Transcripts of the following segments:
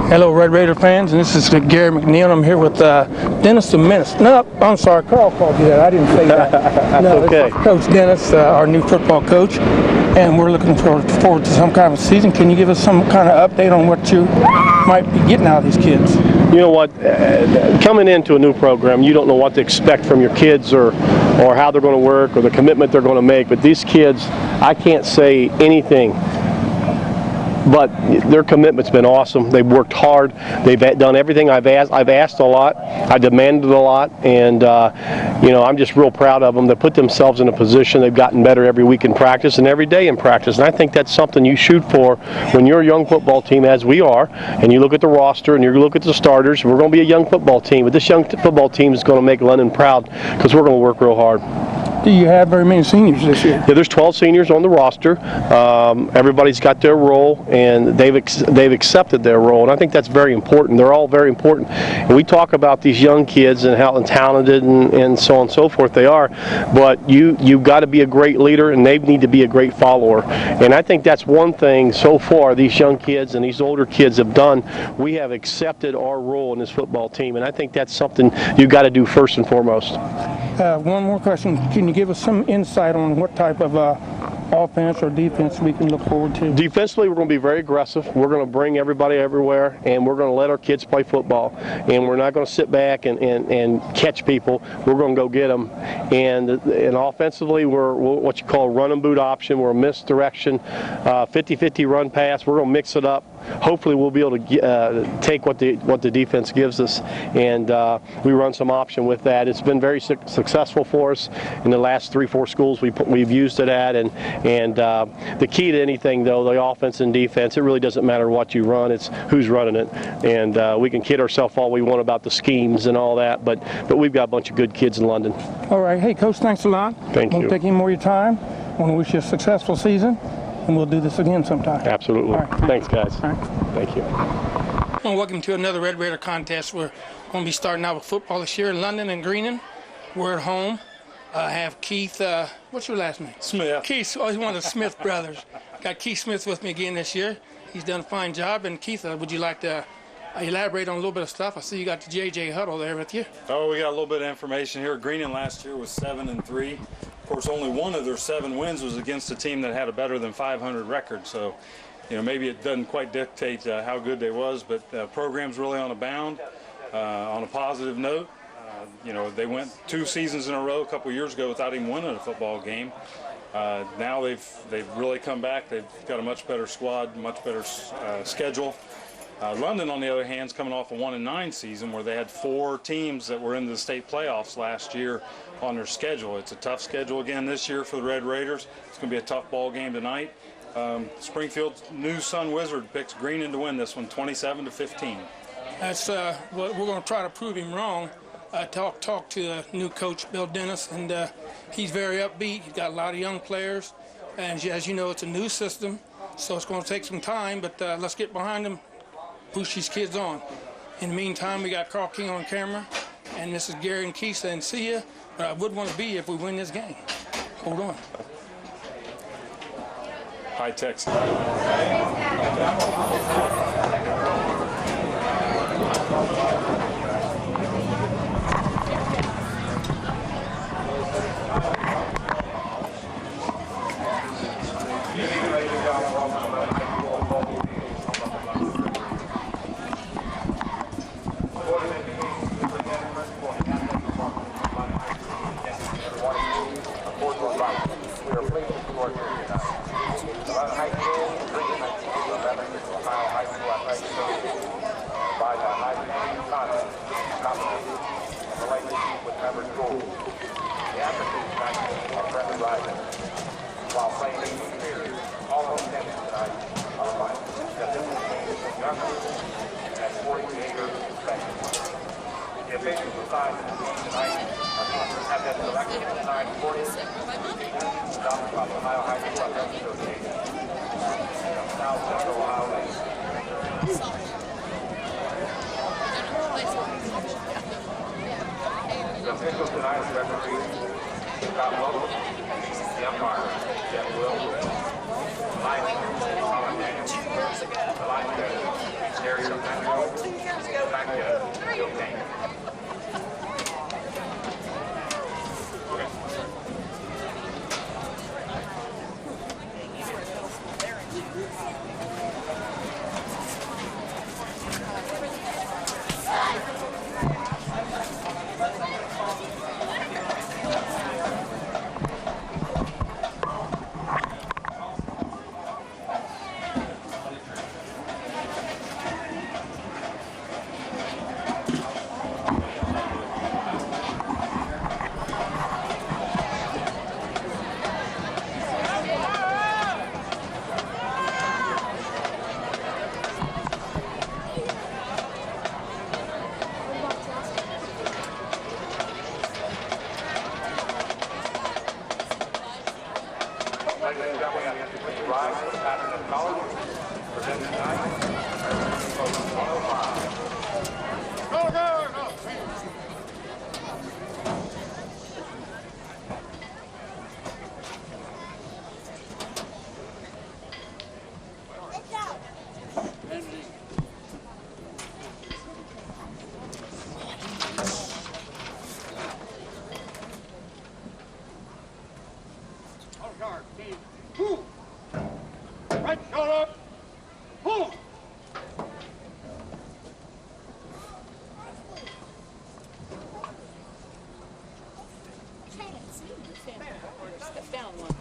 Hello, Red Raider fans, and this is Gary McNeil. I'm here with Dennis the Menace. No, I'm sorry, Carl called you that. I didn't say that. No, okay. It's Coach Dennis, our new football coach, and we're looking forward to some kind of season. Can you give us some kind of update on what you might be getting out of these kids? You know what? Coming into a new program, you don't know what to expect from your kids or how they're going to work or the commitment they're going to make. But these kids, I can't say anything. But their commitment's been awesome. They've worked hard. They've done everything I've asked. I've asked a lot. I demanded a lot, and I'm just real proud of them. They put themselves in a position. They've gotten better every week in practice and every day in practice. And I think that's something you shoot for when you're a young football team, as we are. And you look at the roster and you look at the starters. We're going to be a young football team, but this young football team is going to make London proud because we're going to work real hard. Do you have very many seniors this year? Yeah, there's 12 seniors on the roster. Everybody's got their role, and they've accepted their role, and I think that's very important. They're all very important. And we talk about these young kids and how talented and so on and so forth they are, but you've got to be a great leader, and they need to be a great follower. And I think that's one thing so far these young kids and these older kids have done. We have accepted our role in this football team, and I think that's something you've got to do first and foremost. One more question. Can you give us some insight on what type of offense or defense we can look forward to? Defensively, we're going to be very aggressive. We're going to bring everybody everywhere, and we're going to let our kids play football. And we're not going to sit back and catch people. We're going to go get them. And offensively, we're what you call a run and boot option. We're a misdirection, 50-50 run pass. We're going to mix it up. Hopefully, we'll be able to take what the defense gives us, and we run some option with that. It's been very successful for us in the last 3-4 schools we've used it at, and the key to anything, though, the offense and defense, it really doesn't matter what you run, it's who's running it. And we can kid ourselves all we want about the schemes and all that, but we've got a bunch of good kids in London. All right. Hey, Coach, thanks a lot. Thank you. Won't take any more of your time. I want to wish you a successful season, and we'll do this again sometime. Absolutely. All right. Thanks, guys. All right. Thank you. Well, welcome to another Red Raider contest. We're going to be starting out with football this year in London and Greenon. We're at home. I have Keith, what's your last name? Smith. Keith, oh, he's one of the Smith brothers. Got Keith Smith with me again this year. He's done a fine job. And Keith, would you like to elaborate on a little bit of stuff? I see you got the JJ Huddle there with you. Oh, we got a little bit of information here. Greenon last year was 7-3. Of course, only one of their 7 wins was against a team that had a better than 500 record. So, maybe it doesn't quite dictate how good they was, but the program's really on a bound. On a positive note, they went 2 seasons in a row a couple years ago without even winning a football game. Now they've really come back. They've got a much better squad, much better schedule. London, on the other hand, is coming off a 1-9 season where they had 4 teams that were in the state playoffs last year on their schedule. It's a tough schedule again this year for the Red Raiders. It's going to be a tough ball game tonight. Springfield's new Sun Wizard picks Greenon to win this one, 27-15. That's what we're going to try to prove him wrong. Talk to the new coach, Bill Dennis, and he's very upbeat. He's got a lot of young players, and as you know, it's a new system, so it's going to take some time, but let's get behind him, push these kids on. In the meantime, we got Carl King on camera, and this is Gary and Keith saying see ya, but I would want to be here if we win this game. Hold on. High tech. The officials tonight's referee, Scott Lowe, the umpire, Jeff Will, line, Colin Daniels, the line judge, Terry O'Connor. Ladies and gentlemen, you have to please rise for the pattern of college. Presenting tonight, 105. Go, go, go! Guard, team. Move! Right shoulder! Move! Step down one.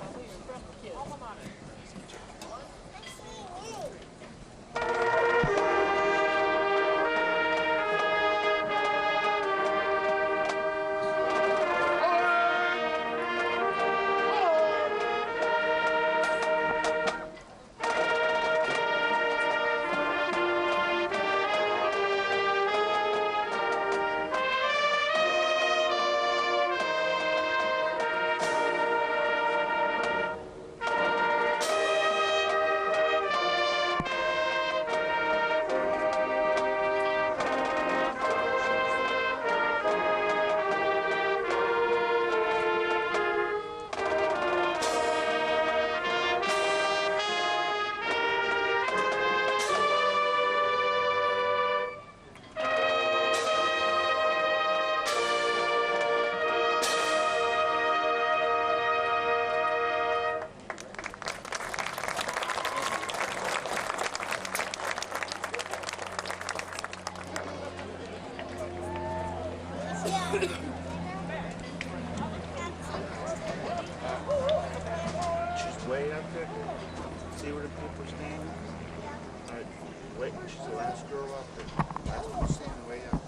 She's way up there. See where the people are standing? All right, wait, she's the last girl up there. Last one standing way up.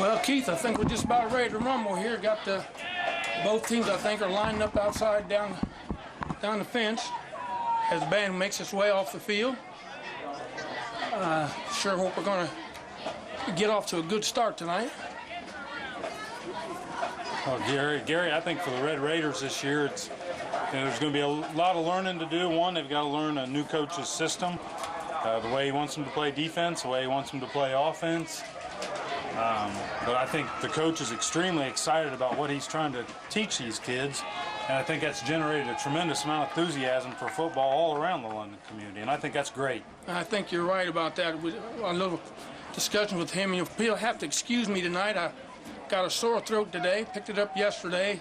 Well, Keith, I think we're just about ready to rumble here. Got both teams, I think, are lining up outside down the fence as the band makes its way off the field. Sure hope we're going to get off to a good start tonight. Well, Gary, I think for the Red Raiders this year, it's there's going to be a lot of learning to do. One, they've got to learn a new coach's system, the way he wants them to play defense, the way he wants them to play offense. But I think the coach is extremely excited about what he's trying to teach these kids, and I think that's generated a tremendous amount of enthusiasm for football all around the London community, and I think that's great. I think you're right about that. A little discussion with him. You'll have to excuse me tonight. I got a sore throat today, picked it up yesterday,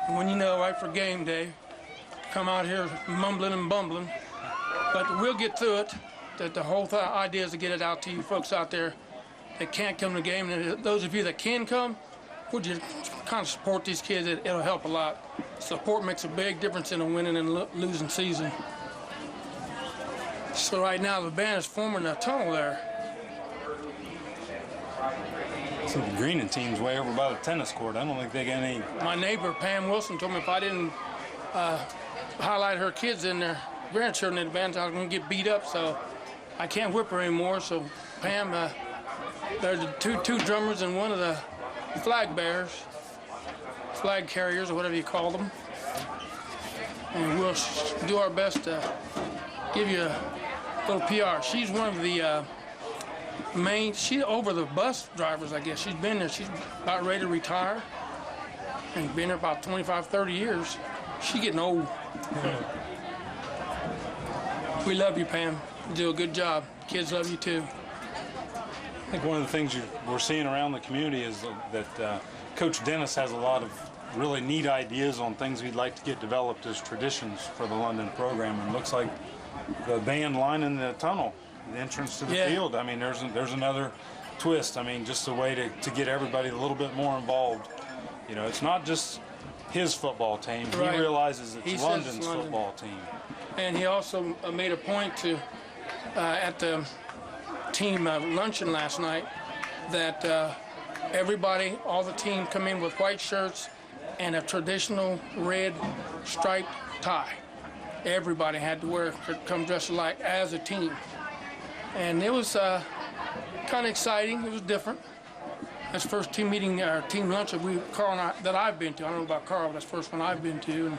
and when you know, right for game day, come out here mumbling and bumbling. But we'll get through it. The whole idea is to get it out to you folks out there that can't come to the game, and those of you that can come, would you kind of support these kids? It'll help a lot. Support makes a big difference in a winning and losing season. So right now the band is forming a tunnel there. So the Greenon team's way over by the tennis court. I don't think they got any. My neighbor Pam Wilson told me if I didn't highlight her kids and their grandchildren in the band, I was going to get beat up. So I can't whip her anymore. So Pam. There's the two drummers and one of the flag bearers, flag carriers, or whatever you call them. And we'll do our best to give you a little PR. She's one of the she's over the bus drivers, I guess. She's been there. She's about ready to retire. And been there about 25, 30 years. She's getting old. We love you, Pam. You do a good job. Kids love you, too. I think one of the things we're seeing around the community is that Coach Dennis has a lot of really neat ideas on things we'd like to get developed as traditions for the London program. And it looks like the band lining the tunnel, the entrance to the field. I mean, there's another twist. I mean, just a way to get everybody a little bit more involved. You know, it's not just his football team. Right. He realizes it's London's football team. And he also made a point to, at the team luncheon last night, that everybody, all the team come in with white shirts and a traditional red striped tie. Everybody had to come dressed alike as a team. And it was kind of exciting. It was different. That's the first team meeting, or team lunch that I've been to. I don't know about Carl, but that's the first one I've been to.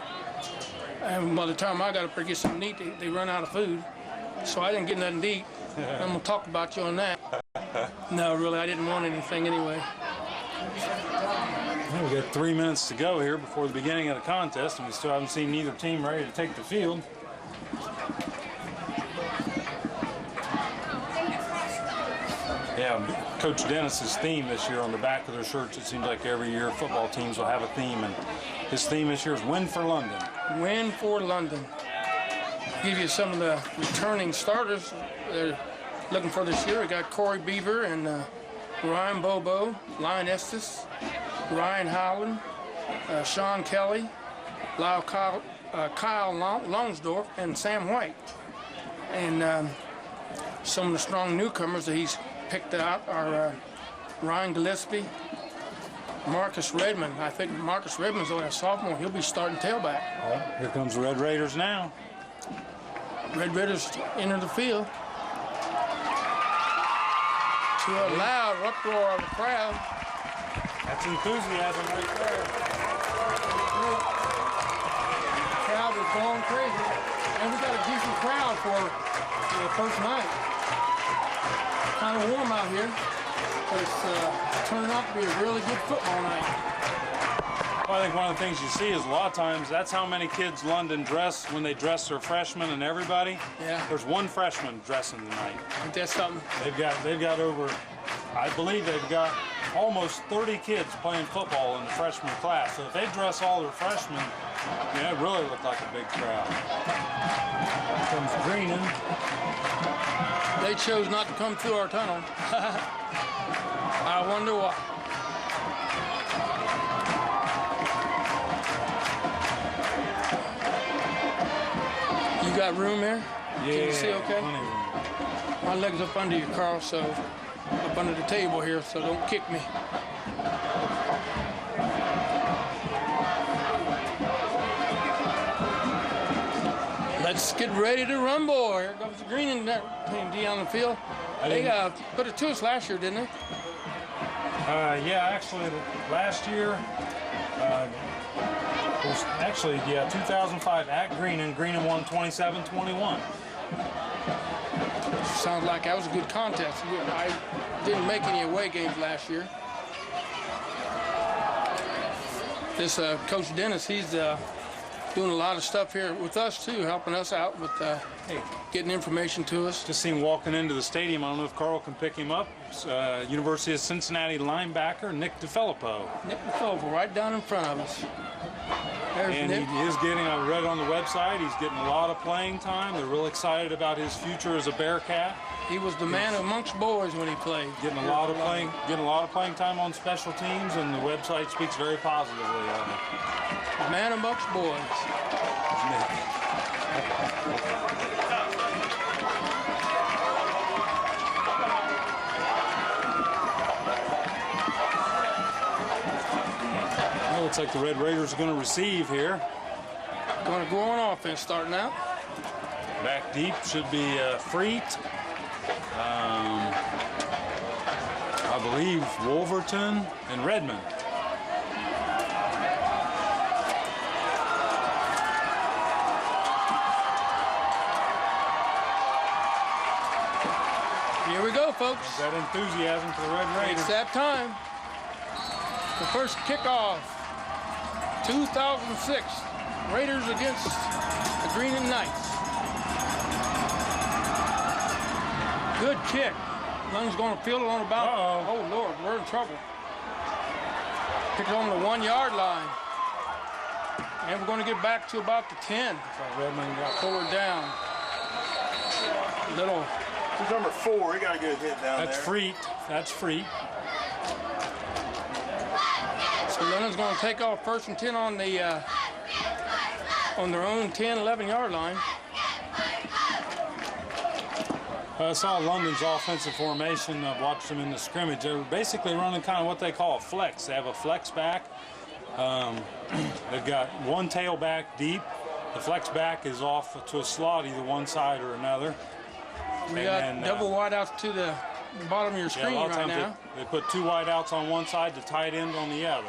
And by the time I got up there to get something to eat, they run out of food. So I didn't get nothing to eat. I'm going to talk about you on that. No, really, I didn't want anything anyway. Well, we've got 3 minutes to go here before the beginning of the contest, and we still haven't seen neither team ready to take the field. Yeah, Coach Dennis's theme this year on the back of their shirts, it seems like every year football teams will have a theme, and his theme this year is Win for London. Win for London. Give you some of the returning starters they're looking for this year. We got Corey Beaver and Ryan Bobo, Lion Estes, Ryan Howland, Sean Kelly, Kyle Longsdorf, and Sam White. And some of the strong newcomers that he's picked out are Ryan Gillespie, Marcus Redmond. I think Marcus Redmond's only a sophomore. He'll be starting tailback. Well, here comes the Red Raiders now. Red Raiders enter the field. To a loud uproar of the crowd. That's enthusiasm right there. The crowd is going crazy. And we got a decent crowd for the first night. Kind of warm out here, but it's turning out to be a really good football night. Well, I think one of the things you see is a lot of times that's how many kids London dress when they dress their freshmen and everybody. Yeah. There's one freshman dressing tonight. Ain't that something? They've got over, I believe they've got almost 30 kids playing football in the freshman class. So if they dress all their freshmen, it really looked like a big crowd. Here comes Greenon. They chose not to come through our tunnel. I wonder why. You got room there? Yeah. Can you see okay? My leg's up under you, Carl, so up under the table here, so don't kick me. Let's get ready to rumble. Here comes the Greenon team D on the field. They put it to us last year, didn't they? Yeah, actually, last year, it was actually, 2005 at Greenon. Greenon won 27-21. Sounds like that was a good contest. I didn't make any away games last year. This Coach Dennis, he's doing a lot of stuff here with us too, helping us out with getting information to us. Just seen walking into the stadium. I don't know if Carl can pick him up. University of Cincinnati linebacker Nick DeFilippo. Nick DeFilippo, right down in front of us. There's And Nick. he is getting, I read on the website, he's getting a lot of playing time. They're real excited about his future as a Bearcat. He was the man amongst boys when he played. Getting a lot of playing time on special teams, and the website speaks very positively of him. Man amongst boys. Well, looks like the Red Raiders are going to receive here. Going to go on offense starting out. Back deep should be Freet. I believe Wolverton and Redmond. Here we go, folks. That enthusiasm for the Red Raiders. It's that time. The first kickoff. 2006. Raiders against the Greenon Knights. Good kick. Lung's going to field it on about. Oh, Lord, we're in trouble. Kick it on the 1 yard line. And we're going to get back to about the 10. Redmond got Forward down. Little. Who's number 4? He got a good hit down That's there. Freet. That's Freet. So Lennon's going to take off first and 10 on the on their own 10, 11 yard line. I saw London's offensive formation. I've watched them in the scrimmage. They're basically running kind of what they call a flex. They have a flex back. They've got one tailback deep. The flex back is off to a slot, either one side or another. We got double wideouts to the bottom of your screen a lot of right times now. they put two wideouts on one side, the tight end on the other.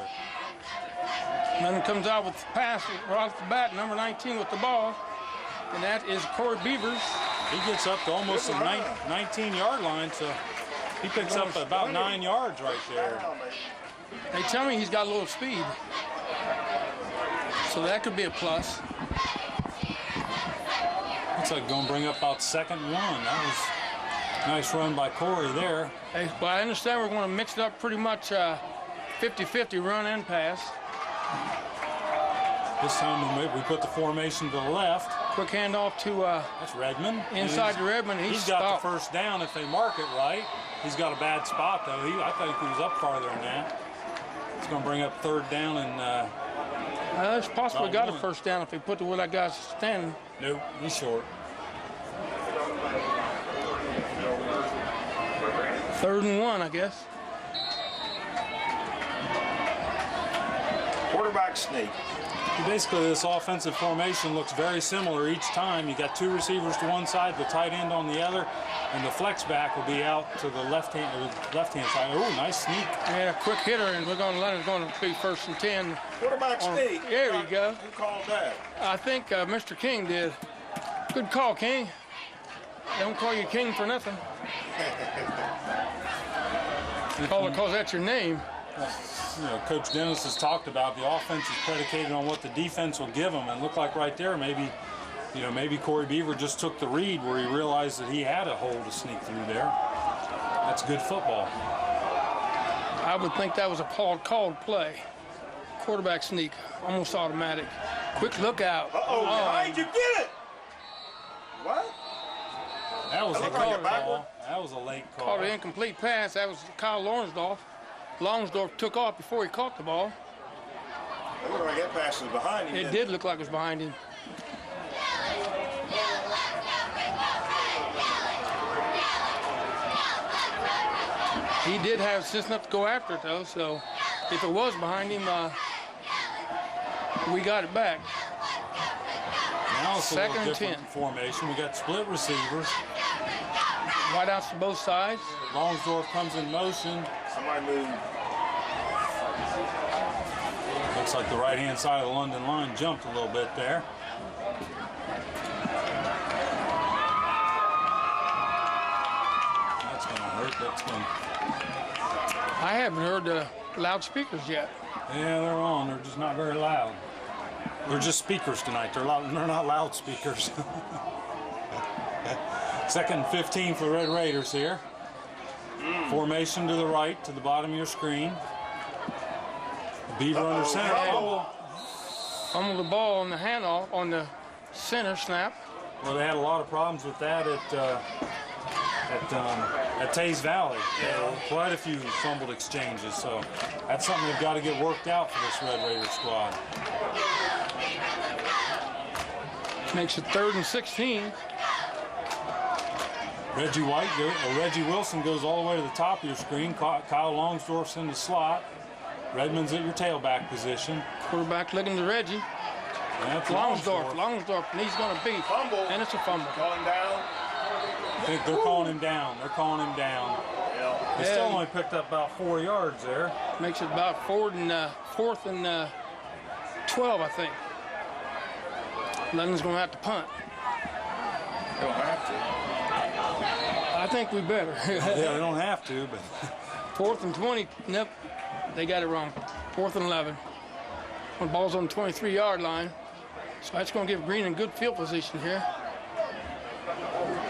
Lennon comes out with the pass right off the bat, number 19 with the ball. And that is Corey Beavers. He gets up to almost the 19-yard line, so he picks up about 9 yards right there. They tell me he's got a little speed. So that could be a plus. Looks like going to bring up about second one. That was a nice run by Corey there. Hey, but I understand we're going to mix it up pretty much 50-50 run and pass. This time we put the formation to the left. Quick handoff to That's Redmond. inside to Redmond. He's got the first down if they mark it right. He's got a bad spot, though. I think he was up farther than that. It's going to bring up third down and it's possibly got a first down if they put where that guy's standing. nope, he's short. Third and 1, I guess. Quarterback sneak. Basically, this offensive formation looks very similar each time. You got two receivers to one side, the tight end on the other, and the flex back will be out to the left hand side. Oh, nice sneak. And a quick hitter, and Leonard's going to be first and 10. Quarterback sneak. There you go. Who called that? I think Mr. King did. Good call, King. They don't call you King for nothing. Call it because that's your name. You know, Coach Dennis has talked about the offense is predicated on what the defense will give them, and look like right there maybe Corey Beaver just took the read where he realized that he had a hole to sneak through there. That's good football. I would think that was a called play. Quarterback sneak, almost automatic. Quick look out. How'd you get it? What? That was a looked like a late backward. call. That was a late call. Caught an incomplete pass. That was Kyle Lornsdorf. Longsdorf took off before he caught the ball. It looked like that pass was behind him. It did look like it was behind him. He did have sense enough to go after it, though, so if it was behind him, we got it back. Now it's a Second little and 10. different formation. We got split receivers. Wideouts to both sides. Longsdorf comes in motion. Somebody move. Looks like the right-hand side of the London line jumped a little bit there. That's going to hurt. That's going to... I haven't heard the loudspeakers yet. Yeah, they're on. They're just not very loud. They're just speakers tonight. They're not loudspeakers. Second and 15 for the Red Raiders here. Formation to the right, to the bottom of your screen. Beaver under center. Fumble the ball on the handoff on the center snap. Well, they had a lot of problems with that at Tays Valley. Quite a few fumbled exchanges, so that's something they've got to get worked out for this Red Raider squad. Makes it 3rd and 16. Reggie Wilson goes all the way to the top of your screen. Kyle Longsdorf's in the slot. Redmond's at your tailback position. Quarterback looking to Reggie. That's Longsdorf, and he's going to beat. Fumble. And it's a fumble. Calling down. I think they're calling him down. They're calling him down. Yeah. They still only picked up about 4 yards there. Makes it about 4th and 12, I think. London's going to have to punt. They don't have to. I think we better. Yeah, they don't have to, but 4th and 20. Nope, they got it wrong. 4th and 11. When the ball's on the 23-yard line. So that's going to give Greenon good field position here.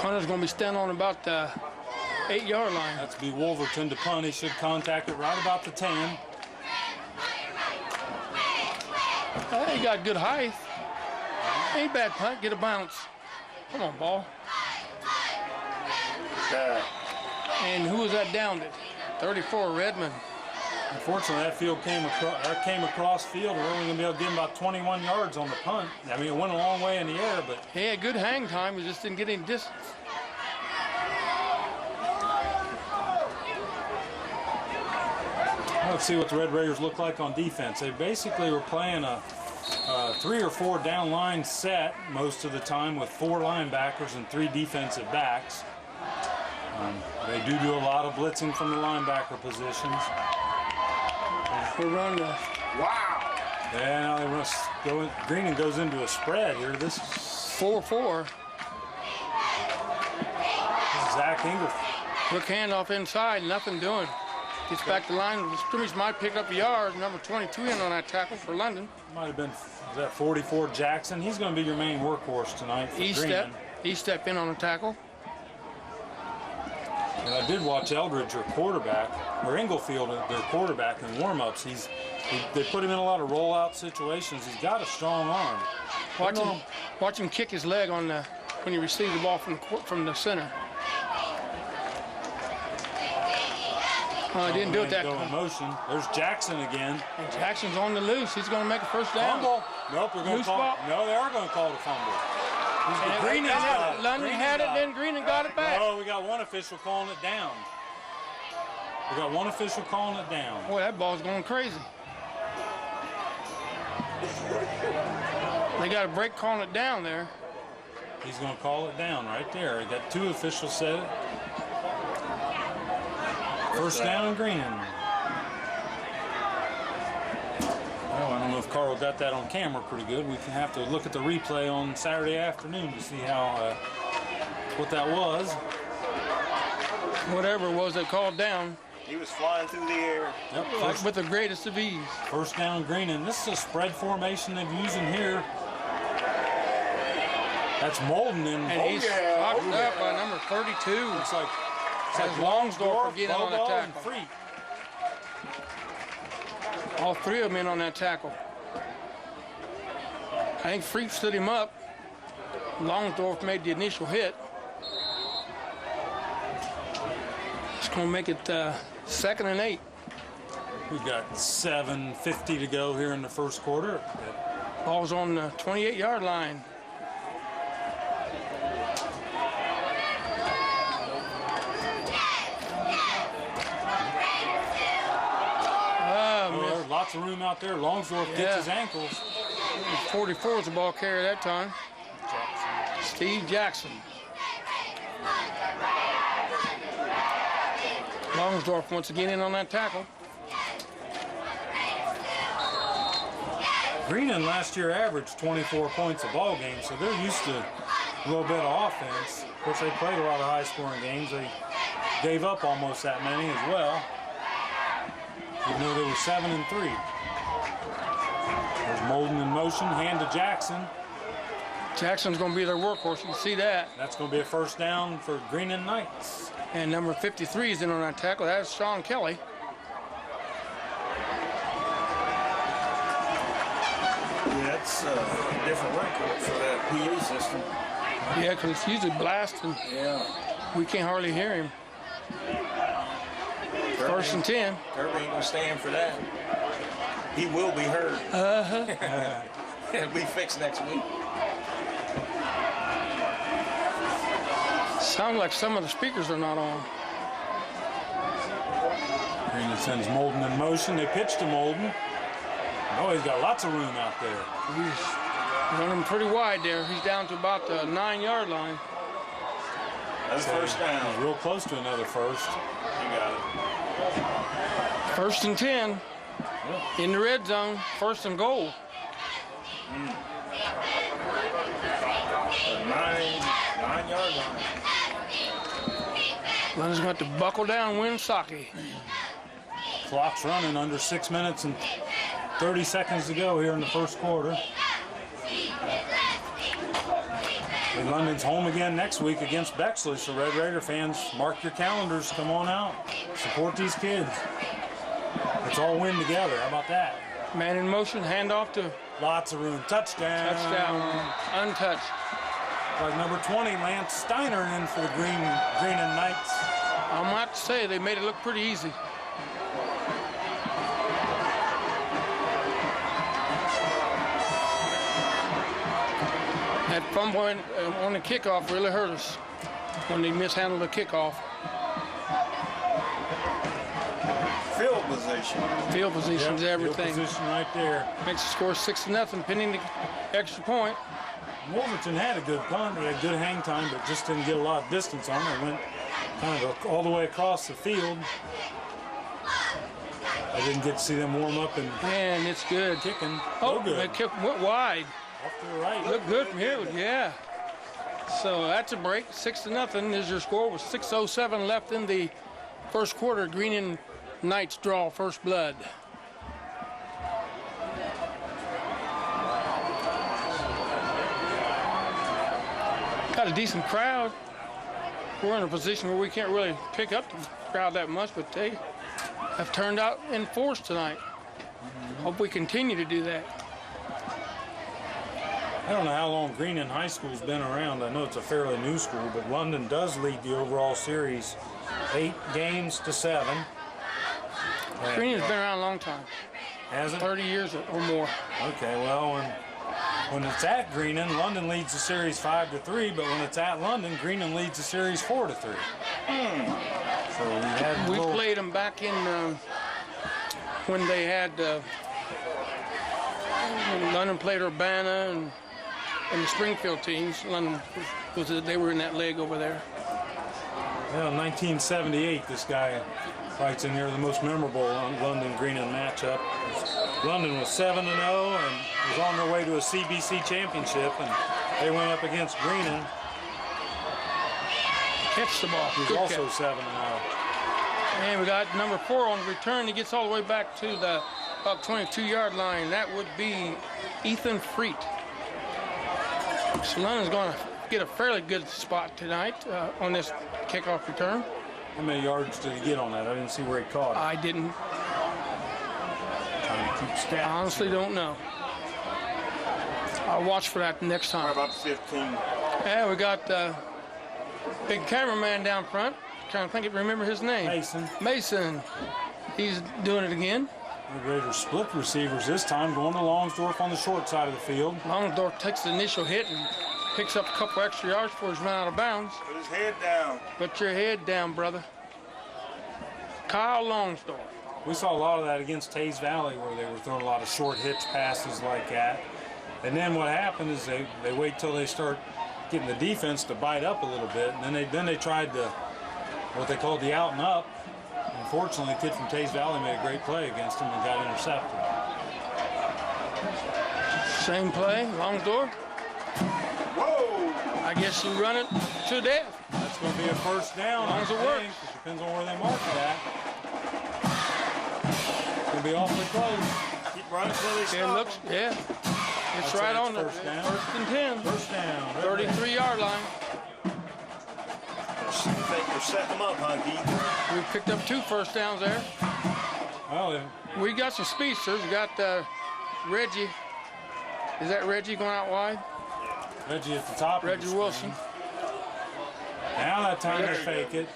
Punter's going to be standing on about the 8-yard line. that's be Wolverton to punt. He should contact it right about the 10. He got good height. Ain't bad punt. Get a bounce. Come on, ball. And who was that downed it? 34, Redmond. Unfortunately, that field came across field. We're only going to be able to give him about 21 yards on the punt. I mean, it went a long way in the air, but He had good hang time. He just didn't get any distance. let's see what the Red Raiders look like on defense. They basically were playing a 3 or 4 down line set most of the time with 4 linebackers and 3 defensive backs. They do a lot of blitzing from the linebacker positions. We're running the Wow. Yeah, now they Greenon goes into a spread here. This is 4-4. Zach Ingle. Quick handoff inside, nothing doing. Gets back to the line. The scrimmage might pick up a yard. Number 22 in on that tackle for London. Might have been that 44 Jackson. He's going to be your main workhorse tonight for Greenon. E-step in on the tackle. And I did watch Eldridge, their quarterback, or Inglefield, their quarterback, in warm-ups. They put him in a lot of rollout situations. He's got a strong arm. Watch him kick his leg on the when he received the ball from the center. Didn't do it that Go in time. motion. There's Jackson again. And Jackson's on the loose. He's going to make a first down. Fumble. Nope, they're going Loose to call. ball. No, they are going to call it a fumble. London had it, then Greenon got it back. Oh, we got one official calling it down. We got one official calling it down. Boy, that ball's going crazy. They got a break calling it down there. He's going to call it down right there. He got 2 officials said it. First down, Greenon. Well, I don't know if Carl got that on camera pretty good. We can have to look at the replay on Saturday afternoon to see how what that was. Whatever it was they called down. He was flying through the air. Yep, Like with the greatest of ease. first down, Greenon. This is a spread formation they've used in here. That's Molden in. And he's locked up by number 32. It's like Longsdorf getting on the Bobo, and tackle. Freak. All 3 of them in on that tackle. I think Freak stood him up. Longsdorf made the initial hit. It's going to make it 2nd and 8. We've got 7:50 to go here in the first quarter. Ball's on the 28-yard line. There's lots of room out there. Longsdorf gets his ankles. 44 was the ball carrier that time. Steve Jackson. Longsdorf once again in on that tackle. Greenon last year averaged 24 points a ball game, so they're used to a little bit of offense. Of course, they played a lot of high-scoring games. They gave up almost that many as well, even though they were 7-3. There's Molden in motion, hand to Jackson. Jackson's going to be their workhorse. You can see that. That's going to be a first down for Greenon Knights. And number 53 is in on that tackle. That's Sean Kelly. Yeah, it's a different record for that PA system. Yeah, because it's usually blasting. Yeah. We can't hardly hear him. First and 10. Kirby ain't gonna stand for that. He will be heard. It'll be fixed next week. Sounds like some of the speakers are not on. Greenon sends Molden in motion. They pitch to Molden. Oh, he's got lots of room out there. He's running pretty wide there. He's down to about the 9-yard line. That's first down. He's real close to another first. You got it. First and 10. In the red zone. First and goal. 9-yard line. London's going to have to buckle down and win Saki. Clock's running, under 6 minutes and 30 seconds to go here in the first quarter. And London's home again next week against Bexley, so Red Raider fans, mark your calendars, come on out, support these kids. Let's all win together, how about that? Man in motion, handoff to Lots of room, touchdown. touchdown, untouched. Like number 20, Lance Steiner in for the Greenon Knights. I'm about to say they made it look pretty easy. That fumble on the kickoff really hurt us when they mishandled the kickoff. Field position. Field position's Yep, everything. field position right there. Makes the score 6-0, pending the extra point. Wolverton had a good punt, they had good hang time, but just didn't get a lot of distance on it. It went kind of all the way across the field. I didn't get to see them warm up and Man, it's good. kicking. Oh, No good. the kick went wide. Off to the right. Looked good from here, yeah. So that's a break, 6-0 is your score with 6:07 left in the first quarter. Greenon Knights draw first blood. Got a decent crowd. We're in a position where we can't really pick up the crowd that much, but they have turned out in force tonight. Hope we continue to do that. I don't know how long Greenon High School's been around. I know it's a fairly new school, but London does lead the overall series 8-7. Greenon's been around a long time, Has it? 30 years or more. Okay, well, when it's at Greenon, London leads the series 5-3, but when it's at London, Greenon leads the series 4-3. So We played them back in when they had when London played Urbana and the Springfield teams. London they were in that leg over there. Well, 1978, this guy fights in here the most memorable London-Greenon matchup. London was 7-0 and was on their way to a CBC championship, and they went up against Greenon. Catch the ball. Who's Good also catch. 7-0. And we got number 4 on return. He gets all the way back to the about 22-yard line. That would be Ethan Freet. So London's going to get a fairly good spot tonight on this kickoff return. How many yards did he get on that? I didn't see where he caught it. I didn't. Trying to keep stats. I honestly don't know. I'll watch for that next How time. about 15? Yeah, we got big cameraman down front. Trying to remember his name. Mason. Mason. He's doing it again. The Raiders split receivers this time, going to Longsdorf on the short side of the field. Longsdorf takes the initial hit and picks up a couple extra yards before he's run out of bounds. Put his head down. Put your head down, brother. Kyle Longsdorf. We saw a lot of that against Tays Valley, where they were throwing a lot of short hitch passes like that. And then what happened is they wait till they start getting the defense to bite up a little bit, and then they tried what they called the out and up. Unfortunately, the kid from Tays Valley made a great play against him and got intercepted. Same play, long door. Whoa! I guess you run it to death. That's going to be a first down. As long as it works. It depends on where they mark it at. It's going to be awfully close. Keep running until they It stop. looks, yeah. It's I'd right say on the first down. first and 10. First down. 33-yard line. They're setting them up, Hunky. We picked up 2 first downs there. Well, We got some speedsters. We got Reggie. Is that Reggie going out wide? Reggie at the top. Reggie of the Wilson. screen. Now that time to fake it.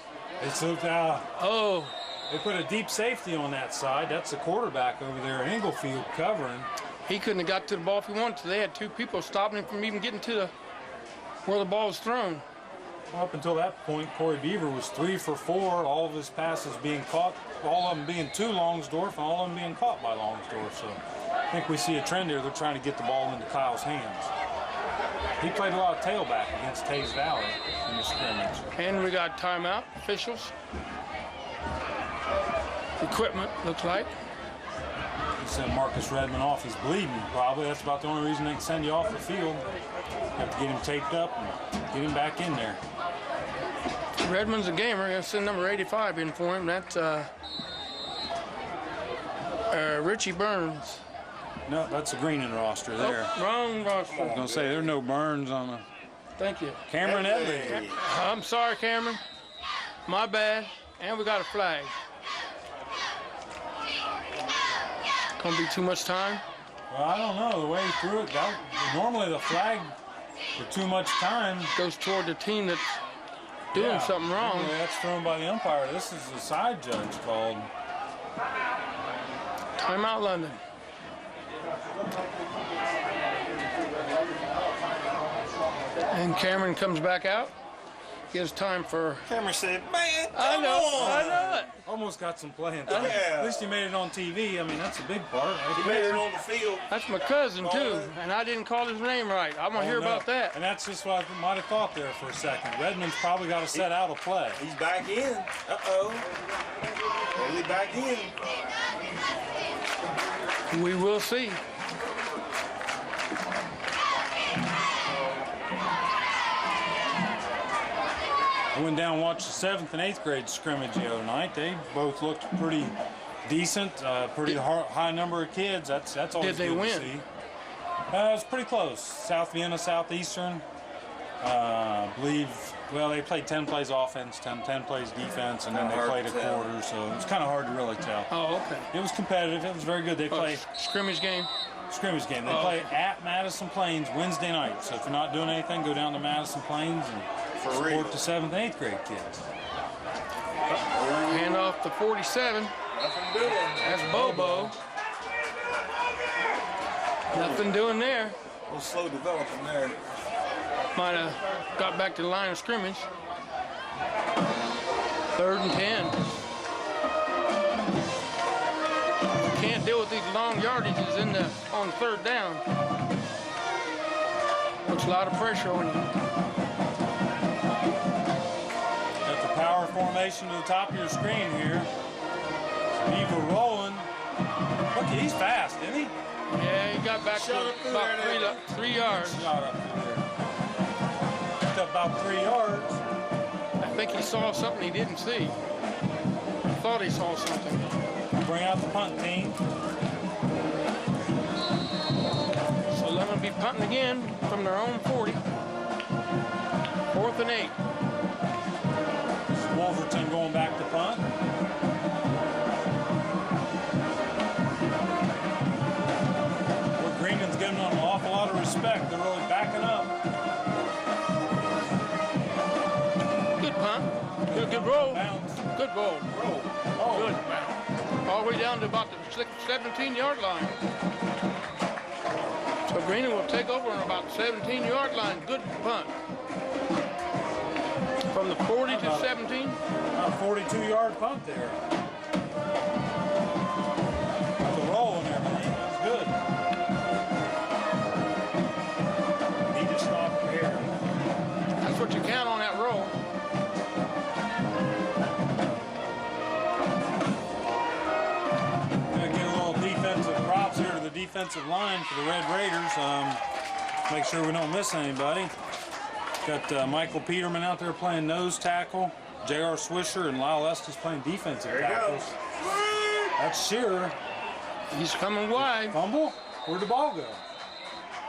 It's looked out. Oh, They put a deep safety on that side. That's the quarterback over there, Englefield, covering. he couldn't have got to the ball if he wanted to. They had 2 people stopping him from even getting to where the ball was thrown. Up until that point, Corey Beaver was 3 for 4. All of his passes being caught, all of them being to Longsdorf, and all of them being caught by Longsdorf. So I think we see a trend here. They're trying to get the ball into Kyle's hands. He played a lot of tailback against Tays Valley in the scrimmage. And we got timeout officials. Equipment, looks like. He sent Marcus Redmond off. He's bleeding, probably. That's about the only reason they can send you off the field. You have to get him taped up and get him back in there. Redmond's a gamer. I'll send number 85 in for him. That's Richie Burns. No, that's a Greenon roster there. Oh, wrong roster. I was going to say, there's no Burns on the... Thank you. Cameron Edley. I'm sorry, Cameron. My bad. And we got a flag. Gonna be too much time. Well, I don't know. The way he threw it, normally the flag for too much time Goes toward the team that's doing something wrong. Normally that's thrown by the umpire. This is a side judge called. Timeout, London. And Cameron comes back out. Gives time for. Cameron said, man, I come know on. it. Almost got some playing Yeah. time. At least he made it on TV. I mean, that's a big part. He made it on the field. That's my cousin too, and I didn't call his name right. I'm gonna hear no. about that. And that's just what I might have thought there for a second. Redmond's probably got to set out a play. He's back in. Uh-oh. Really back in. We will see. I went down and watched the 7th and 8th grade scrimmage the other night. They both looked pretty decent, pretty high number of kids. That's always Did they good win? to see. It was pretty close. South Vienna, Southeastern. I believe, well, they played 10 plays offense, 10 plays defense, and then they played a quarter, so it was kind of hard to really tell. Oh, okay. It was competitive. It was very good. They played Scrimmage game. scrimmage game. They play at Madison Plains Wednesday night. So if you're not doing anything, go down to Madison Plains and support the 7th and 8th grade kids. Hand off to 47. Nothing doing. That's Bobo. Nothing doing there. A little slow developing there. Might have got back to the line of scrimmage. 3rd and 10. Can't deal with these long yardages on 3rd down. Puts a lot of pressure on you. Got the power formation to the top of your screen here. Beaver rolling. Look, he's fast, isn't he? Yeah, he got back to about 3 yards. Shot up through there. Picked up about 3 yards. I think he saw something he didn't see. I thought he saw something. Bring out the punt team. So they're going to be punting again from their own 40. 4th and 8. Wolverton going back to punt. Where Greenon's giving them an awful lot of respect. They're really backing up. Good punt. Good roll. Bounce. Good roll. Oh, Good. All the way down to about the 17-yard line. So Greenon will take over on about the 17-yard line. Good punt. From the 40 to 17. About a 42-yard punt there. With the roll and everything, that was good. He just stopped there. defensive line for the Red Raiders. Make sure we don't miss anybody. Got Michael Peterman out there playing nose tackle. J.R. Swisher and Lyle Estes playing defensive tackles. That's Shearer. He's coming wide. Fumble? Where'd the ball go?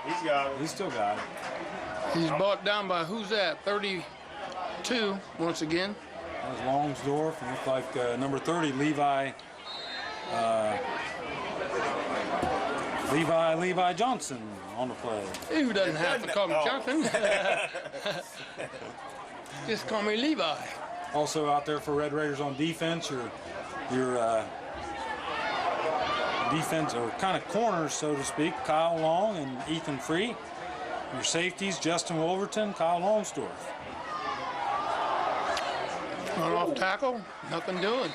He's got it. He's still got it. He's brought down by, who's that? 32 once again. That was Longsdorff. And looked like number 30, Levi Johnson on the play. Who doesn't have to call me Johnson? Just call me Levi. Also out there for Red Raiders on defense, your defense, or kind of corners, so to speak, Kyle Long and Ethan Free. Your safeties, Justin Wolverton, Kyle Longsdorff. Run off tackle, nothing doing.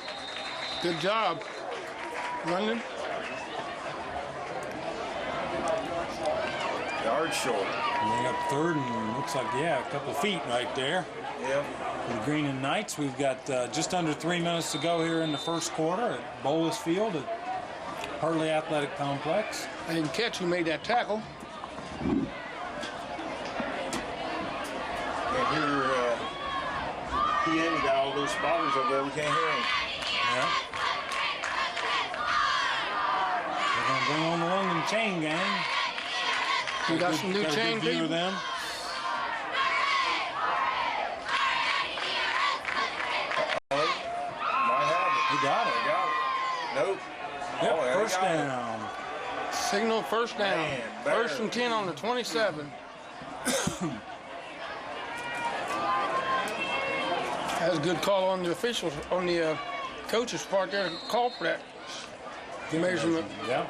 Good job. Running. Yard short. And they got third and looks like, yeah, a couple feet right there. Yeah. For the Greenon Knights, we've got just under 3 minutes to go here in the first quarter at Bolus Field at Hurley Athletic Complex. I didn't catch who made that tackle. And here, he got all those spotters over there. We can't hear him. Yeah. They're going to bring on the London Chain Gang. We got some new Got a chain good view people. of them. Might have it. He got it. Got it. Nope. Yep, Oh, yeah, first he got it. down. Signal first down. Man, First and 10 on the 27. That's a good call on the officials, on the coaches' part there to call for that measurement. Yeah.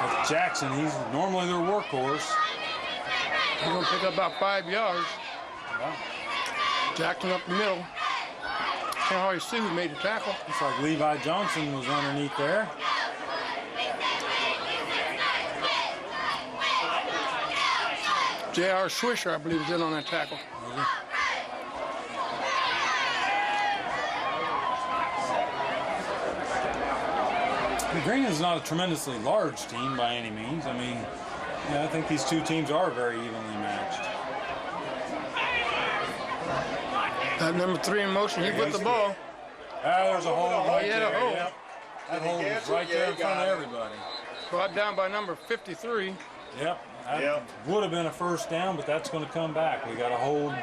That's Jackson, he's normally their workhorse. He's going to pick up about 5 yards. Yeah. Jackson up the middle. Can't hardly see who made the tackle. Looks like Levi Johnson was underneath there. J.R. Swisher, I believe, is in on that tackle. Greenon's not a tremendously large team by any means. I mean, yeah, I think these two teams are very evenly matched. That number 3 in motion, he put the ball. There's a hole right He had a there. hole. Yep. That hole catch was it? right Yeah, there he in front of got it. everybody. Brought down by number 53. Yep. That Yep. would have been a first down, but that's going to come back. We got to hold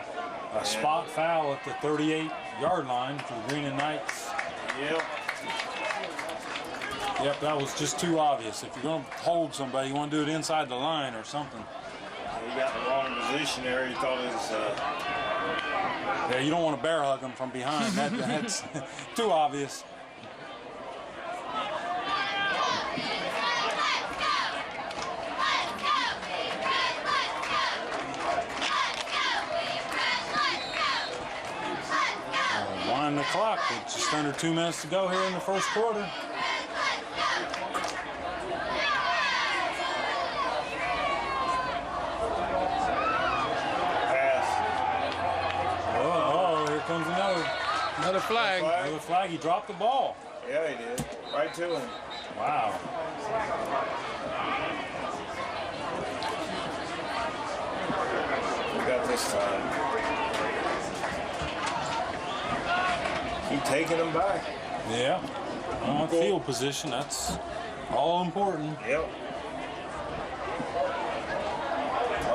a spot foul at the 38-yard line for the Greenon Knights. Yep. Yep, that was just too obvious. If you're going to hold somebody, you want to do it inside the line or something. He got in the wrong position there. He thought it was. Yeah, you don't want to bear hug them from behind. That's too obvious. Wind the clock with just under 2 minutes to go here in the first quarter. Pass. Oh, here comes Another flag. another flag. He dropped the ball. Yeah, he did. Right to him. Wow. We got this time. Keep taking him back. Yeah. On field position, that's all important. Yep.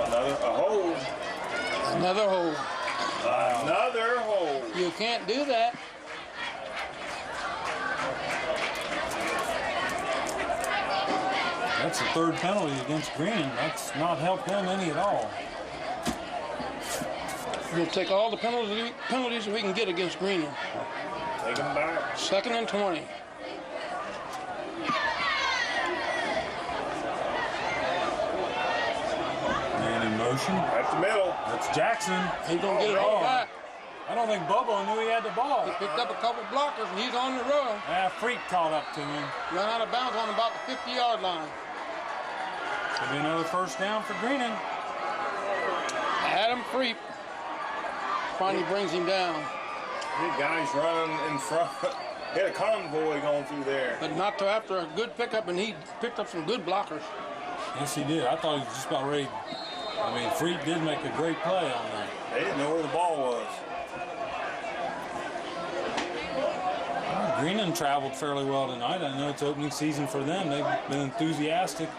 Another hole. Another hole. Another hole. You can't do that. That's the third penalty against Greenon. That's not helped them any at all. We'll take all the penalties we can get against Greenon. Take him back. 2nd and 20. Man in motion. Right the middle. That's Jackson. He's going to get it all back. I don't think Bobo knew he had the ball. He picked up a couple blockers, and he's on the run. Freak caught up to him. Run out of bounds on about the 50-yard line. Could be another first down for Greenon. Adam Freep finally brings him down. The guys running in front. He had a convoy going through there. But not till after a good pickup, and he picked up some good blockers. Yes, he did. I thought he was just about ready. I mean, Freep did make a great play on that. They didn't know where the ball was. Greenon traveled fairly well tonight. I know it's opening season for them. They've been enthusiastic.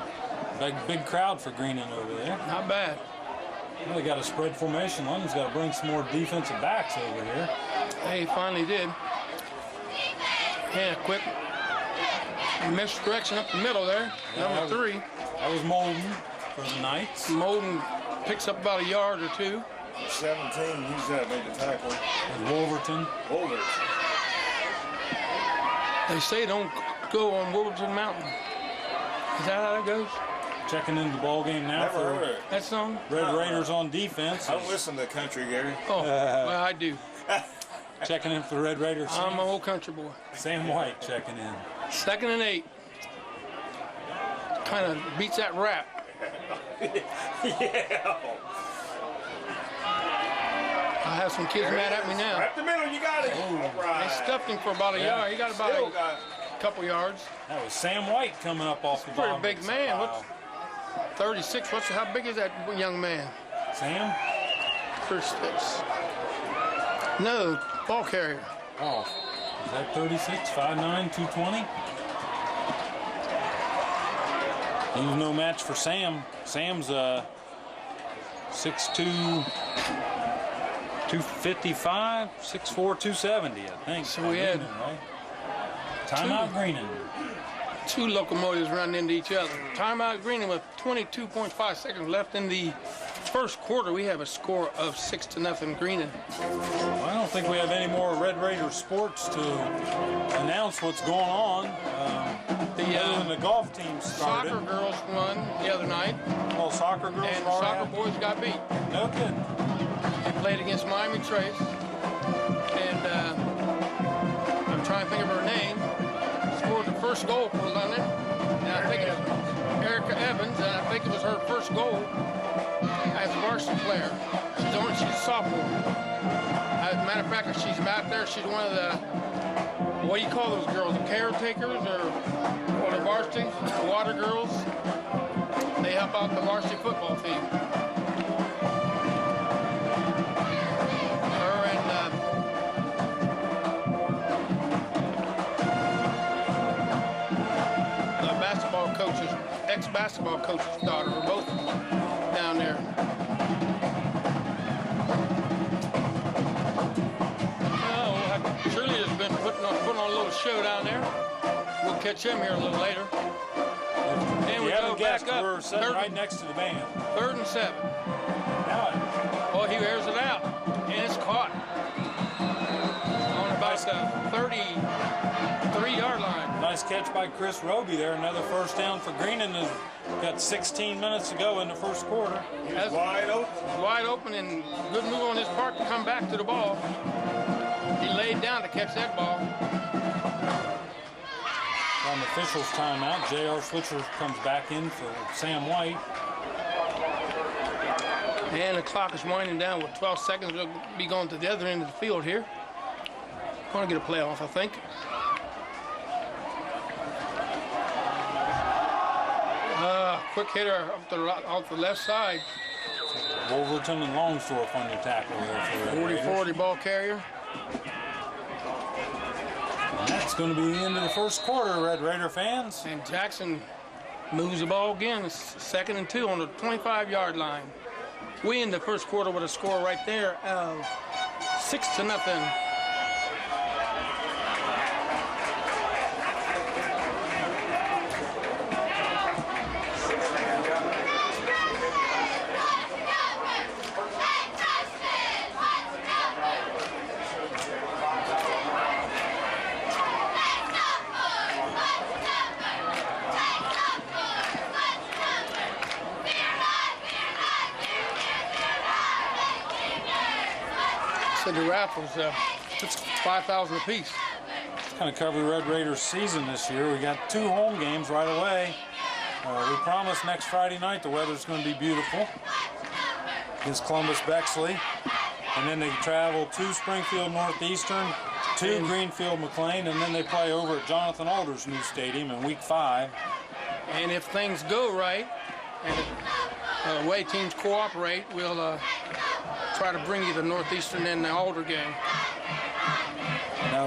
Big crowd for Greenon over there. Not bad. Well, they got a spread formation. London's got to bring some more defensive backs over here. They finally did. And a quick misdirection up the middle there. Yeah, Number 3. That was Molden for the Knights. Molden picks up about a yard or 2. 17, he's made the tackle. And Wolverton. Wolverton. They say don't go on Wolverton Mountain. Is that how that goes? Checking into the ball game now Never heard for it. That song? Red Raiders on defense. I don't listen to country, Gary. Oh, well, I do. Checking in for the Red Raiders. I'm an old country boy. Sam White checking in. 2nd and 8. Kind of beats that rap. Yeah. I have some kids mad at me now. Right the middle, you got it. They stuffed him for about a yard. He got about Still a got couple yards. That was Sam White coming up off the Pretty bottom. big man. What's 36? How big is that young man? Sam? 36. No, ball carrier. Oh, is that 36, 5'9", 220? He was no match for Sam. Sam's 6'2", 255, 6'4", 270, I think. So we had right? Timeout Greenon. 2 locomotives running into each other. Timeout Greenon with 22.5 seconds left in the first quarter. We have a score of 6-0 Greenon. Well, I don't think we have any more Red Raider sports to announce what's going on. Other than the golf team started. Soccer girls won the other night, Well, soccer girls and are soccer out. boys got beat. No kidding. They played against Miami Trace, and I'm trying to think of her name. Scored the first goal for London, and I think it was Erica Evans, and I think it was her first goal as a varsity player. She's a sophomore. As a matter of fact, she's out there. She's one of the, what do you call those girls? The caretakers or the varsity, the water girls. They help out the varsity football team. Her and the basketball coach's, ex-basketball coach's daughter were both down there. Shirley has been putting on a little show down there. We'll catch him here a little later. And we go back up. We're sitting right next to the band. 3rd and 7. Now, Oh, he airs it out, and it's caught on about the 33-yard line. nice catch by Chris Roby there. Another first down for Greenon. Has got 16 minutes to go in the first quarter. That's wide open. wide open, and good move on his part to come back to the ball. He laid down to catch that ball. On the officials' timeout, J.R. Switzer comes back in for Sam White. And the clock is winding down with 12 seconds. We'll be going to the other end of the field here. Going to get a playoff, I think. Quick hitter off the left side. Wolverton and Longsdorff on your tackle there for the Red 40-40 ball carrier. And that's going to be the end of the first quarter, Red Raider fans. And Jackson moves the ball again. It's 2nd and 2 on the 25-yard line. We end the first quarter with a score right there of 6-0. The raffles, it's 5,000 apiece. Kind of cover the Red Raiders season this year. We got 2 home games right away. We promise next Friday night the weather's going to be beautiful. against Columbus Bexley. And then they travel to Springfield Northeastern, to Greenfield McLean, and then they play over at Jonathan Alder's new stadium in week 5. And if things go right, and if away teams cooperate, we'll try to bring you the Northeastern and the Alder game. Now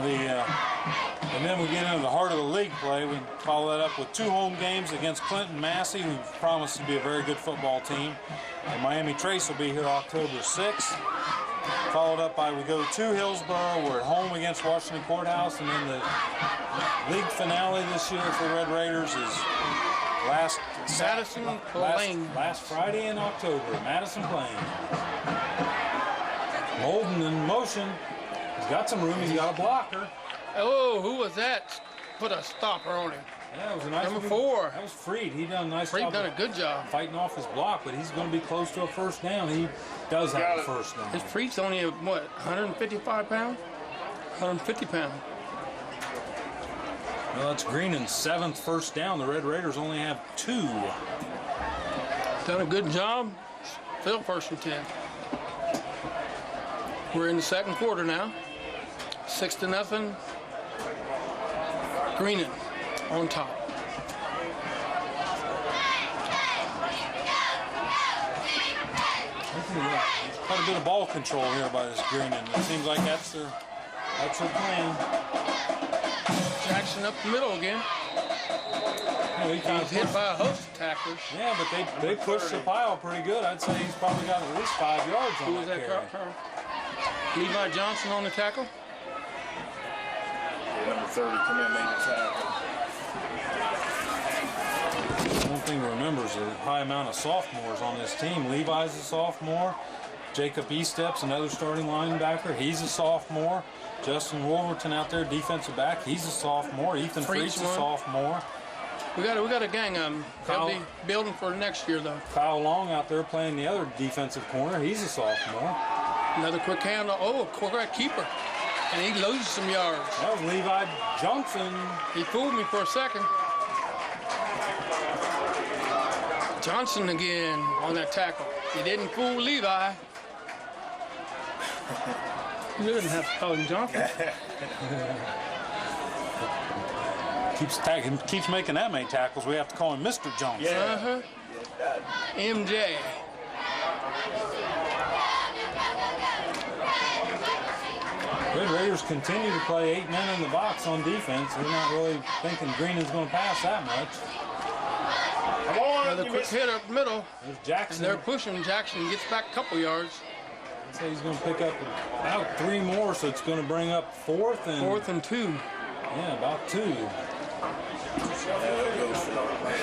and then we get into the heart of the league play. We follow that up with 2 home games against Clinton Massey, who promised to be a very good football team. And Miami Trace will be here October 6th. Followed up by, we go to Hillsborough. We're at home against Washington Courthouse. And then the league finale this year for Red Raiders is last Friday in October, Madison Plain. Molden in motion. He's got some room. He's got a blocker. Oh, who was that? Put a stopper on him. Yeah, it was a nice Number move. 4. That was Freed. He done a nice Freed job. done a good job. Fighting off his block, but he's going to be close to a first down. He does have a first down. His Freed's only, what, 155 pounds? 150 pounds. Well, that's Greenon's 7th first down. The Red Raiders only have 2. Done a good job. Still 1st and 10. We're in the second quarter now. 6-0. Greenon on top. Quite a bit of ball control here by this Greenon. It seems like that's their plan. Jackson up the middle again. He's hit by a host of tacklers. Yeah, but they pushed the pile pretty good. I'd say he's probably got at least 5 yards on Who was that? carry. Levi Johnson on the tackle. Number 30 come in and made the tackle. One thing to remember is the high amount of sophomores on this team. Levi's a sophomore. Jacob Estep's another starting linebacker. He's a sophomore. Justin Wolverton out there, defensive back. He's a sophomore. Ethan Freed's a sophomore. We got a gang of them. They'll be building for next year, though. Kyle Long out there playing the other defensive corner. He's a sophomore. Another quick handle. Oh, quarterback keeper. And he loses some yards. That was Levi Johnson. He fooled me for a second. Johnson again on that tackle. He didn't fool Levi. You didn't have to call him Johnson. Keeps making that many tackles. We have to call him Mr. Johnson. Yeah. MJ. Red Raiders continue to play 8 men in the box on defense. We're not really thinking Greenon's going to pass that much. Another quick hit up middle. There's Jackson. And they're pushing. Jackson gets back a couple yards. I'd say he's going to pick up about 3 more, so it's going to bring up 4th and 2. Yeah, about 2.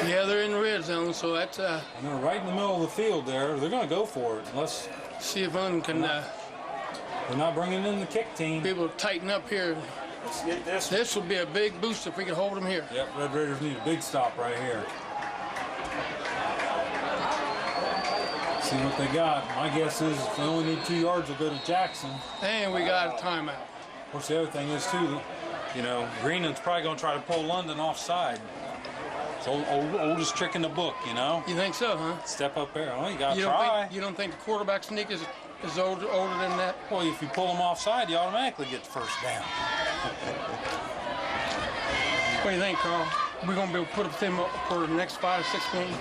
Yeah, they're in the red zone, so that's And they're right in the middle of the field there. They're going to go for it unless see if one can they're not bringing in the kick team. be able to tighten up here. Let's get this. This would be a big boost if we could hold them here. Yep, Red Raiders need a big stop right here. See what they got. My guess is if they only need 2 yards, they'll go to Jackson. And we got a timeout. Of course, the other thing is, too, Greenon's probably going to try to pull London offside. It's oldest trick in the book, You think so, huh? Step up there. Well, you got to try. You don't think the quarterback sneak is older than that? Well, if you pull them offside, you automatically get the first down. What do you think, Carl? We're going to be able to put them up for the next 5 or 6 games?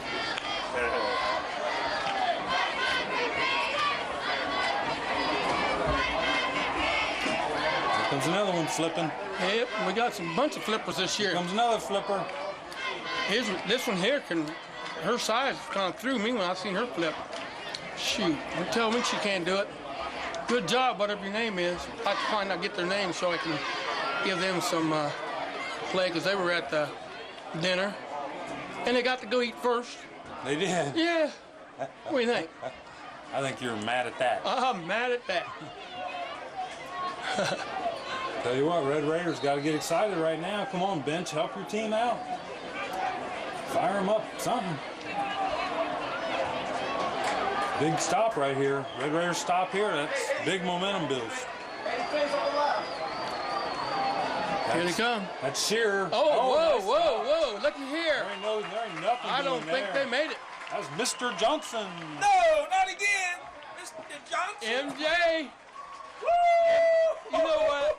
Here comes another one flipping. Yep, we got some bunch of flippers this year. Here comes another flipper. This one here her size kind of threw me when I seen her flip. Shoot, don't tell me she can't do it. Good job, whatever your name is. I can find out, get their name so I can give them some play because they were at the dinner. And they got to go eat first. They did. Yeah. What do you think? I think you're mad at that. I'm mad at that. Tell you what, Red Raiders got to get excited right now. Come on, bench, help your team out. Fire them up, something. Big stop right here. Red Raiders stop here. That's big momentum boost. Here they come. That's Shearer. Oh, nice whoa, stop. looky here. There ain't nothing I don't doing think there. they made it. That's Mr. Johnson. No, not again. Johnson. MJ. Woo! You know what?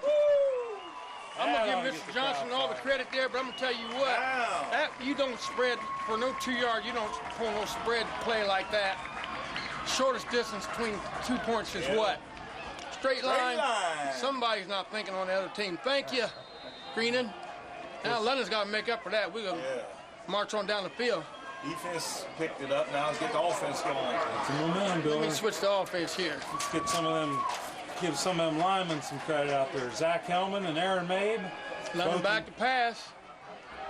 I'm Now gonna get give the Mr. Johnson crowd all the fired. credit there, but I'm gonna tell you what. Wow. That you don't spread for no 2 yard. You don't pull no spread play like that. Shortest distance between 2 points is what? Straight line. line. Somebody's not thinking on the other team. Thank you, Greenon. Now London's got to make up for that. We're gonna march on down the field. Defense picked it up. Now let's get the offense going. Some momentum Let me building. switch the offense here. Let's get some of them, give some of them linemen some credit out there. Zach Hellman and Aaron Mabe. London back to pass.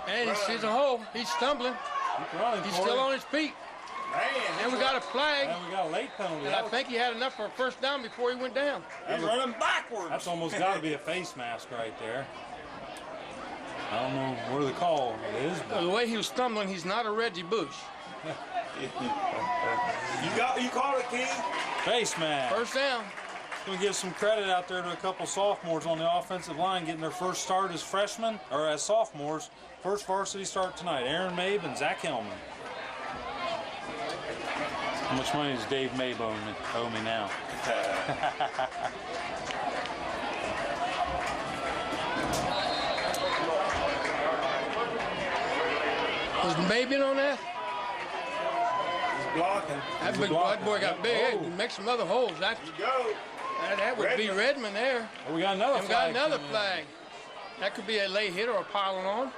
And he sees a hole. He's stumbling. Keep running, He's Corey. still on his feet. Man, And we got a flag. And we got a late penalty. And I think he had enough for a first down before he went down. he's running backwards. That's almost got to be a face mask right there. I don't know where the call is, but The way he was stumbling, he's not a Reggie Bush. You called it, King. face mask. First down. Going to give some credit out there to a couple sophomores on the offensive line getting their first start as freshmen, or as sophomores. First varsity start tonight. Aaron Mabe and Zach Hellman. How much money does Dave Mabe owe me now? Was Maybe on that? He's blocking. That He's big blocking. boy got big. Hey, Oh. make some other holes. That Go. would be Redmond there. Oh, we got another And we flag. got another coming in. flag. That could be a late hit or a piling on.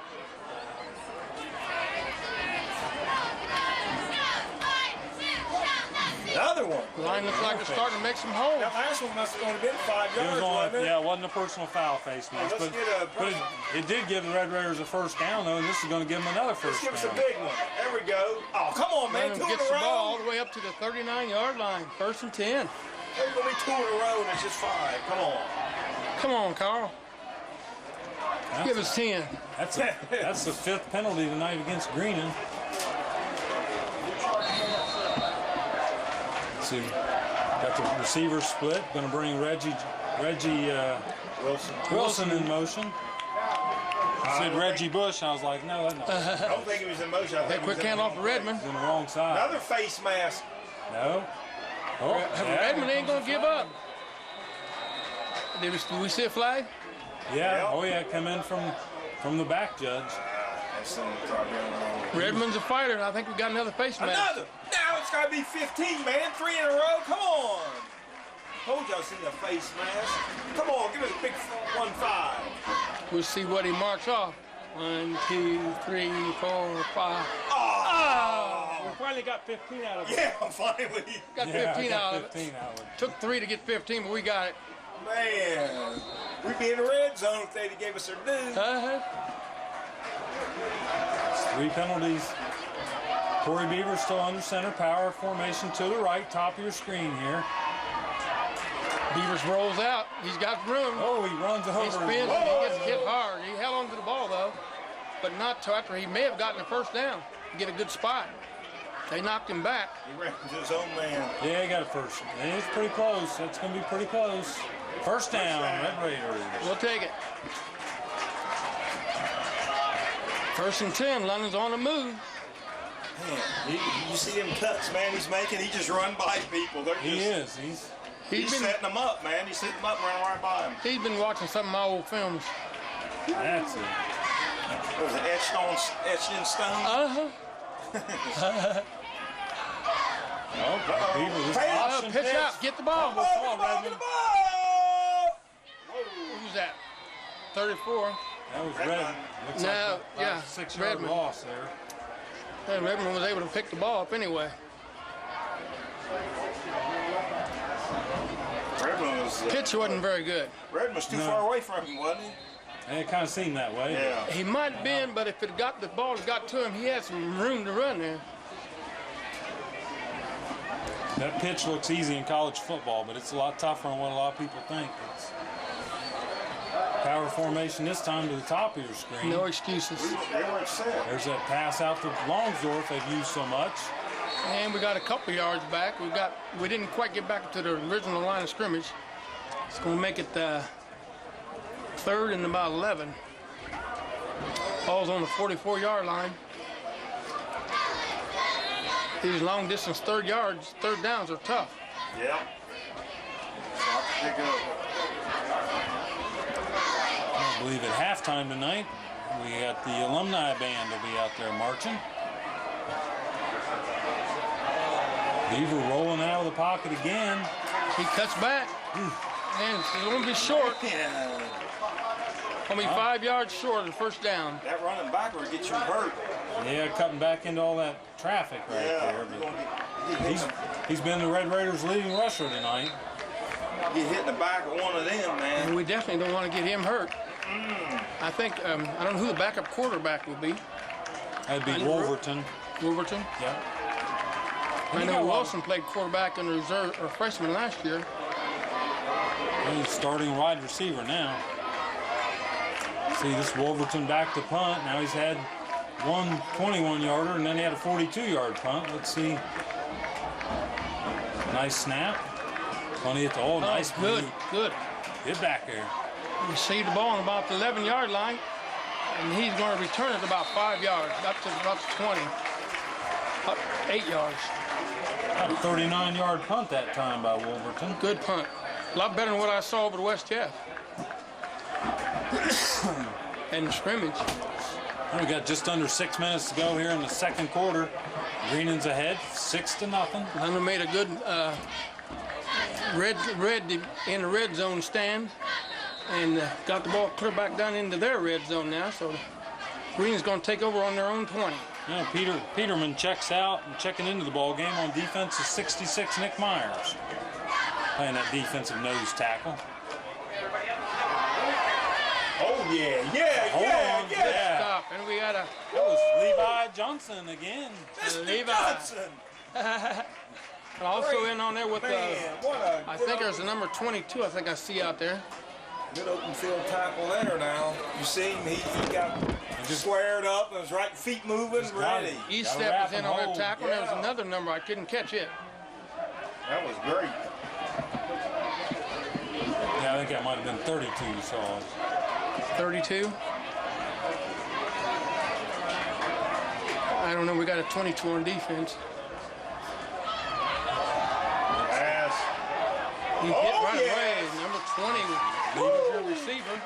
Another one. The line looks like it's starting to make some holes. That last one must have only been 5 It was yards, on, wasn't it? yeah, it wasn't a personal foul face mask, let's but, get a but it did give the Red Raiders a first down, though, and this is going to give them another Let's first give us a down. big one. There we go. Oh, come on, man. London 2 in gets a the ball all row. the way up to the 39-yard line. First and 10. There's going to be 2 in a row, and it's just 5. Come on. Come on, Carl. Give us 10. That's the 5th penalty tonight against Greenon. Let's see, got the receiver split. Going to bring Reggie Wilson in motion. I said Reggie Bush, and I was like, no, that's I don't think he was in motion. I think he Quick was in hand off of Redmond. on the wrong side. Another face mask. No. Oh, yeah. Redmond ain't going to give up. Did we see a flag? Yeah. Oh, yeah. Come in from the back, Judge. That's something probably going on. Redmond's a fighter, and I think we got another face mask. Another. Now it's got to be 15, man. 3 in a row. Come on. Told y'all seen the face mask. Come on, give us a big 1-5. We'll see what he marks off. 1, 2, 3, 4, 5. Oh. We finally got 15 out of it. Yeah, finally. Got Yeah, 15 I got out of it. 15 out of it. Took 3 to get 15, but we got it. Man, we'd be in the red zone if they'd gave us their due. It's 3 penalties. Corey Beaver still under center. Power formation to the right. Top of your screen here. Beavers rolls out. He's got room. Oh, he runs over. He spins and he gets hit hard. He held on to the ball, though, but not till after he may have gotten the first down. Get a good spot. They knocked him back. He ran to his own man. Yeah, he got it first. It's pretty close. That's going to be pretty close. First down, Red Raiders. We'll take it. First and 10. London's on the move. Man, you see them cuts, man, he's making. He just run by people. They're just, He is. He's setting them up, man. He's setting them up and running right by him. He's been watching some of my old films. That's it. What was it, etched in stone? Oh, Beaver, this Hey, option Pitch pitch. out. Get the ball. Get the ball, Redmond. get the ball! Who's that? 34. That was Redmond. Redmond. Looks No, like a yeah, 6-yard Redmond. loss there. And Redmond was able to pick the ball up anyway. Redmond was, Pitch wasn't very good. Redmond was too far away from him, wasn't he? And it kind of seemed that way. Yeah. He might have been, but if it got the ball got to him, he had some room to run there. That pitch looks easy in college football, but it's a lot tougher than what a lot of people think. It's power formation this time to the top of your screen. No excuses. They were upset. There's that pass out to Longsdorf they've used so much. And we got a couple yards back. We didn't quite get back to the original line of scrimmage. It's going to make it 3rd and about 11. Ball's on the 44-yard line. These long distance third downs are tough. Yeah. Start to pick up. I believe at halftime tonight, we got the alumni band will be out there marching. Beaver rolling out of the pocket again. He cuts back. And it's going to be short. Going to be 5 yards short of the first down. That running backward gets you hurt. Yeah, cutting back into all that traffic right there. But he's been the Red Raiders' leading rusher tonight. Get hit in the back of one of them, man. And we definitely don't want to get him hurt. I think, I don't know who the backup quarterback will be. That'd be Wolverton. Wolverton? Yeah. I know Wilson played quarterback in the reserve or freshman last year. He's starting wide receiver now. See, this Wolverton back to punt. Now he's had one 21-yarder, and then he had a 42-yard punt. Let's see. Nice snap. Plenty at the hole. Nice good, move. good. Get back there. Received the ball on about the 11-yard line, and he's going to return it about 5 yards, up to about the 20, up 8 yards. About a 39-yard punt that time by Wolverton. Good punt. A lot better than what I saw over the West Jeff. And the scrimmage. We got just under 6 minutes to go here in the second quarter. Greenon's ahead, 6-0. London made a good in the red zone stand, and got the ball clear back down into their red zone now. So Green's going to take over on their own 20. Yeah, Peterman checks out, and checking into the ball game on defense is 66 Nick Myers, playing that defensive nose tackle. Oh yeah. Stop, and we got a That was Levi Johnson again. Levi. Johnson. Also in on there with Man, what a I think there's a number 22. I think I see out there. good open field tackle there now. You see him, he got squared up and his right feet moving, ready. East Gotta step wrap was in and on their hold. tackle. Yeah. There was another number I couldn't catch it. That was great. Yeah, I think that might have been 32 you saw. 32. I don't know. We got a 22 on defense. Pass. He hit right away. Number 20 was your receiver.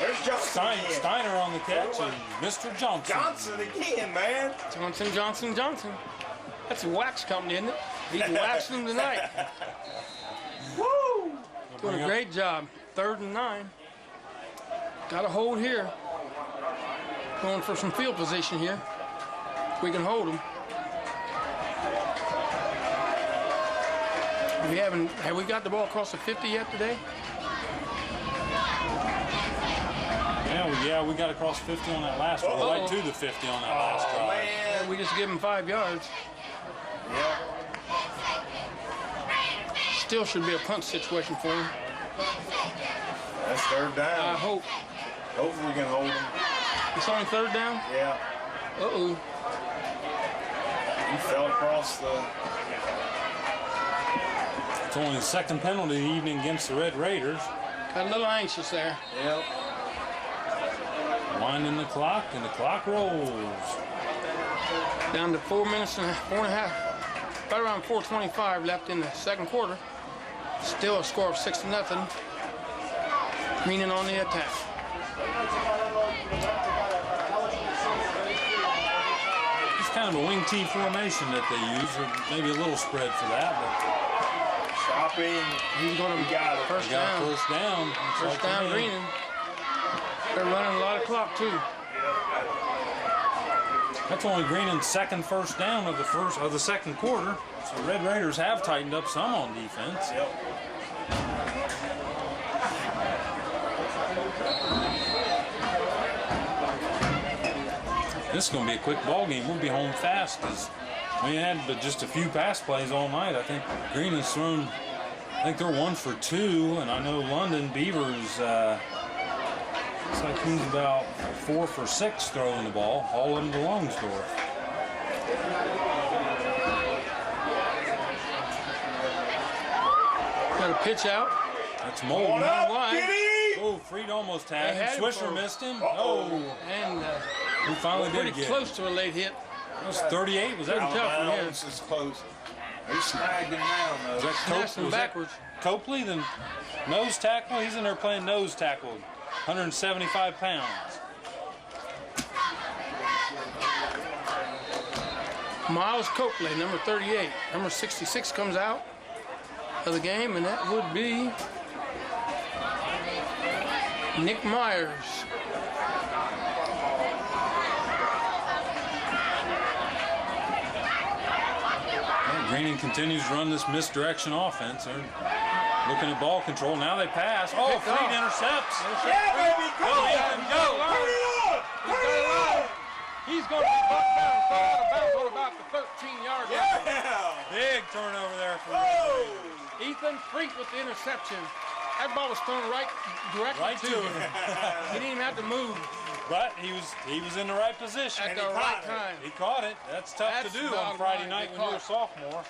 There's Johnson again. Steiner on the catch and Mr. Johnson. Johnson again, man. Johnson. That's a wax company, isn't it? He's waxing them tonight. Woo! Doing a great job. 3rd and 9. Got a hold here. Going for some field position here. We can hold them. Have we got the ball across the 50 yet today? Yeah, we got across 50 on that last one. Right to the 50 on that last drive. Man. We just give them 5 yards. Yeah. Still should be a punt situation for him. That's 3rd down. I hope. Hopefully we can hold him. It's on 3rd down? Yeah. Uh-oh. He fell across the... It's only the second penalty of the evening against the Red Raiders. Got a little anxious there. Yep. Winding the clock, and the clock rolls. Down to 4 minutes and 4.5. Right around 4:25 left in the second quarter. Still a score of 6-0. Greenon on the attack. It's kind of a wing T formation that they use, or maybe a little spread for that, but Stopping. He's going to got it. first they got down. first down. Looks First like down, to me. Greenon. They're running a lot of clock too. That's only Greenon's second first down of the second quarter. So Red Raiders have tightened up some on defense. Yep. This is going to be a quick ball game. We'll be home fast because we had but just a few pass plays all night. I think Greenon's thrown. I think they're 1 for 2, and I know London Beavers. Looks like he's about 4 for 6 throwing the ball, all of them to Longsdorff. Got a pitch out. That's Molden. Going up, wide. get him! Oh, Freed almost had They him. had him Swisher for- missed him. Uh-oh. Oh, And he finally pretty did get close to a late hit. it. It was 38. Was that Pretty tough. Bounds is close. He snagged him down, though. Was that Snatched him backwards. Copley, the nose tackle? He's in there playing nose tackle. 175 pounds. Miles Copley, number 38. Number 66 comes out of the game, and that would be Nick Myers. Greenon continues to run this misdirection offense. They're looking at ball control. Now they pass. Oh, Fleet intercepts. Yeah, baby, go! Go. Hurry up! Hurry up! He's going to be bucked down and thrown out of bounds on about the 13-yard line. Yeah! Big turnover there for Oh! Ethan Freet with the interception. That ball was thrown right directly to him. He didn't even have to move. But he was in the right position. At the right time. He caught it. That's tough That's to do the on bottom Friday line. night They when you're a caught sophomore.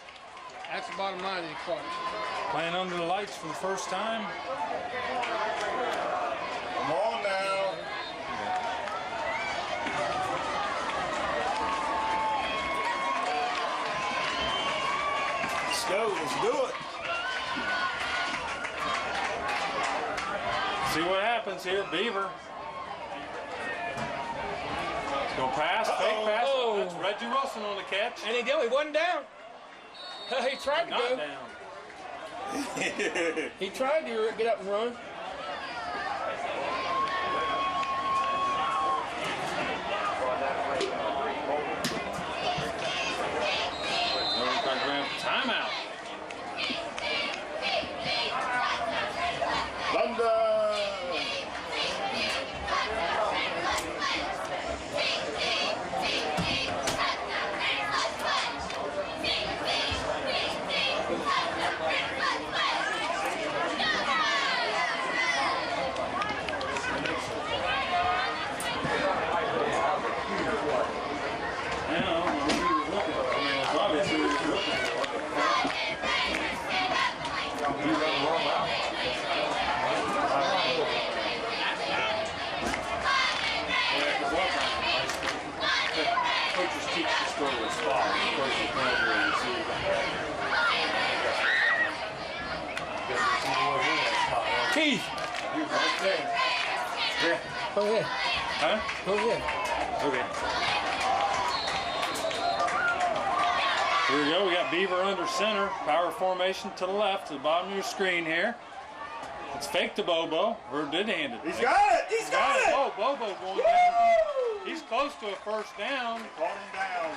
That's the bottom line. He caught it. Playing under the lights for the first time. Come on now. Let's go. Let's do it. See what happens here. Beaver. Let's go pass. Fake pass. Oh. That's Reggie Wilson on the catch. And he did. He wasn't down. He tried to Not go. down. He tried to get up and run. Timeout. Thunder. Keith. Go ahead. Huh? Go ahead. Okay. Here we go. We got Beaver under center. Power formation to the left, to the bottom of your screen here. It's fake to Bobo. Or did-handed. He's got it. He's got it. Oh, Bobo going down. He's close to a first down. Caught him down.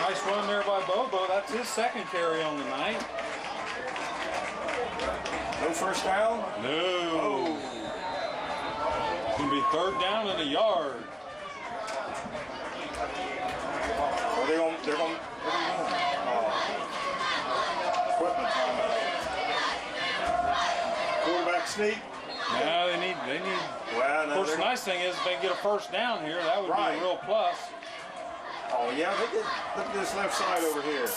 Nice run there by Bobo. That's his second carry on the night. No first down? No. It's going to be third down and a yard. Well, they're going to equipment timeout. Quarterback sneak. Yeah, they need. Well, Of no, course, the nice thing is if they get a first down here, that would be Right. a real plus. Oh, yeah, look at this left side over here.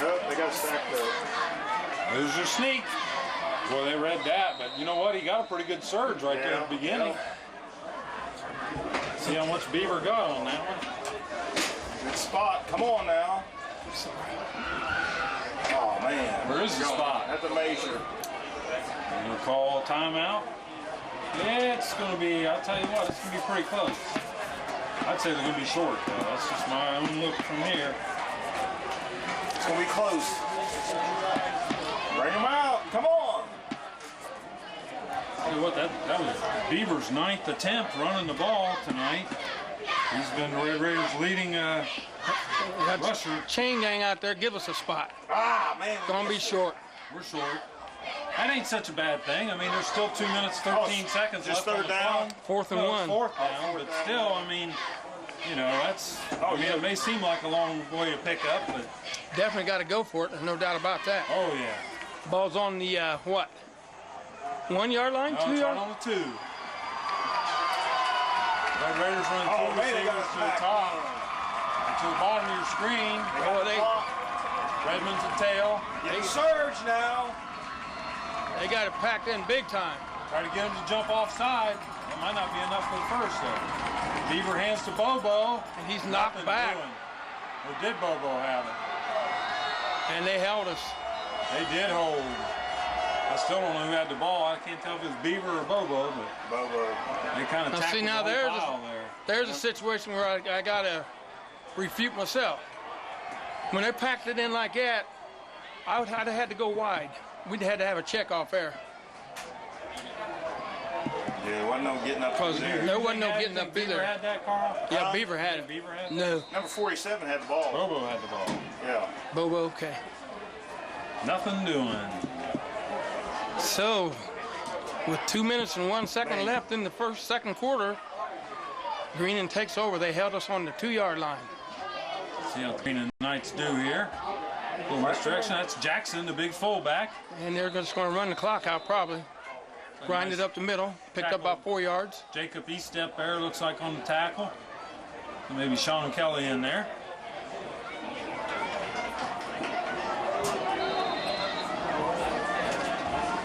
Nope, they got to stack up. There's your sneak. Boy, they read that, but you know what? He got a pretty good surge right there at the beginning. See how much Beaver got on that one. Good spot. Come on now. Oh, man. Where is the spot? At the measure. You gonna call a timeout? Yeah, it's gonna be. I'll tell you what, it's gonna be pretty close. I'd say they're gonna be short, though. That's just my own look from here. It's going to be close. Bring him out. Come on. Tell you what, that was Beaver's 9th attempt running the ball tonight. He's been Red Raiders' leading rusher. Chain gang out there, give us a spot. Ah, man. Gonna be short. We're short. That ain't such a bad thing. I mean, there's still 2 minutes, 13 seconds just left on third the down? clock. Fourth and one. Fourth down, but still, I mean, you know, that's. I mean, it may seem like a long way to pick up, but. Definitely got to go for it. There's no doubt about that. Oh yeah. Ball's on the what? 1 yard line, No, 2 it's yard. right on the 2. Red Raiders run Oh, two man, they got receivers us to the back. top, and to the bottom of your screen. Redmond's a tail. They surge now. They got it packed in big time. Try to get him to jump offside. That might not be enough for the first though. Beaver hands to Bobo. And he's knocked Nothing back. doing. Or did Bobo have it? And they held us. They did hold. I still don't know who had the ball. I can't tell if it was Beaver or Bobo, but Bobo. they kind of Now, tackled see, now the whole pile there. there's a situation where I got to refute myself. When they packed it in like that, I'd have had to go wide. We'd had to have a check off there. Yeah, there wasn't no getting up Because there. there wasn't no You getting up Beaver either. had that, Carl? Yeah, Beaver had it. Beaver had it? No, Number 47 had the ball. Bobo had the ball. Yeah. Bobo, okay. Nothing doing. So, with 2 minutes and 1 second left in the second quarter, Greenon takes over. They held us on the 2-yard line. See how the Greenon Knights do here. A little misdirection. That's Jackson, the big fullback. And they're just going to run the clock out probably. Grind it up the middle. Picked up about 4 yards. Jacob Eastep there, looks like on the tackle. And maybe Sean Kelly in there.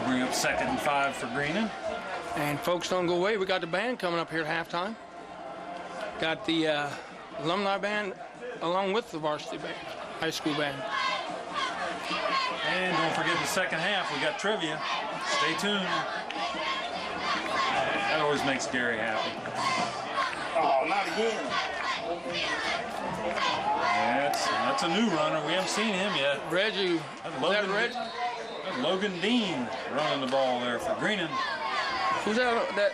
Bring up 2nd and 5 for Greenon. And folks, don't go away. We got the band coming up here at halftime. Got the alumni band along with the varsity band, high school band. And don't forget the second half, we got trivia. Stay tuned. That always makes Gary happy. Oh, not again. That's a new runner. We haven't seen him yet. Reggie, That's is that Reggie? That's Logan Dean running the ball there for Greenon. Who's that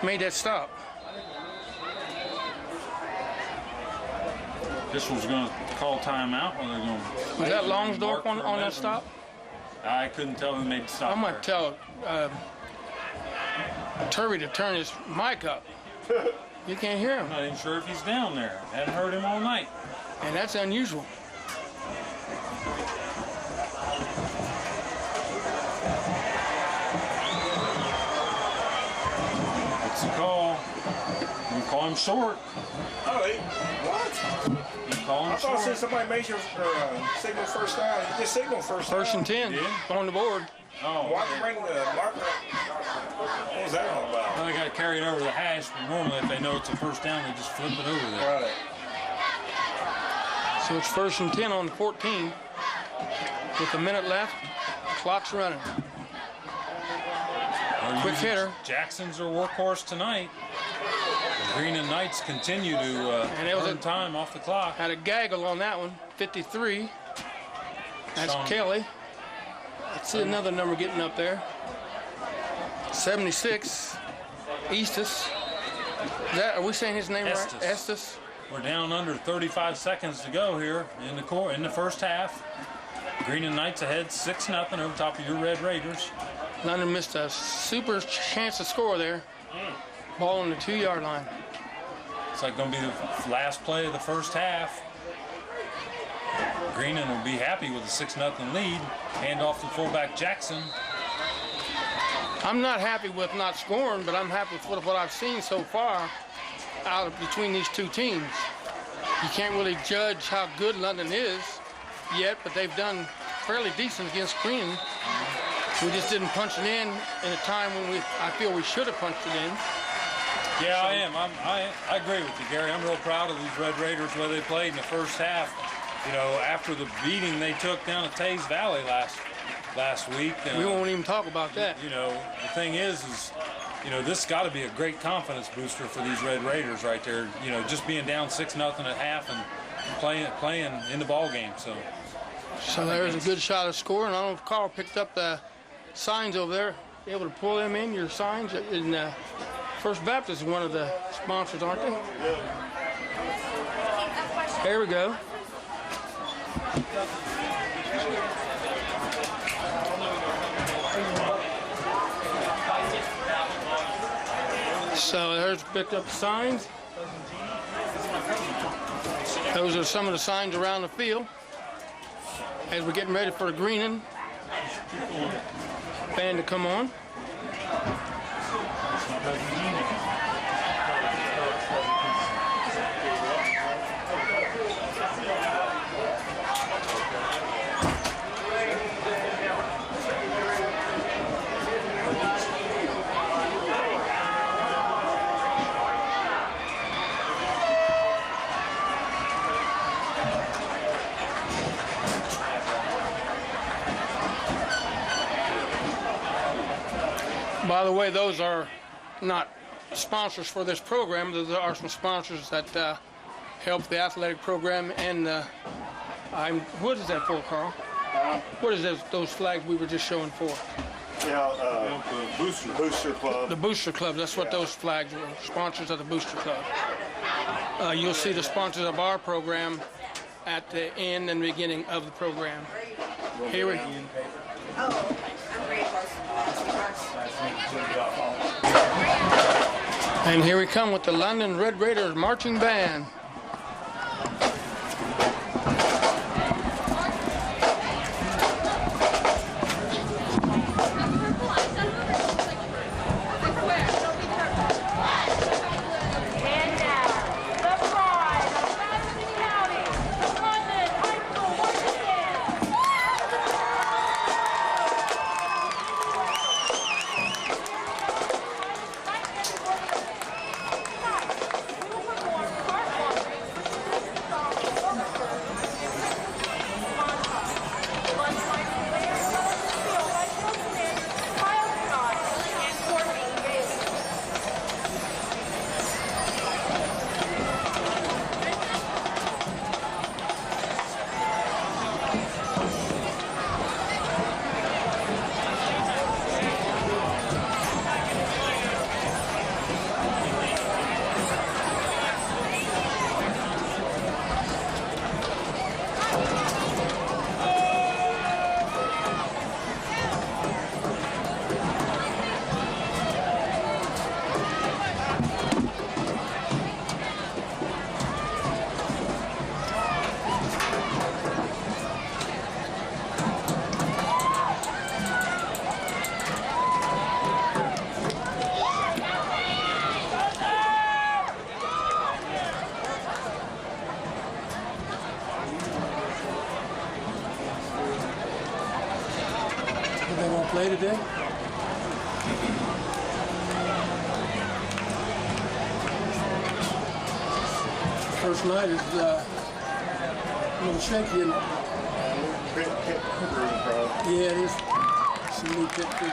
made that stop? Official's going to call timeout. Or they're going to Was that Longsdorff on that stop? I couldn't tell who made the stop. I'm going to tell Turby to turn his mic up. You can't hear him. I'm not even sure if he's down there. Haven't heard him all night. And that's unusual. What's the call? We call him short. Oh, what? We call him I thought short. since somebody made your signal first down, you just signal first down. First and 10 Yeah. on the board. Oh, Why did you bring the marker? What was that all about? well, they got to carry it over the hash, but normally if they know it's a first down, they just flip it over there. Right. So it's first and 10 on the 14. With a minute left, clock's running. Quick hitter. Jackson's our workhorse tonight. The Greenon Knights continue to it was earn time off the clock. Had a gaggle on that one, 53. That's Sean. Kelly. Let's see another number getting up there. 76, Estes. Are we saying his name Estes. right? Estes. We're down under 35 seconds to go here in the first half. Greenon Knights ahead 6-0 over top of your Red Raiders. London missed a super chance to score there. Ball on the 2-yard line. It's like going to be the last play of the first half. Greenon will be happy with a 6-0 lead. Hand off to fullback Jackson. I'm not happy with not scoring, but I'm happy with what I've seen so far out of between these two teams. You can't really judge how good London is yet, but they've done fairly decent against Greenon. We just didn't punch it in a time when I feel we should have punched it in. Yeah, I am. I agree with you, Gary. I'm real proud of these Red Raiders, the way they played in the first half. You know, after the beating they took down at Taze Valley last week. We won't even talk about that. You know, the thing is, you know, this has got to be a great confidence booster for these Red Raiders right there. You know, just being down 6-0 at half and playing in the ball game. So there's a good shot of score, and I don't know if Carl picked up the signs over there. Able to pull them in, your signs. And First Baptist is one of the sponsors, aren't they? There we go. So there's picked up the signs. Those are some of the signs around the field as we're getting ready for the Greenon band to come on. By the way, those are not sponsors for this program. Those are some sponsors that help the athletic program. And what is that for, Carl? What is those flags we were just showing for? Yeah, Booster Club. The Booster Club. That's what those flags were. Sponsors of the Booster Club. You'll see the sponsors of our program at the end and beginning of the program. Here we go. And here we come with the London Red Raiders marching band. They won't play today? First night is a little shaky, isn't it? Yeah, it is. Some new pit crew.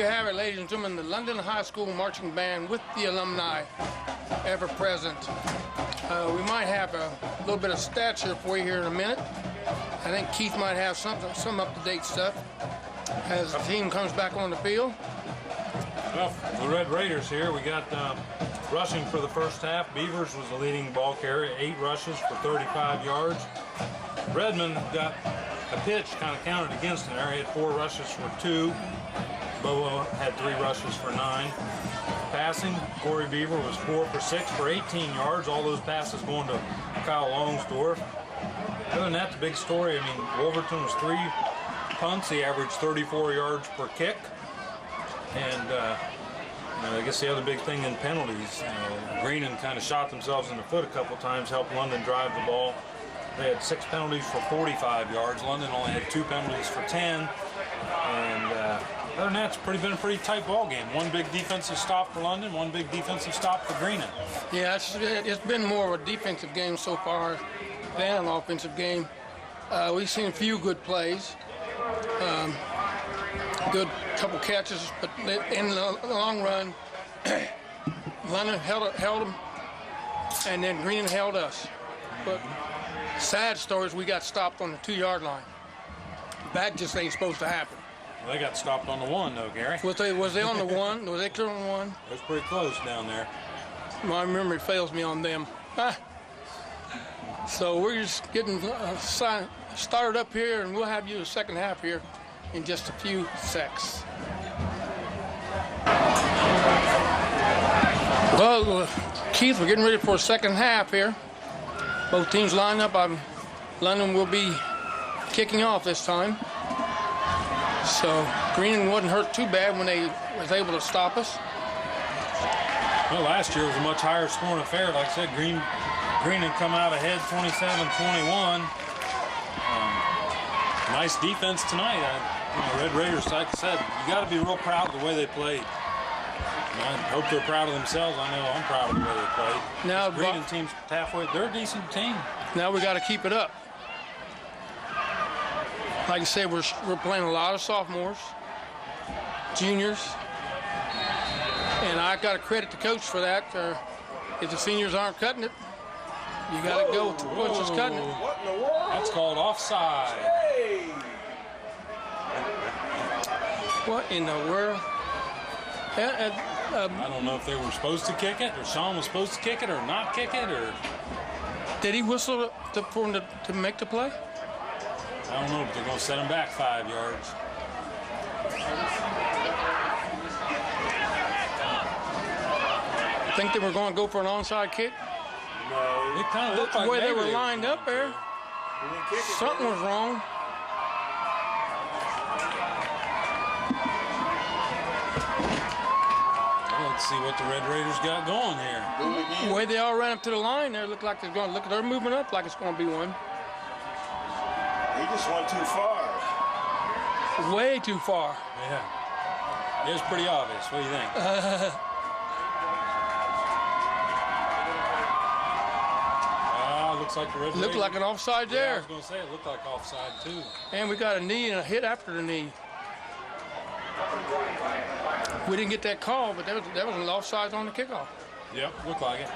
have it, ladies and gentlemen, the London High School Marching Band with the alumni ever present. We might have a little bit of stats here for you here in a minute. I think Keith might have some up-to-date stuff as the team comes back on the field. Well, the Red Raiders here, we got rushing for the first half. Beavers was the leading ball carrier, 8 rushes for 35 yards. Redmond got a pitch kind of counted against him there. He had 4 rushes for 2. Bobo had 3 rushes for 9. Passing, Corey Beaver was 4 for 6 for 18 yards. All those passes going to Kyle Longsdorff. Other than that, the big story, I mean, Wolverton was 3 punts. He averaged 34 yards per kick. And I guess the other big thing in penalties, Greenon kind of shot themselves in the foot a couple times, helped London drive the ball. They had 6 penalties for 45 yards. London only had 2 penalties for 10. And other than that, it's been a pretty tight ball game. 1 big defensive stop for London, 1 big defensive stop for Greenon. Yeah, it's been more of a defensive game so far than an offensive game. We've seen a few good plays, good couple catches, but in the long run, London held them, and then Greenon held us. But sad story is we got stopped on the 2-yard line. That just ain't supposed to happen. Well, they got stopped on the 1, though, Gary. Was they on the 1? Was they clear on the 1? It was pretty close down there. My memory fails me on them. So we're just getting started up here, and we'll have you the second half here in just a few secs. Well, Keith, we're getting ready for a second half here. Both teams lined up. London will be kicking off this time. So Greenon wasn't hurt too bad when they was able to stop us. Well, last year was a much higher scoring affair. Like I said, Greenon come out ahead 27-21. Nice defense tonight. Red Raiders, like I said, you got to be real proud of the way they played. I hope they're proud of themselves. I know I'm proud of the way they played. Now, Greenon team's halfway. They're a decent team. Now we got to keep it up. Like I said, we're playing a lot of sophomores, juniors, and I got to credit the coach for that. If the seniors aren't cutting it, you got to go with what's cutting it. What in the world? That's called offside. Hey! What in the world? I don't know if they were supposed to kick it, or Sean was supposed to kick it, or not kick it, or Did he whistle for him to make the play? I don't know, but they're going to set him back 5 yards. Think they were going to go for an onside kick? No. It kind of looked like The way they maybe were lined up there, He didn't kick it. something was wrong. Well, let's see what the Red Raiders got going here. The way they all ran up to the line there, looked like they're moving up like it's going to be one. He just went too far. Way too far. Yeah. It was pretty obvious. What do you think? Looks like the Red Raiders. Looked like an offside Yeah, I there. was going to say it looked like offside too. And we got a knee and a hit after the knee. We didn't get that call, but that was an offside on the kickoff. Yep, looked like it.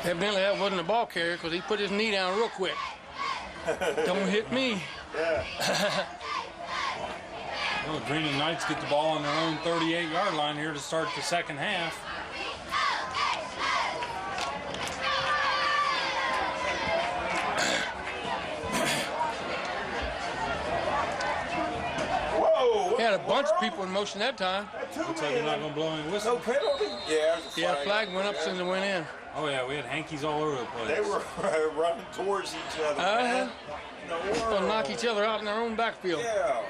Evidently that wasn't a ball carrier because he put his knee down real quick. Don't hit me. Yeah. Well, the Greenon Knights get the ball on their own 38-yard line here to start the second half. Whoa! He had a bunch of people in motion that time. Looks like they're not going to blow any No whistle. penalty? Yeah, Yeah, flag went up since it went in. Oh, yeah, we had hankies all over the place. They were running towards each other. Man. In the world. They'll knock each other out in their own backfield. Yeah.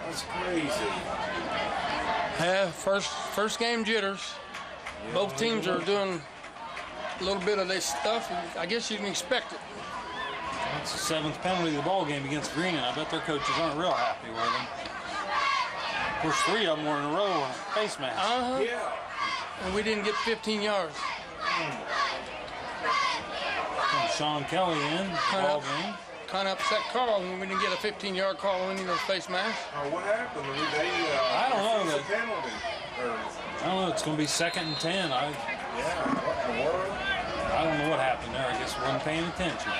That's crazy. Yeah, first game jitters. Both teams are doing a little bit of this stuff. I guess you can expect it. That's the 7th penalty of the ball game against Greenon. I bet their coaches aren't real happy with them. Of course, 3 of them were in a row on face mask. Yeah. And we didn't get 15 yards. Sean Kelly in the ball game. kind of upset Carl when we didn't get a 15-yard call on any of those face masks. What happened? I don't know. The penalty. I don't know. It's going to be 2nd and 10. What in the world? I don't know what happened there. I guess I wasn't paying attention.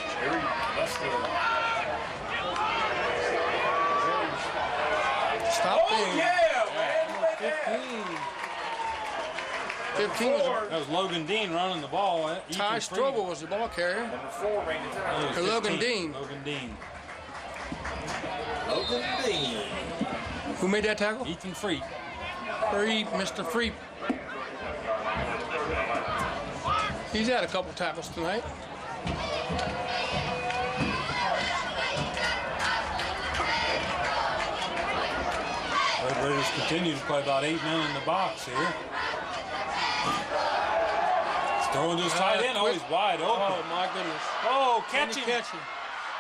Stop there. Yeah, man. 15 was That was Logan Dean running the ball. Ty Strobel was the ball carrier. Number 4 made the tackle. Or Logan Dean. Logan Dean. Logan Dean. Who made that tackle? Ethan Freet. Mr. Freep. He's had a couple tackles tonight. Red Raiders continue to play about 8 men in the box here. He's throwing to his tight end. Oh, he's wide open. Oh, my goodness. Oh, Can catch he him. catch him?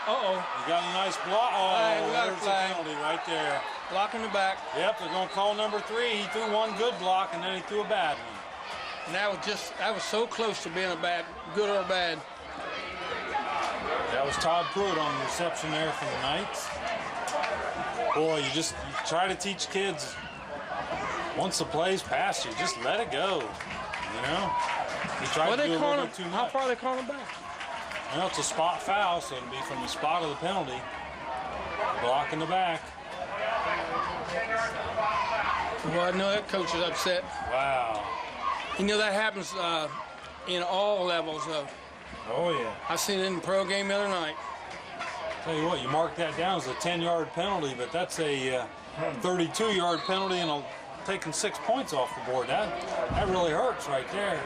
Uh-oh. He got a nice block. Oh, Flag, we got a there's flag. a penalty right there. Block in the back. Yep, they're going to call number 3. He threw one good block, and then he threw a bad one. And that was so close to being a good or bad. That was Todd Pruitt on the reception there for the Knights. Boy, you try to teach kids, once the play's past you, just let it go, you know? You try to do a little bit too much. How far are they calling back? Well, it's a spot foul, so it'll be from the spot of the penalty. Block in the back. Well, I know that coach is upset. Wow. You know that happens in all levels of. Oh, yeah. I seen it in the pro game the other night. Tell you what, you mark that down as a 10-yard penalty, but that's a 32-yard penalty and taking 6 points off the board. That really hurts right there.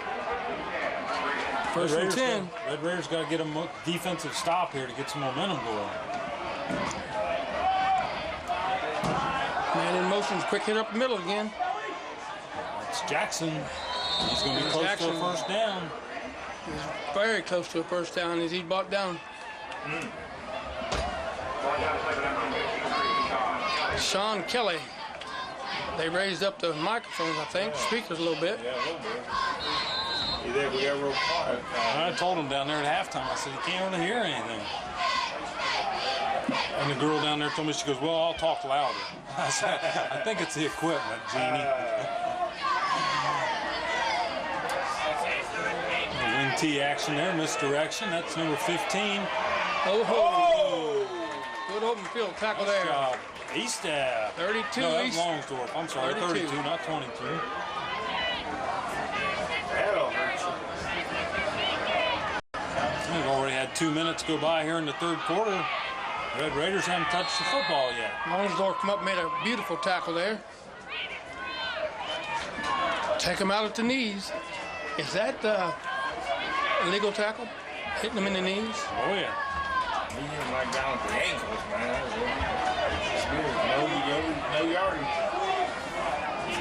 First and 10. Red Raiders got to get a defensive stop here to get some momentum going. Man in motion's quick hit up the middle again. It's Jackson. He's going to be close to a first down. He's very close to a first down as he's brought down. Sean Kelly. They raised up the microphones, I think, speakers a little bit. Yeah, a little bit. You think we got real quiet? I told him down there at halftime, I said, you can't really hear anything. And the girl down there told me, she goes, well, I'll talk louder. I said, I think it's the equipment, Jeannie. Wing T action there, misdirection. That's number 15. Oh! Good open field tackle there. Nice job. Eastab. 32. No, that's Longsdorff. I'm sorry, 32, not 22. That'll hurt you. We've already had 2 minutes go by here in the third quarter. Red Raiders haven't touched the football yet. Longsdorff come up and made a beautiful tackle there. Take him out at the knees. Is that a legal tackle? Hitting him in the knees? Oh, yeah. He hit him right down at the ankles, man. No yardage.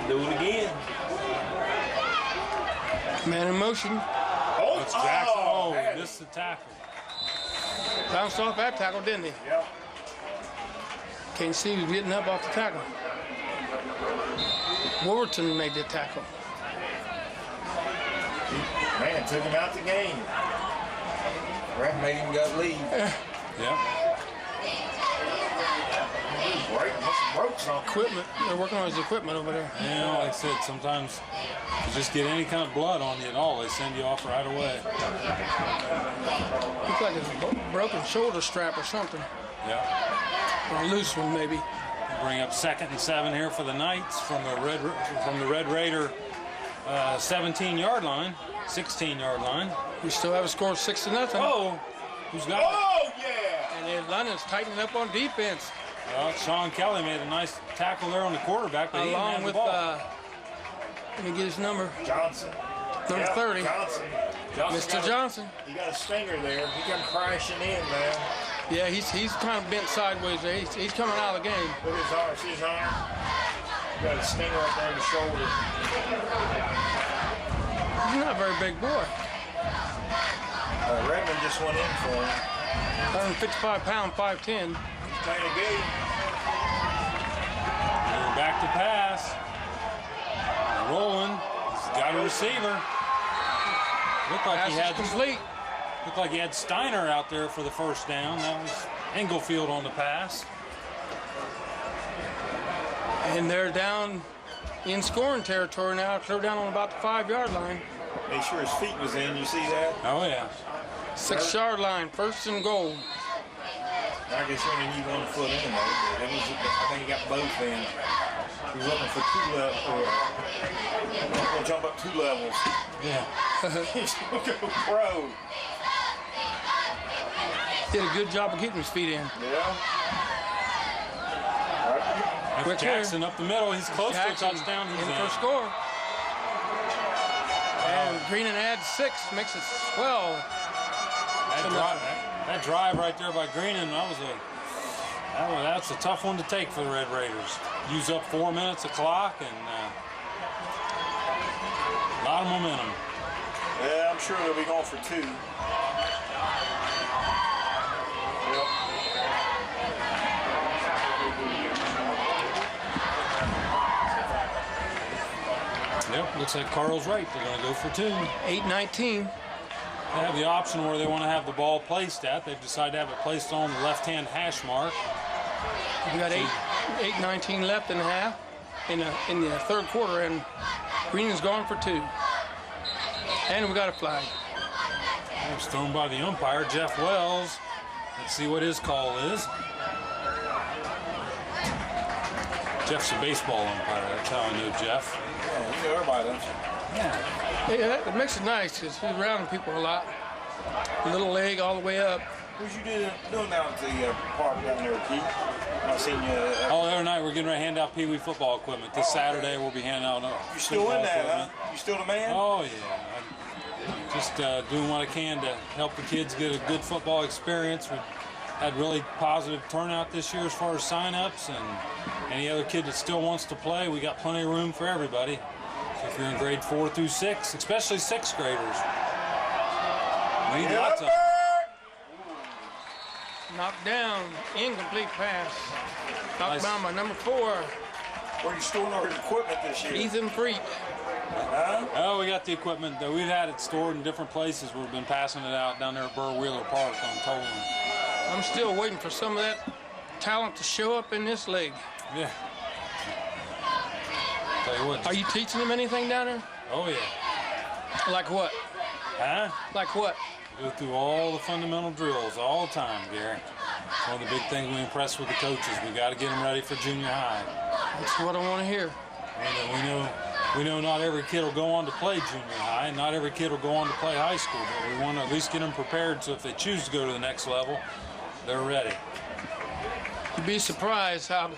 Do it again. Man in motion. That's Jackson. Oh, he missed the tackle. Bounced off that tackle, didn't he? Yep. Can't see who's getting up off the tackle. Warburton made the tackle. Man, took him out the game. Ref made him go leave. Yep. Broke something. Equipment. They're working on his equipment over there. You know, like I said, sometimes you just get any kind of blood on you at all, they send you off right away. Looks like it's a broken shoulder strap or something. Yep. Or a loose one, maybe. Bring up 2nd and 7 here for the Knights from the Red Raider 17-yard line, 16-yard line. We still have a score of 6-0. Oh, who's got it? Oh, yeah! And London's tightening up on defense. Well, Sean Kelly made a nice tackle there on the quarterback, but he didn't Along have with, the ball. let me get his number. Johnson. Number 30. Johnson. Mr. Johnson. He got a stinger there. He come crashing in, man. Yeah, he's kind of bent sideways there. He's coming out of the game. Look at his arm. See his arm? He got a stinger up there in the shoulder. He's not a very big boy. Redmond just went in for him. 155 pound, 5'10". He's playing a game. Going back to pass. Rolling. He's got a receiver. Looked like Pass he is had complete. Looked like he had Steiner out there for the first down. That was Englefield on the pass. And they're down in scoring territory now, clear down on about the 5-yard line. Make sure his feet was in. You see that? Oh, yeah. 6-yard line, first and goal. I guess you only need 1 foot in there. I think he got both in. He was looking for 2 levels. He's going to jump up 2 levels. Yeah. He's going to go pro. Did a good job of getting his feet in. Yeah. Quick Jackson up the middle. He's close Jackson to a touchdown. He's in for a score. And Greenon adds 6, makes it 12. That drive right there by Greenon, that's a tough one to take for the Red Raiders. Use up 4 minutes of clock and a lot of momentum. Yeah, I'm sure they'll be going for 2. Yep, looks like Carl's right. They're going to go for 2. 8-19. They have the option where they want to have the ball placed at. They've decided to have it placed on the left-hand hash mark. We got 8-19 left in the half, in the third quarter, and Greenon's gone for 2. And we got a flag. It was thrown by the umpire, Jeff Wells. Let's see what his call is. Jeff's a baseball umpire. That's how I know Jeff. Yeah, you know everybody, don't you? Yeah. Yeah, that makes it nice because he's around people a lot. Little leg all the way up. Who's you doing down at the park down there, Keith? I seen you. The other night we're getting ready to hand out Pee Wee football equipment. This Saturday we'll be handing out You still in that, equipment. huh? You still the man? Oh, yeah. I'm just doing what I can to help the kids get a good football experience. We had really positive turnout this year as far as sign-ups, and any other kid that still wants to play, we got plenty of room for everybody. So if you're in grade 4 through 6, especially 6th graders, we need lots of. Knocked down, incomplete pass. Knocked Nice. down by number 4, Where you storing all your equipment this year? Ethan Freet. Huh? Oh, we got the equipment. We've had it stored in different places. We've been passing it out down there at Burr Wheeler Park on Tolan. I'm still waiting for some of that talent to show up in this league. Yeah. Tell you what. Are you teaching them anything down there? Oh, yeah. Like what? Huh? Like what? Go through all the fundamental drills all the time, Gary. It's one of the big things we impress with the coaches. We got to get them ready for junior high. That's what I want to hear. We know not every kid will go on to play junior high, and not every kid will go on to play high school, but we want to at least get them prepared so if they choose to go to the next level, they're ready. You'd be surprised how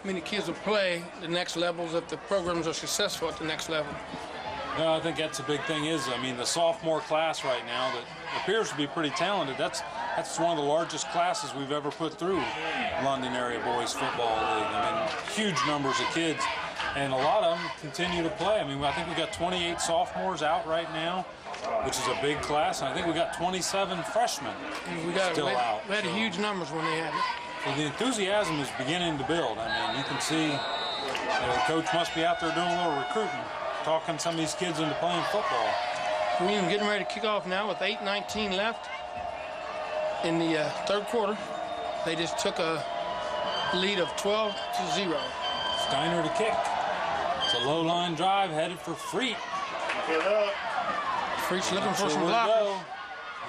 many kids will play the next levels if the programs are successful at the next level. No, I think that's a big thing the sophomore class right now that appears to be pretty talented. That's one of the largest classes we've ever put through London Area Boys Football League. Huge numbers of kids, and a lot of them continue to play. I think we got 28 sophomores out right now, which is a big class. And I think we got 27 freshmen still out. We had huge numbers when they had it. So the enthusiasm is beginning to build. You can see the coach must be out there doing a little recruiting, talking some of these kids into playing football. Greenon getting ready to kick off now with 8:19 left in the third quarter. They just took a lead of 12-0. Steiner to kick. It's a low line drive headed for Freet. Get up. Freet's looking for Sure some where to blockers. go.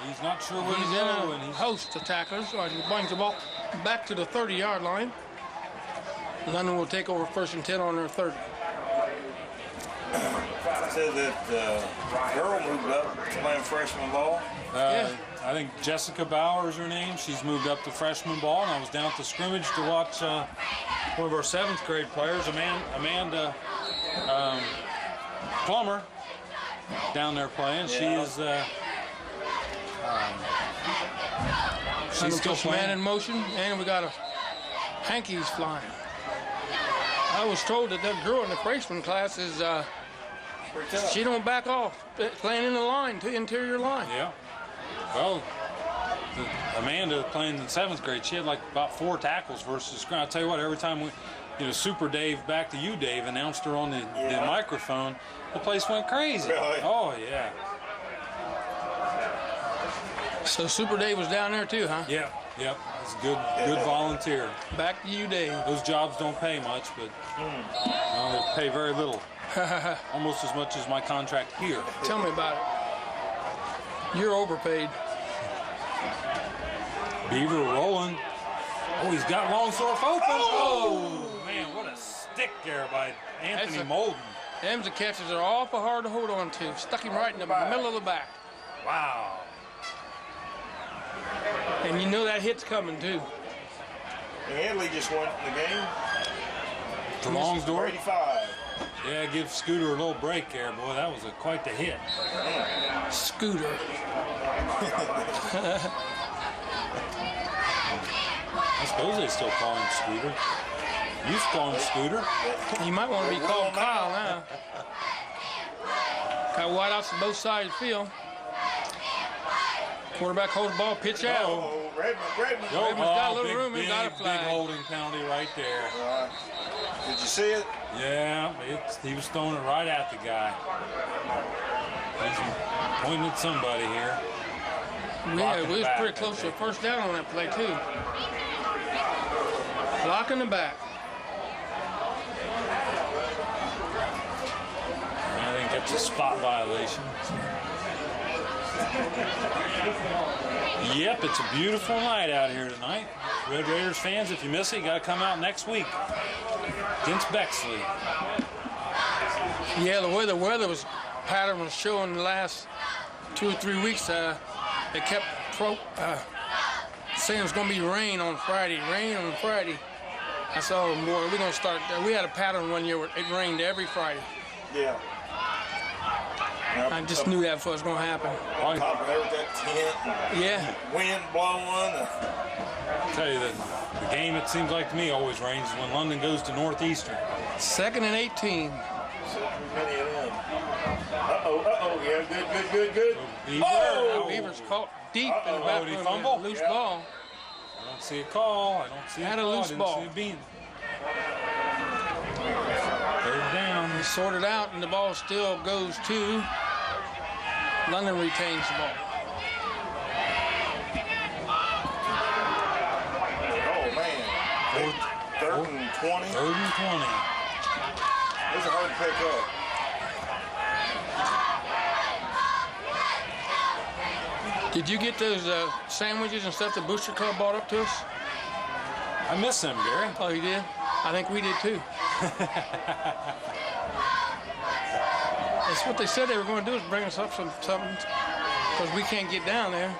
He's not sure where He's to in go, a and he's host of tacklers. He brings the ball back to the 30-yard line. London will take over 1st and 10 on their 30. Said that girl moved up to playing freshman ball. Yeah. I think Jessica Bauer is her name. She's moved up to freshman ball, and I was down at the scrimmage to watch one of our 7th grade players, Amanda Plummer, down there playing. She is she's still Push man in playing. motion, and we got a hankies flying. I was told that girl in the freshman class is she don't back off, playing in the line, to interior line. Yeah. Well, Amanda playing in 7th grade, she had like about 4 tackles versus. I'll tell you what, every time we, Super Dave, back to you, Dave, announced her on the microphone, the place went crazy. Really? Oh yeah. So Super Dave was down there too, huh? Yeah. Yep, it's good volunteer. Back to you, Dave. Those jobs don't pay much, but well, they pay very little. Almost as much as my contract here. Tell me about it. You're overpaid. Beaver rolling. Oh, he's got Longsdorff open. Oh, man, what a stick there by Anthony Molden. Them's the catches are awful hard to hold on to. Stuck him right in the middle of the back. Wow. And you know that hit's coming, too. Italy just won the game. To Longsdorff. 85. Yeah, give Scooter a little break there. Boy, that was quite the hit. Scooter. I suppose they still call him Scooter. Used to call him Scooter. You might want to be called Kyle now. Got wideouts on both sides of the field. Quarterback holds the ball, pitch out. Oh, Redmond. Yo, Redmond's got a little room and got a big flag. holding penalty right there. Did you see it? Yeah, he was throwing it right at the guy. He's pointing at somebody here. Yeah, we was pretty close to a first down on that play, too. Blocking the back. I think that's a spot violation. Yep, it's a beautiful night out here tonight. Red Raiders fans, if you miss it, you got to come out next week against Bexley. Yeah, the way the weather pattern was showing the last 2 or 3 weeks, they kept saying it was going to be rain on Friday. I said, oh, boy, we're going to start. We had a pattern one year where it rained every Friday. Yeah. I just knew that was going to happen. On top of everything, tent, Yeah. wind blowing. I'll tell you that the game, it seems like to me, always rains when London goes to Northeastern. 2nd and 18. Yeah, good. Beaver, Oh! Beaver's caught deep in the back. Did he fumble? Loose Yeah. ball. I don't see a call. I don't see Had a a call. loose I didn't ball. see a bean. Third down. He sorted out, and the ball still goes to London. Retains the ball. Oh, man. Third and 20. Third and 20. This is hard to pick up. Did you get those sandwiches and stuff the Booster Club brought up to us? I miss them, Gary. Oh, you did? I think we did too. That's what they said they were going to do, is bring us up something, because we can't get down there.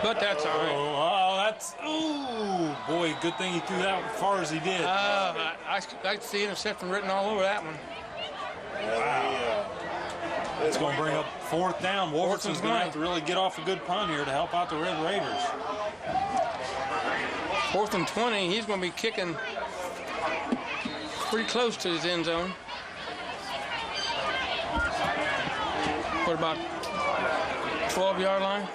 But that's all right. Oh, that's, ooh, boy, good thing he threw that as far as he did. I see interception written all over that one. Wow. It's going to bring up fourth down. Wolfertson's going to have to 20. really get off a good punt here to help out the Red Raiders. 4th and 20, he's going to be kicking pretty close to his end zone. What, about 12-yard line?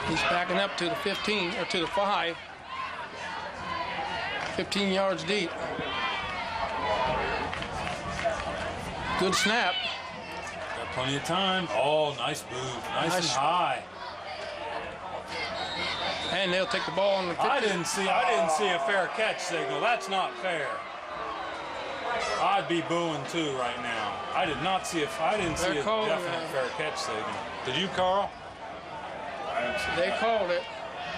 He's backing up to the 15, or to the 5. 15 yards deep. Good snap. Got plenty of time. Oh, nice move. Nice and high. And they'll take the ball on the 50. I didn't see a fair catch signal. That's not fair. I'd be booing too right now. I did not see I didn't see a definite fair catch signal. Did you, Carl? They called it.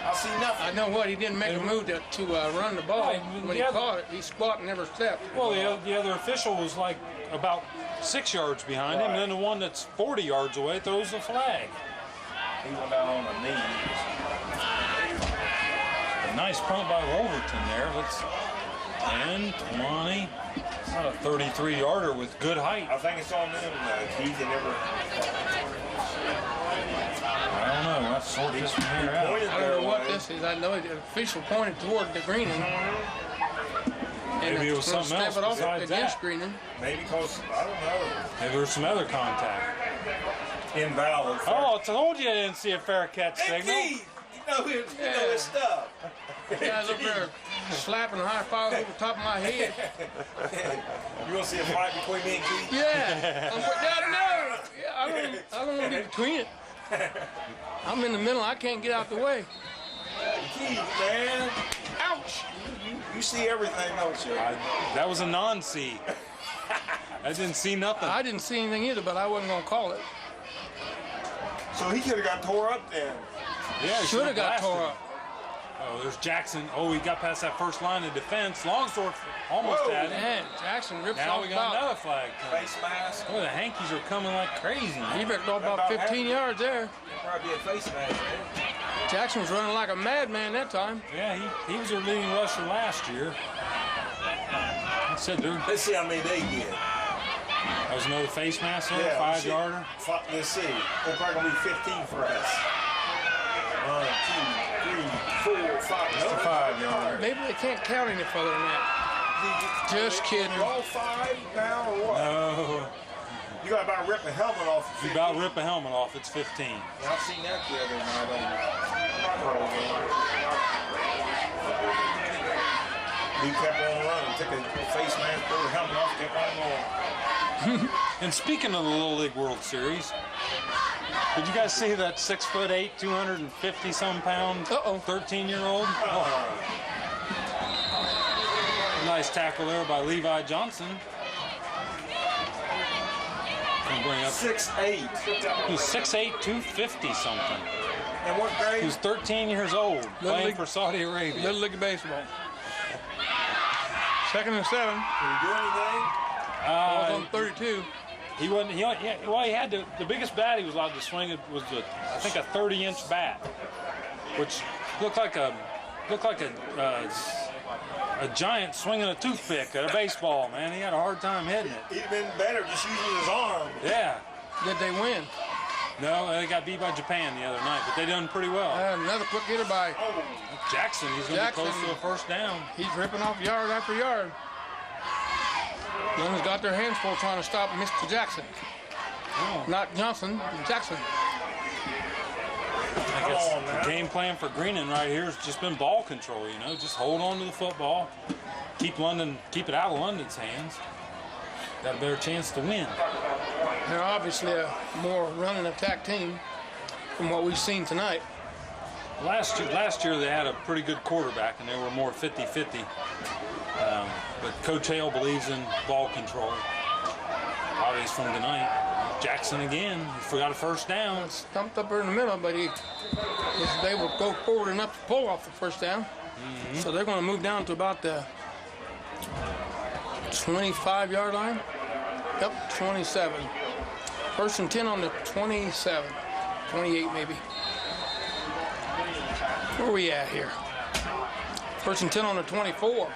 I see nothing. I know what, he didn't make a move to run the ball. Right, When he caught it, he squat and never stepped. Well, the other official was like about 6 yards behind him, and then the one that's 40 yards away throws the flag. He went down on the knees. A nice punt by Wolverton there. Let's 10, 20. It's not a 33-yarder with good height. I think it's on them. Keith and never. I don't know. Let's sort this from here out. I don't know what this is. I know the official pointed toward the Greenon. Maybe it was something else Step it off besides against that. Greenon. Maybe because, I don't know. Maybe there was some other contact. Invalid. Oh, I told you I didn't see a fair catch signal. Keith! You know his stuff. Guys up there slapping high five over the top of my head. You want to see a fight between me and Keith? Yeah. I don't want to get between it. I'm in the middle. I can't get out the way. Keith, man. Ouch. You see everything, don't you? That was a non-see. I didn't see nothing. I didn't see anything either, but I wasn't going to call it. So he could have got tore up then. Yeah, he Should have got blasted. tore up. Oh, there's Jackson. Oh, he got past that first line of defense. Longsdorff almost Whoa. had him. Man, Jackson rips Now off we got about. another flag coming. Face mask. Oh, the Hankies are coming like crazy. He ripped off about 15 yards there. Probably a face mask, man. Jackson was running like a madman that time. Yeah, he was their leading rusher last year. I said there Let's see how many they get. was another face mask there, Yeah, 5-yarder. Let's see. They're probably going to be 15 for us. 1, 2, 3, 4, 5. Just a 5-yarder. Maybe they can't count any further than that. Just kidding. Are all 5 now or what? Oh, You got about to rip a helmet off. you about rip a helmet off. It's 15. Yeah, I've seen that the other night on the game. He kept on running. Took a face mask, pulled the helmet off, kept on going. And speaking of the Little League World Series, did you guys see that 6'8", 250-some pound, 13-year-old? Oh. Nice tackle there by Levi Johnson. Gonna bring up. 6'8". He was 6'8", 250-something. And what grade? He was 13 years old, playing League- for Saudi Arabia. Little League Baseball. 2nd and 7. Can he do anything? I was on 32. He wasn't. He had the biggest bat he was allowed to swing was I think a 30-inch bat, which looked like a giant swinging a toothpick at a baseball. Man, he had a hard time hitting it. He'd have been better just using his arm. Yeah. Did they win? No, they got beat by Japan the other night, but they done pretty well. Another quick hitter by Jackson, he's going to be Jackson. close to a first down. He's ripping off yard after yard. London's got their hands full trying to stop Mr. Jackson. Oh. Not Johnson, Jackson. I guess the game plan for Greenon right here has just been ball control, you know, just hold on to the football, keep it out of London's hands. Got a better chance to win. They're obviously a more run and attack team from what we've seen tonight. Last year they had a pretty good quarterback, and they were more 50-50. But Coach Hale believes in ball control. Obvious from tonight. Jackson again. He forgot a first down. Stumped up there in the middle, but they will go forward enough to pull off the first down. So they're going to move down to about the 25-yard line. Yep, 27. First and 10 on the 27. 28 maybe. Where are we at here? First and 10 on the 24.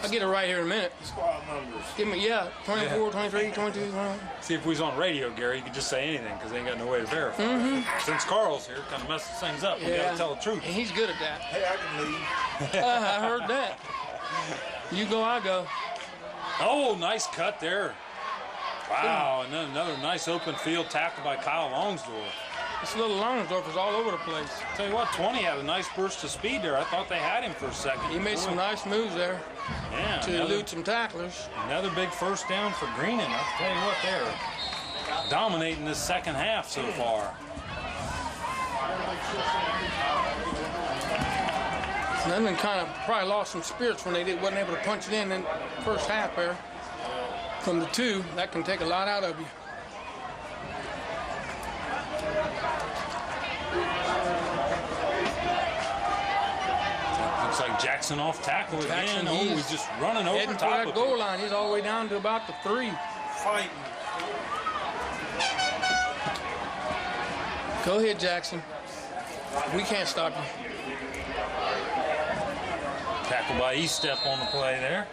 I'll get it right here in a minute. Squad numbers. Give me, 24, 23, 22. See, if we was on radio, Gary, you could just say anything because they ain't got no way to verify. Since Carl's here, kind of messes things up. We got to tell the truth. And he's good at that. Hey, I can leave. I heard that. You go, I go. Oh, nice cut there. Wow, and then another nice open field tackle by Kyle Longsdorff. This little Longsdorff is all over the place. Tell you what, 20 had a nice burst of speed there. I thought they had him for a second. He made some nice moves there Yeah, to elude some tacklers. another big first down for Greenon. I'll tell you what, they're dominating this second half so far. London kind of probably lost some spirits when they wasn't able to punch it in the first half there. From the 2, that can take a lot out of you. Looks like Jackson off tackle Jackson, again. Oh, he's just running over Heading for top that of goal it. line. He's all the way down to about the 3. Fighting. Go ahead, Jackson. We can't stop you. Tackle by Estep on the play there.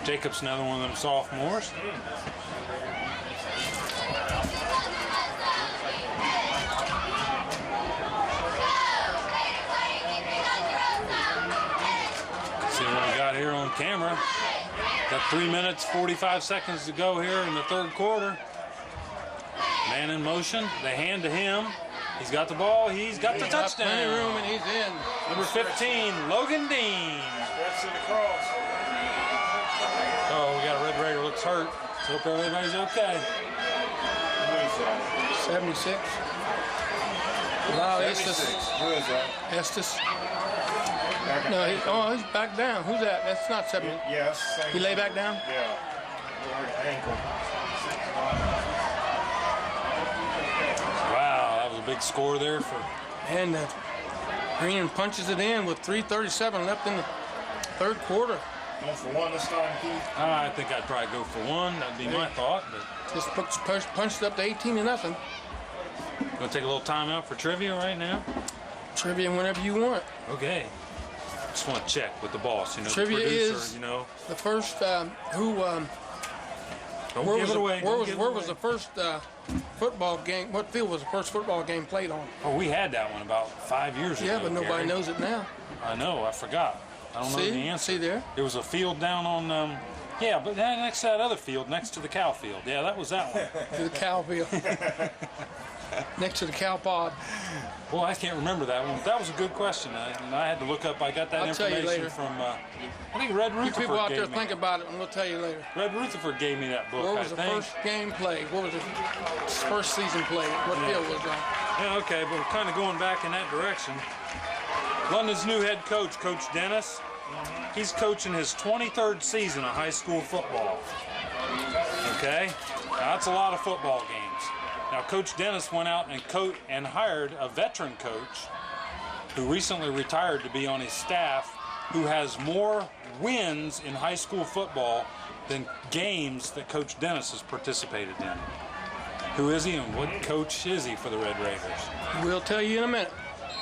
Jacob's another one of them sophomores. See what we got here on camera. Got 3 minutes, 45 seconds to go here in the third quarter. Man in motion. They hand to him. He's got the ball. He's got the Got plenty of touchdown. room, and he's in. Number 15, Logan Dean. Stretch to the cross. Oh, we got a Red Raider looks hurt. So hope everybody's okay. Who is that? 76. Wow, 76. Who is that? Estes. No, he's back down. Who's that? That's not 70. Yes. He lay back down? Yeah. Ankle. Wow, that was a big score there for. And Greenon punches it in with 3:37 left in the third quarter. Going for one this time, Keith. I think I'd probably go for one. That'd be my thought. But Just punched it up to 18-0. gonna take a little time out for trivia right now. Trivia whenever you want. Okay. Just want to check with the boss. You know, Trivia the producer. is- You know, The first don't where give was it away. Don't give it where was away. the first football game? What field was the first football game played on? Oh, we had that one about 5 years ago. Yeah, but nobody Gary. knows it now. I know. I forgot. I don't know the See, answer. see there. It was a field down on. Yeah, but next to that other field, next to the cow field. Yeah, that was that one. To the cow field. Next to the cow pod. Well, I can't remember that one. But that was a good question. I had to look up. I got that I'll tell you information later. from. I think Red You people out Rutherford there gave me. think about it, and we'll tell you later. Red Rutherford gave me that book. Where I was the think. first game played? Where was the first season played? What field was that? Yeah, okay, but we're kind of going back in that direction. London's new head coach, Coach Dennis, he's coaching his 23rd season of high school football. Okay, now that's a lot of football games. Now, Coach Dennis went out and hired a veteran coach who recently retired to be on his staff, who has more wins in high school football than games that Coach Dennis has participated in. Who is he and what coach is he for the Red Raiders? We'll tell you in a minute.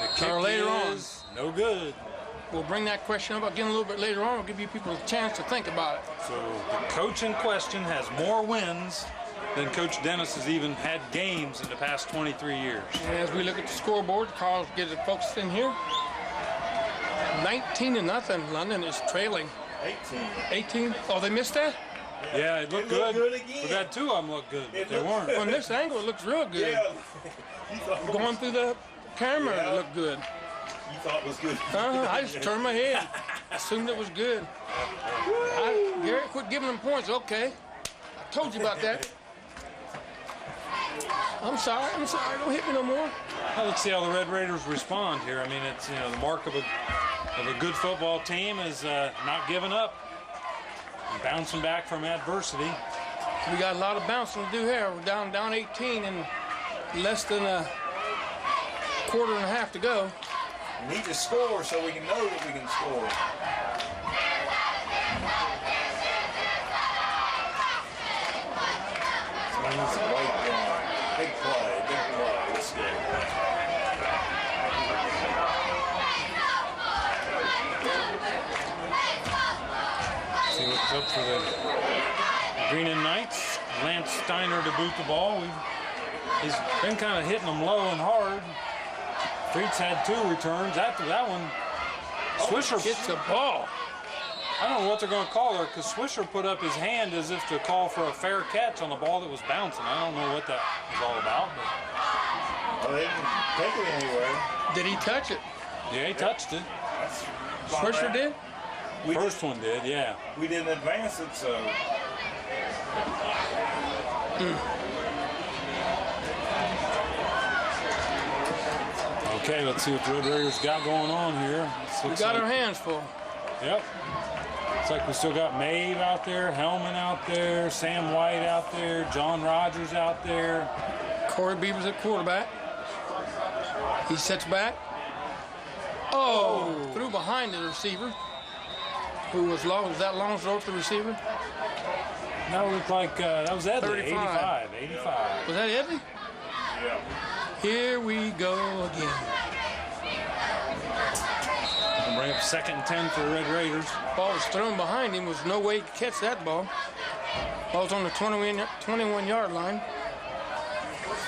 The kick Or later on. is no good. We'll bring that question up again a little bit later on. We'll give you people a chance to think about it. So the coach in question has more wins than Coach Dennis has even had games in the past 23 years. And as we look at the scoreboard, Carl's get it focused in here. 19-0. London is trailing. 18. Oh, they missed that? Yeah, it looked It looked good. good again. We got two of them look good, but they weren't. From this angle, it looks real good. Yeah. You thought Going through the camera, Yeah. it looked good. You thought it was good. I just turned my head. Assumed it was good. Gary, quit giving them points. Okay. I told you about that. I'm sorry. Don't hit me no more. Well, let's see how the Red Raiders respond here. I mean, it's the mark of a good football team is not giving up, and bouncing back from adversity. We got a lot of bouncing to do here. We're down 18 and less than a quarter and a half to go. We need to score so we can know that we can score. It's a white line. Big play, big play. Let's go. See what's up for the Greenon Knights. Lance Steiner to boot the ball. He's been kind of hitting them low and hard. Freaks had 2 returns. After that one, Swisher Gets the ball. I don't know what they're going to call her because Swisher put up his hand as if to call for a fair catch on the ball that was bouncing. I don't know what that was all about. But Well, they didn't take it anywhere. Did he touch it? yeah, he touched it. Swisher did? We First one did, yeah. We didn't advance it, so. Okay, let's see what the Red Raiders got going on here. This We looks got like- our hands full. Yep. Looks like we still got Maeve out there, Hellman out there, Sam White out there, John Rogers out there. Corey Beavers at quarterback. He sets back. Oh, threw behind the receiver. Who was long? Was that Longsdorff, the receiver? That looked like, that was Edley, 35. 85. Was that Edley? Yeah. Here we go again. Gonna bring up 2nd and 10 for the Red Raiders. Ball was thrown behind him. Was no way he could catch that ball. Ball's on the 21-yard line. Looks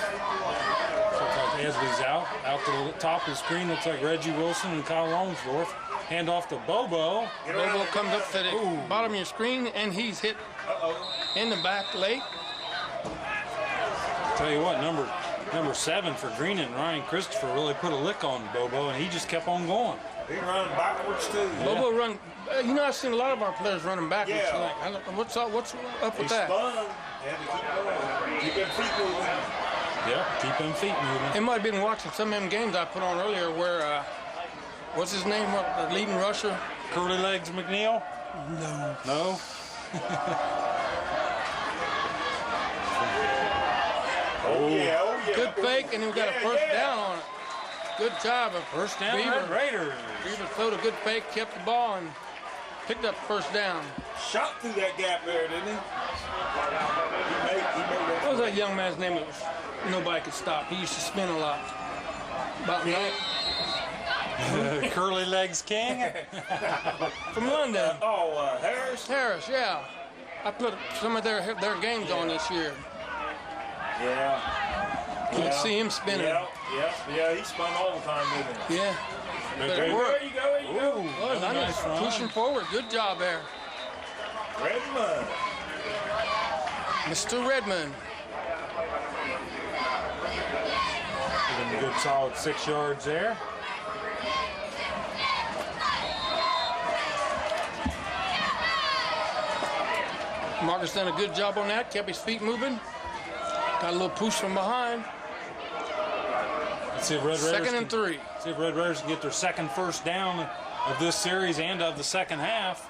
like Edley's out to the top of the screen. Looks like Reggie Wilson and Kyle Longsdorff. Hand off to Bobo. Bobo comes up to the bottom of your screen, and he's hit in the back late. Tell you what, number Number 7 for Greenon, Ryan Christopher, really put a lick on Bobo, and he just kept on going. He running backwards too. Bobo run. You know, I've seen a lot of our players running backwards. Yeah. Like, I don't, what's up with He that? spun. Had to keep going. Keep them feet moving. Yep, keep them feet moving. It might have been watching some of them games I put on earlier where, what's his name, the leading rusher? Curly Legs McNeil? No. No? Oh yeah. Good fake, and we got a first down on it. Good job of First down, Beaver. Red Raiders. Beaver throwed a good fake, kept the ball, and picked up the first down. Shot through that gap there, didn't he? He made that. What was that young man's name that was nobody could stop? He used to spin a lot. About Curly Legs King. from London. Oh, Harris. Harris, yeah. I put some of their games on this year. Yeah. You can see him spinning. Yeah. He spun all the time, didn't he? Yeah. But it There worked. you go. Ooh, Well, that was a nice run. pushing forward. Good job there. Redmond. Mr. Redmond. Give him a good solid 6 yards there. Marcus done a good job on that. Kept his feet moving. Got a little push from behind. Let's see if Red Raiders Second and 3. See if Red Raiders can get their second first down of this series and of the second half.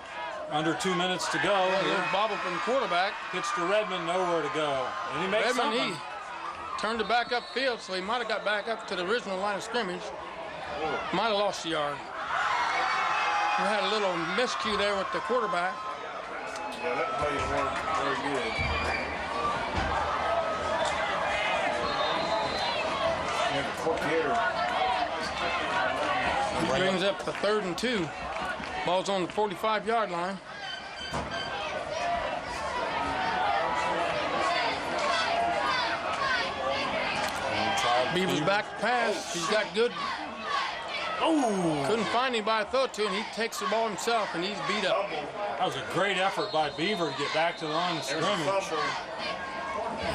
Under 2 minutes to go. A little bobble from the quarterback. Pitch to Redmond, nowhere to go. And he makes Redmond, something. he turned it back upfield, so he might have got back up to the original line of scrimmage. Might have lost a yard. We had a little miscue there with the quarterback. Yeah, that play worked very good. Yeah, the quick hitter. He brings up the 3rd and 2. Ball's on the 45-yard line. Beaver's back to pass. He's got good. Oh, Couldn't find anybody to throw it to, and he takes the ball himself, and he's beat up. that was a great effort by Beaver to get back to the line of There's a scrimmage. fumble.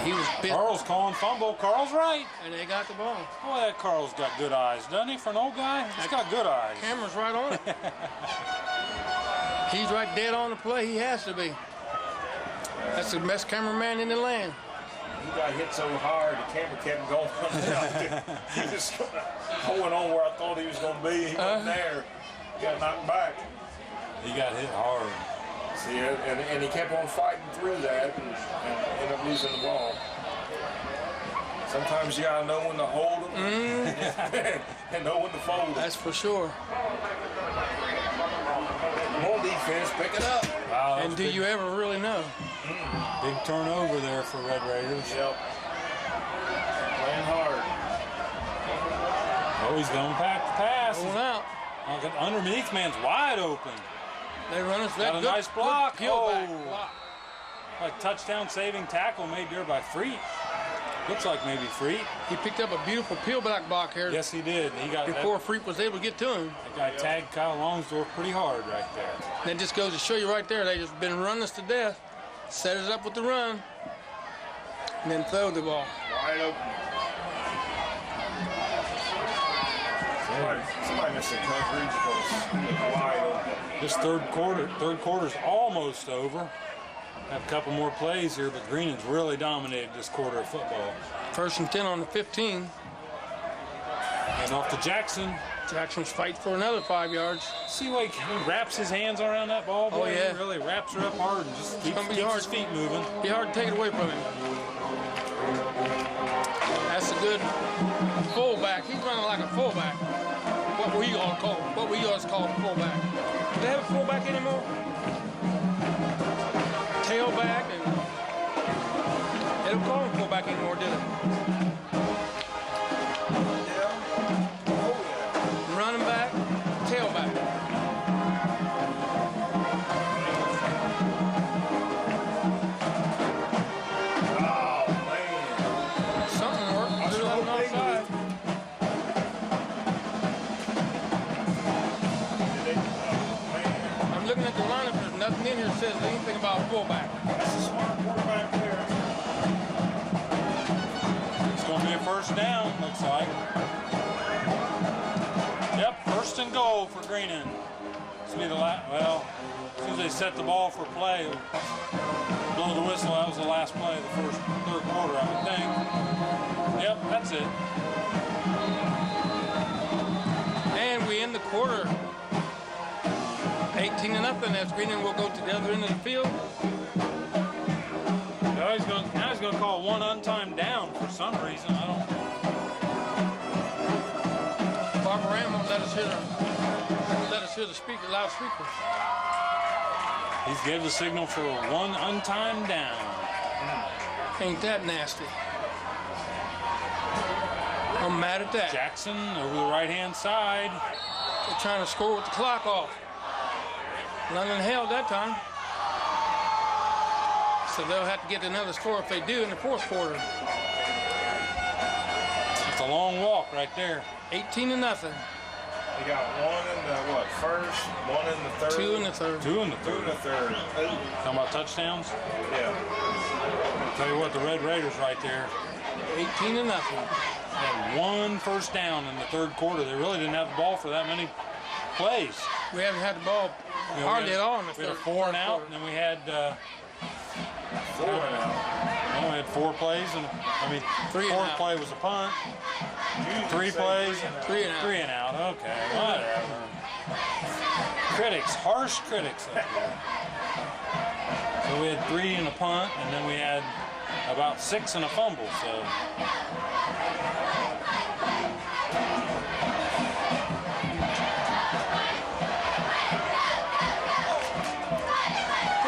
He was bit, Carl's calling fumble. Carl's right. and they got the ball. Boy, that Carl's got good eyes, doesn't he, for an old guy? He's got good eyes. Camera's right on it. He's right dead on the play. He has to be. That's the best cameraman in the land. He got hit so hard, the camera kept going. He was going on where I thought he was going to be. He wasn't there. He got knocked back. He got hit hard. See, and he kept on fighting through that and ended up losing the ball. Sometimes you got to know when to hold them and know when to fold them. That's for sure. Come on, defense, pick it up. Wow, that And was do big, you ever really know? big turnover there for Red Raiders. Yep. Playing hard. Oh, he's going back to pass. Going out. Underneath man's wide open. They run us Got that a good, nice block. good peel back Oh. block. Like touchdown saving tackle made there by Freet. Looks like maybe Freet. He picked up a beautiful peel back block here Yes, he did. He got before Freak was able to get to him. that guy tagged Kyle Longsdorff pretty hard right there. And that just goes to show you right there, they just been running us to death. Set it up with the run, and then throw the ball. Wide open. Somebody missed the coverage. Wide open. This third quarter's almost over. Have a couple more plays here, but Greenon's really dominated this quarter of football. 1st and 10 on the 15. And off to Jackson. Jackson's fighting for another 5 yards. See like he wraps his hands around that ball. Boy, Oh, yeah. He really wraps her up hard and just keeps gonna be his hard. feet moving. Be hard to take it away from him. That's a good fullback. He's running like a fullback. What we all call a fullback. Do they have a fullback anymore? Tailback, and they don't call him fullback anymore, do they? Running back, tailback. Something worked. Threw that one outside. I'm looking at the lineup. There's nothing in here that says anything about fullback. That's a smart quarterback there. It's going to be a 1st first down, looks like. Yep, first and goal for Greenon. This will be the last. Well, as soon as they set the ball for play, blow the whistle. That was the last play of the third quarter, I would think. Yep, that's it. And we end the quarter 18-0 as Greenon will go to the other end of the field. Now he's going to call one untimed down for some reason. I don't. Barbara Ram won't let us hear the loudspeaker. He's gave the signal for one untimed down. Ain't that nasty? I'm mad at that. Jackson over the right-hand side. They're trying to score with the clock off. London held that time. So they'll have to get another score if they do in the fourth quarter. It's a long walk right there. 18-0. They got one in the first, one in the third. Two in the third. Two in the Two in the third. Talking about touchdowns? Yeah. I'll tell you what, the Red Raiders right there 18-0. had one first down in the third quarter. They really didn't have the ball for that many plays. We haven't had the ball hardly at all in the We had third. a 4 and out, and then we had 4 and out. we had 4 plays, and Three and fourth out. play was a punt. 3 plays, Three and out. 3 and out. Okay, whatever. Critics, harsh critics. Up there. So we had 3 and a punt, and then we had about 6 and a fumble. So.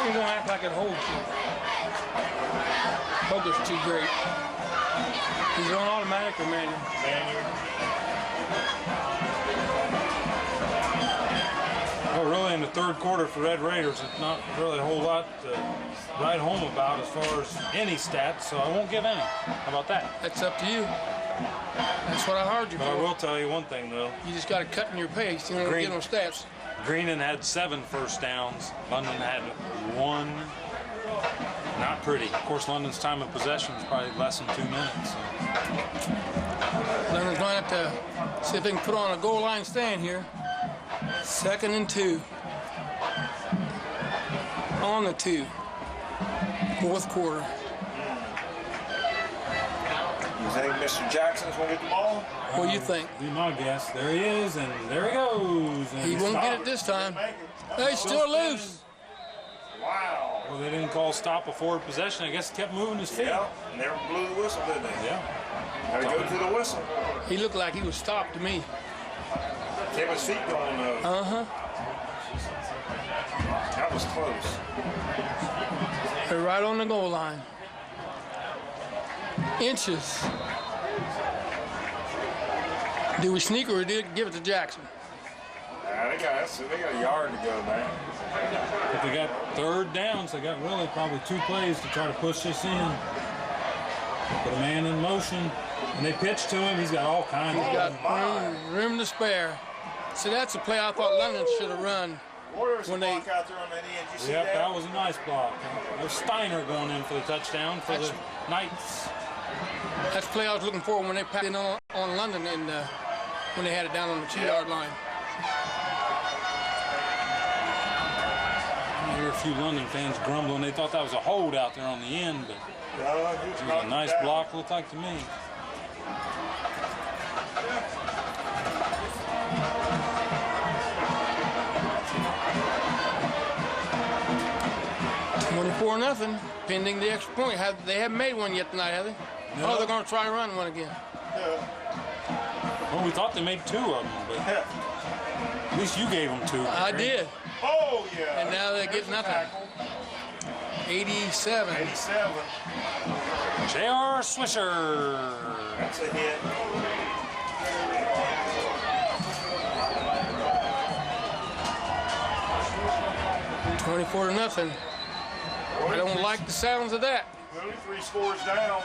He's gonna act like it holds you. Focus too great. He's on automatic or manual. Well, really, in the third quarter for Red Raiders, it's not really a whole lot to write home about as far as any stats, so I won't give any. How about that? That's up to you. That's what I hired you But I for. will tell you one thing, though. You just got to cut in your pace. You don't get no stats. Greenon had 7 first downs. London had 1. Not pretty. Of course, London's time of possession is probably less than 2 minutes. So. Leonard's going to have to see if they can put on a goal line stand here. 2nd and 2. On the 2. Fourth quarter. You think Mr. Jackson's going to get the ball? What do you think? Be my guess. There he is, and there he goes. And He won't get it this time. Hey, still loose. Wow. Well, they didn't call stop a forward possession. I guess he kept moving his feet. Yeah, never blew the whistle, did they? Yeah. Got to go to the whistle. He looked like he was stopped to me. Kept his feet going, though. Uh-huh. That was close. They're right on the goal line. Inches. Do we sneak or do we give it to Jackson? They got a yard to go, man. If they got third downs, they got really probably 2 plays to try to push this in. Put a man in motion, and they pitch to him. He's got all kinds He's of got room to spare. See, that's a play I thought London should have run. Warriors When block out there on that end. You see Yep, that? that was a nice block. There's Steiner going in for the touchdown for the Knights. That's the play I was looking for when they passed in on London and when they had it down on the 2-yard line. I hear a few London fans grumbling. They thought that was a hold out there on the end, but it was a nice block, looked like to me. $24-0, pending the extra point. They haven't made one yet tonight, have they? No. Oh, they're going to try and run one again. Well, we thought they made 2 of them, but at least you gave them 2. I did. Oh, yeah. And now they There's get a nothing. tackle. 87. 87. J.R. Swisher. That's a hit. $24-0. I don't like the sounds of that. Only 3 scores down.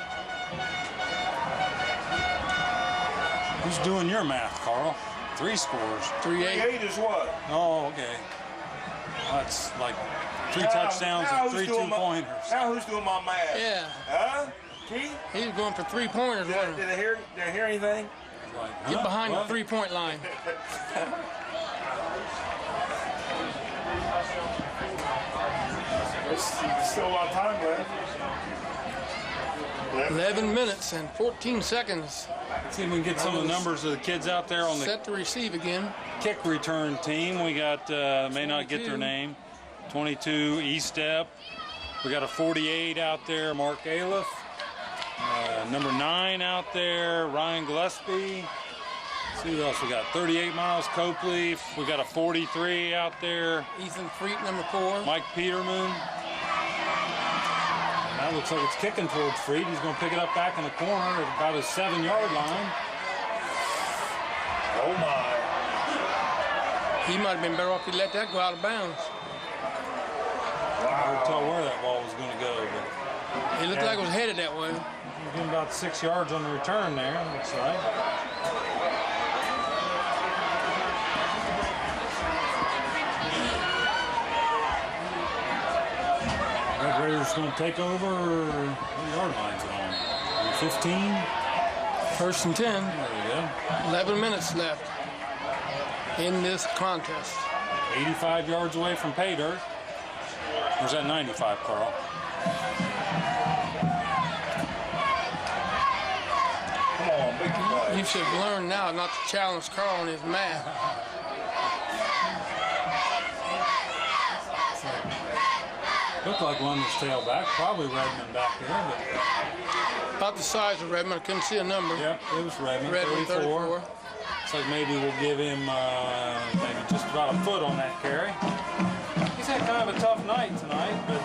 Who's doing your math, Carl? 3 scores. 3-8. 8 is what? Oh, okay. That's like 3 touchdowns Now and who's 3 doing 2-pointers. Now who's doing my math? Yeah. Huh? Keith? He was going for three-pointers. Did I hear anything? Get behind the three-point line. There's still a lot of time left. 11 minutes and 14 seconds. See if we can get some of the numbers of the kids out there on the Set to receive again. kick return team. We got, may not get their name, 22, E-Step. We got a 48 out there, Mark Aliff. Number 9 out there, Ryan Gillespie. Let's see who else we got. 38 Miles Copley. We got a 43 out there, Ethan Freet, number 4. Mike Peterman. That looks like it's kicking towards Freed. He's going to pick it up back in the corner at about his 7-yard line. Oh my. He might have been better off if he let that go out of bounds. Hard to tell where that ball was going to go, but It looked like it was headed that way. he's getting about 6 yards on the return there, looks like. Red Raiders going to take over. What yard line's it on? 15? First and 10. There we go. 11 minutes left in this contest. 85 yards away from pay dirt. Or is that 95, Carl? Come on, big play. You should have learned now not to challenge Carl on his math. Looked like London's tailback. Probably Redmond back there, but About the size of Redmond. I couldn't see a number. yep, it was Redmond. Redmond 34. Looks like maybe we'll give him maybe just about a foot on that carry. He's had kind of a tough night tonight, but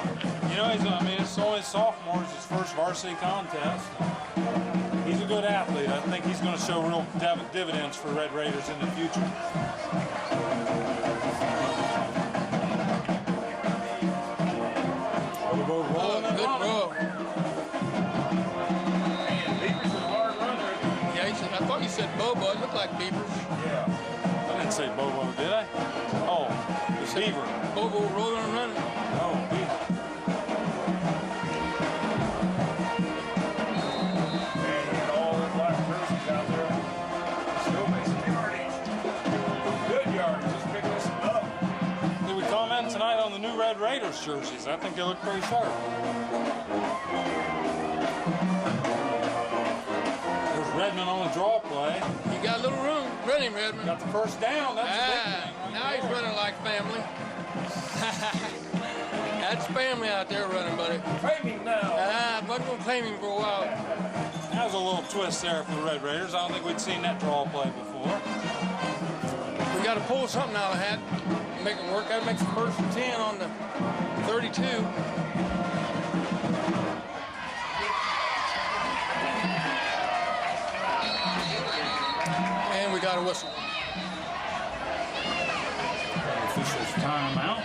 you know, it's only sophomore. It's his first varsity contest. He's a good athlete. I think he's going to show real dividends for Red Raiders in the future. Oh, good row. Yeah, I thought you said Bobo. It looked like Beavers. Yeah. I didn't say Bobo, did I? Oh, it's Beaver. Bobo rolling and running. Oh, Beaver. Man, you got all the black jerseys out there. Still makes yardage. Good yardage. Just picking this up. Did we comment tonight on the new Red Raiders jerseys? I think they look pretty sharp. There's Redmond on the draw play. You got a little room. Run him, Redmond. Got the first down. That's a big thing. Now he's running like family. That's family out there running, buddy. Claiming now. Bud's gonna claim him for a while. That was a little twist there for the Red Raiders. I don't think we'd seen that draw play before. We got to pull something out of the hat. Make it work. Got to make the first and 10 on the 32. And we got a whistle. Officials time out.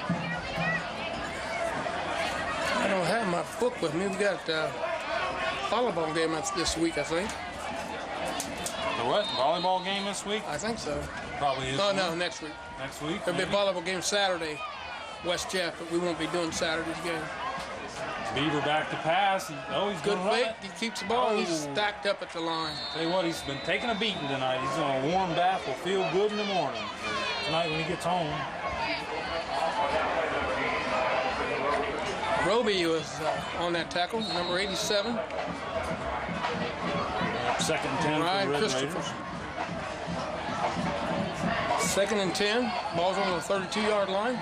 I don't have my book with me. We got a volleyball game this week, I think. The what? Volleyball game this week? I think so. Probably is. Oh, no, next week. Next week? There'll be a maybe? volleyball game Saturday, West Jeff, but we won't be doing Saturday's game. Beaver back to pass. Oh, he's Good going to run fake. it. He keeps the ball. He's Oh. stacked up at the line. Tell you what, he's been taking a beating tonight. He's on a warm bath. Will feel good in the morning. Tonight when he gets home. Roby was on that tackle, number 87. Second and 10 Ryan for the Red Christopher. Raiders. Second and 10. Ball's on the 32-yard line.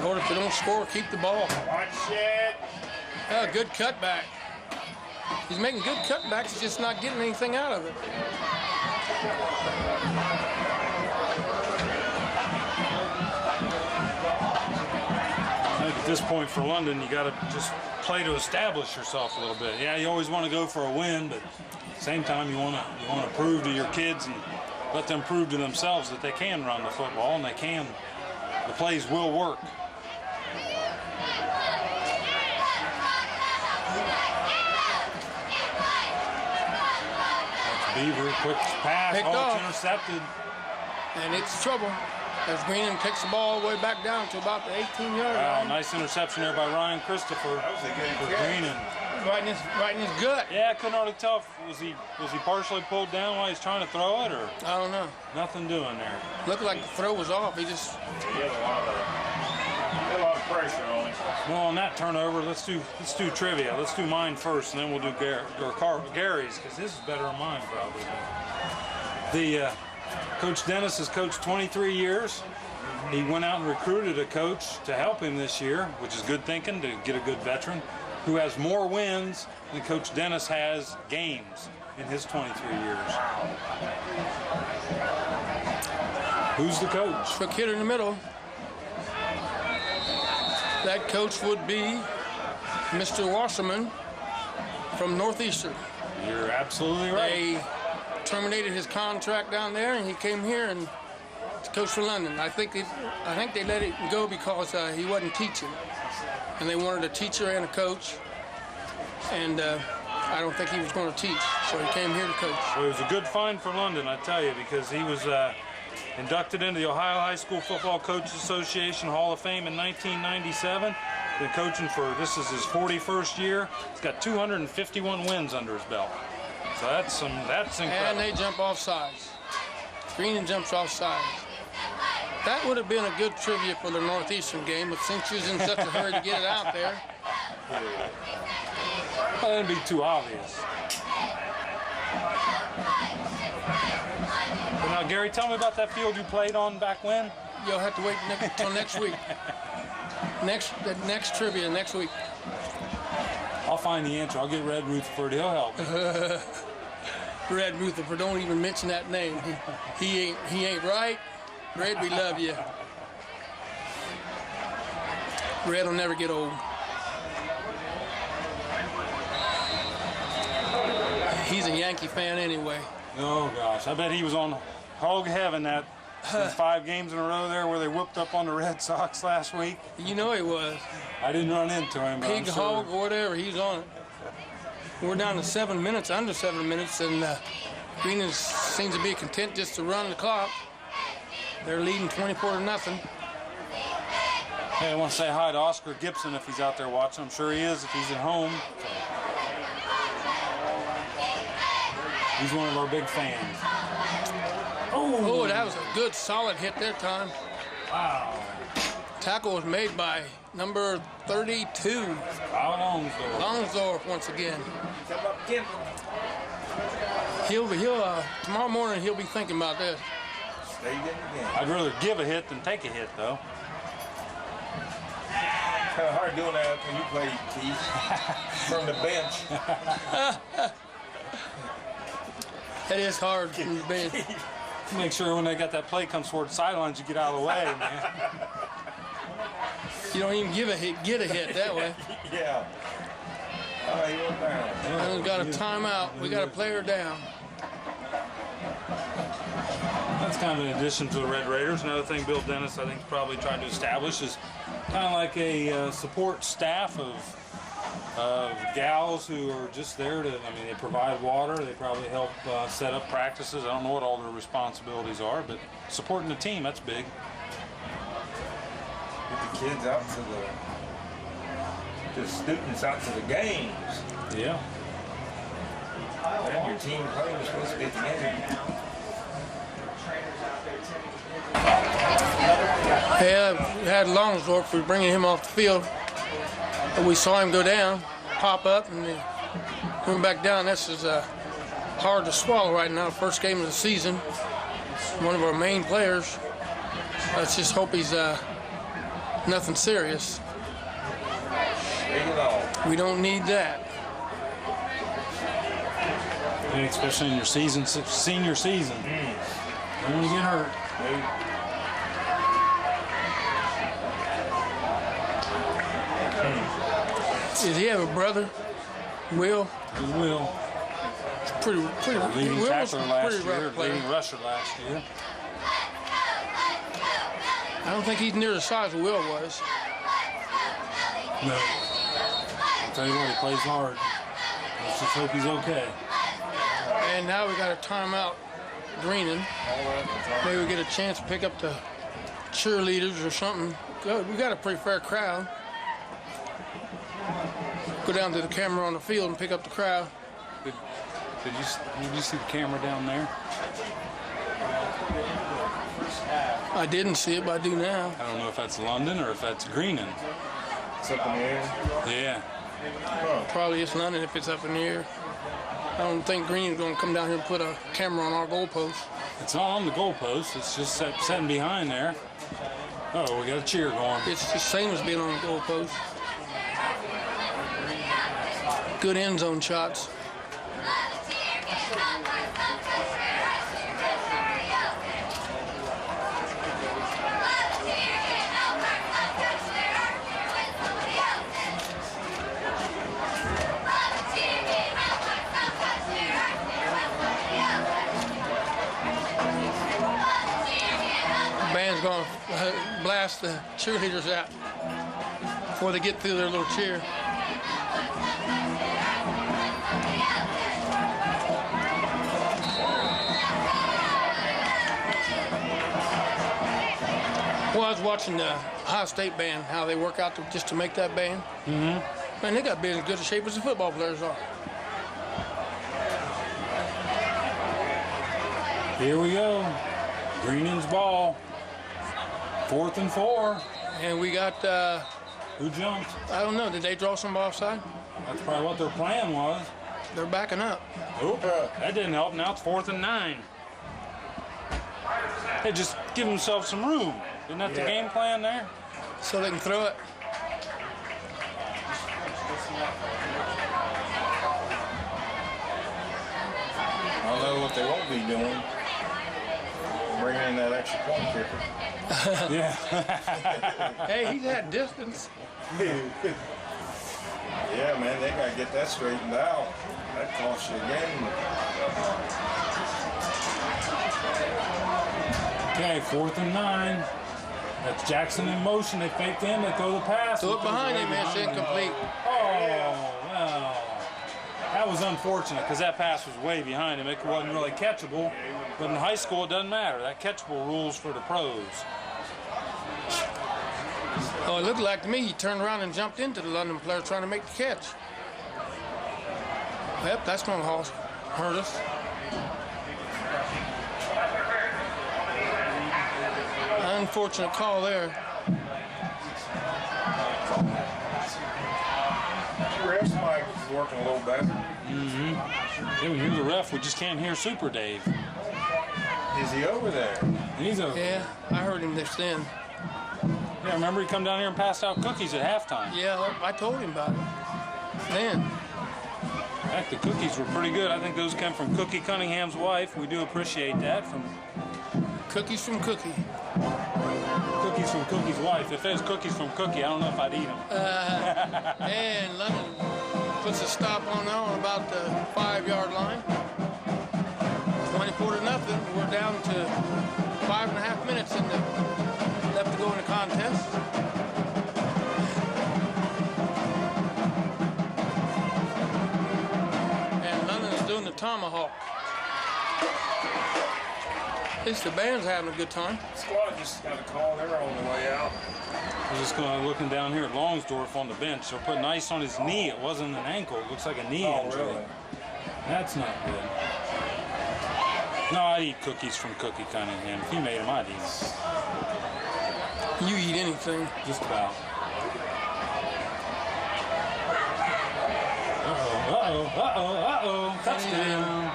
Lord, if they don't score, keep the ball. Watch it. Good cutback. He's making good cutbacks. He's just not getting anything out of it. I think at this point for London, you got to just play to establish yourself a little bit. Yeah, you always want to go for a win, but at the same time, you want to prove to your kids and let them prove to themselves that they can run the football and they can. The plays will work. That's Beaver, quick pass. Picked Oh, off. it's intercepted. And it's trouble. as Greenon takes the ball all the way back down to about the 18-yard Wow, line. nice interception there by Ryan Christopher. That was a good for catch. Greenon. Right in his gut. Yeah, I couldn't hardly tell if was he partially pulled down while he's trying to throw it, or I don't know. nothing doing there. Looked like the throw was off. He just He had a lot of pressure on him. Well, on that turnover, let's do trivia. Let's do mine first, and then we'll do Gary's, because his is better than mine probably. The Coach Dennis has coached 23 years. He went out and recruited a coach to help him this year, which is good thinking, to get a good veteran, who has more wins than Coach Dennis has games in his 23 years. Who's the coach? quick hitter in the middle. That coach would be Mr. Wasserman from Northeastern. You're absolutely right. They terminated his contract down there, and he came here and to coach for London. I think they let it go because he wasn't teaching, and they wanted a teacher and a coach. And I don't think he was going to teach, so he came here to coach. Well, it was a good find for London, I tell you, because he was inducted into the Ohio High School Football Coaches Association Hall of Fame in 1997. Been coaching this is his 41st year. He's got 251 wins under his belt. So that's incredible. And they jump off sides. Greenon jumps off sides. That would have been a good trivia for the Northeastern game, but since you was in such a hurry to get it out there. Well, that'd be too obvious. But now, Gary, tell me about that field you played on back when. You'll have to wait until next week. Next trivia next week. I'll find the answer. I'll get Red Rutherford. He'll help me. Red Rutherford, don't even mention that name. He ain't right. Red, we love you. Red will never get old. He's a Yankee fan anyway. Oh gosh, I bet he was on hog heaven that 5 games in a row there where they whooped up on the Red Sox last week. You know he was. I didn't run into him, but Pig, I'm hog, sure. or whatever, he's on it. We're down to 7 minutes, under 7 minutes, and Greenon seems to be content just to run the clock. They're leading 24-0. Hey, I want to say hi to Oscar Gibson if he's out there watching. I'm sure he is if he's at home. He's one of our big fans. Oh, that was a good, solid hit that time. Wow. Tackle was made by number 32, How Longsdorf, once again. He'll tomorrow morning he'll be thinking about this. I'd rather give a hit than take a hit, though. Kind of hard doing that when you play, Keith, from the bench. That is hard from the bench. Make sure when they got that play comes toward the sidelines, you get out of the way, man. You don't even get a hit that way. Yeah. All right, he went down. And we've got a timeout. We got a player down. That's kind of an addition to the Red Raiders. Another thing Bill Dennis, I think, is probably trying to establish is kind of like a support staff of gals who are just there to, they provide water. They probably help set up practices. I don't know what all their responsibilities are, but supporting the team, that's big. Get the kids out to the students out to the games. Yeah. And your team playing was supposed to be at the game. Yeah, we had Longsdorf. We're bringing him off the field. But we saw him go down, pop up, and then went back down. This is hard to swallow right now. First game of the season. One of our main players. Let's just hope he's nothing serious. We don't need that. And especially in your senior season. Don't want to get hurt. Does he have a brother? Will? Will. Pretty Leading Will was tackler last pretty year, rough player. leading rusher last year. I don't think he's near the size of Will was. No. I'll tell you what, he plays hard. Let's just hope he's okay. And now we got a timeout, Greenon. Maybe we get a chance to pick up the cheerleaders or something. We got a pretty fair crowd. Go down to the camera on the field and pick up the crowd. Did you see the camera down there? I didn't see it, but I do now. I don't know if that's London or if that's Greenon. It's up in the air. Yeah. Probably it's London if it's up in the air. I don't think Green's going to come down here and put a camera on our goalpost. It's not on the goalpost. It's just sitting behind there. Oh, we got a cheer going. It's the same as being on the goalpost. Good end zone shots. Band's going to blast the cheerleaders out before they get through their little cheer. Well, I was watching the Ohio State band, how they work out just to make that band. Mm-hmm. Man, they got to be in as good a shape as the football players are. Here we go. Greenon's ball. 4th and 4. And we got, Who jumped? I don't know, did they draw some offside? That's probably what their plan was. They're backing up. Oop, that didn't help. Now it's 4th and 9. They just give themselves some room. Isn't that the game plan there? So they can throw it. I know what they won't be doing. Bringing in that extra point kicker. Yeah. Hey, he's had distance. Yeah, man, they got to get that straightened out. That costs you a game. Okay, 4th and 9. That's Jackson in motion. They faked in. They throw the pass. Throw it behind him, man. It's incomplete. Oh, well. That was unfortunate because that pass was way behind him. It wasn't really catchable. But in high school, it doesn't matter. That catchable rules for the pros. Oh, it looked like to me he turned around and jumped into the London player trying to make the catch. Yep, that's going to hurt us. Unfortunate call there. Refs might be working a little better. Mm-hmm. Yeah, we hear the ref. We just can't hear Super Dave. Is he over there? He's over. Yeah, I heard him this then. Yeah, remember he come down here and passed out cookies at halftime. Yeah, I told him about it. Then. In fact, the cookies were pretty good. I think those come from Cookie Cunningham's wife. We do appreciate that. From Cookies from Cookie. Cookies from Cookie's wife. If there's cookies from Cookie, I don't know if I'd eat them. And London puts a stop on there on about the 5-yard line. 24-0. We're down to 5.5 minutes left to go in the contest. And London is doing the tomahawk. At least the band's having a good time. Squad just got a call there on the way out. We're just looking down here at Longsdorf on the bench. They're putting ice on his knee. It wasn't an ankle. It looks like a knee injury. Really? That's not good. No, I'd eat cookies from Cookie Cunningham. If he made them, I'd eat them. You eat anything. Just about. Uh-oh. Touchdown.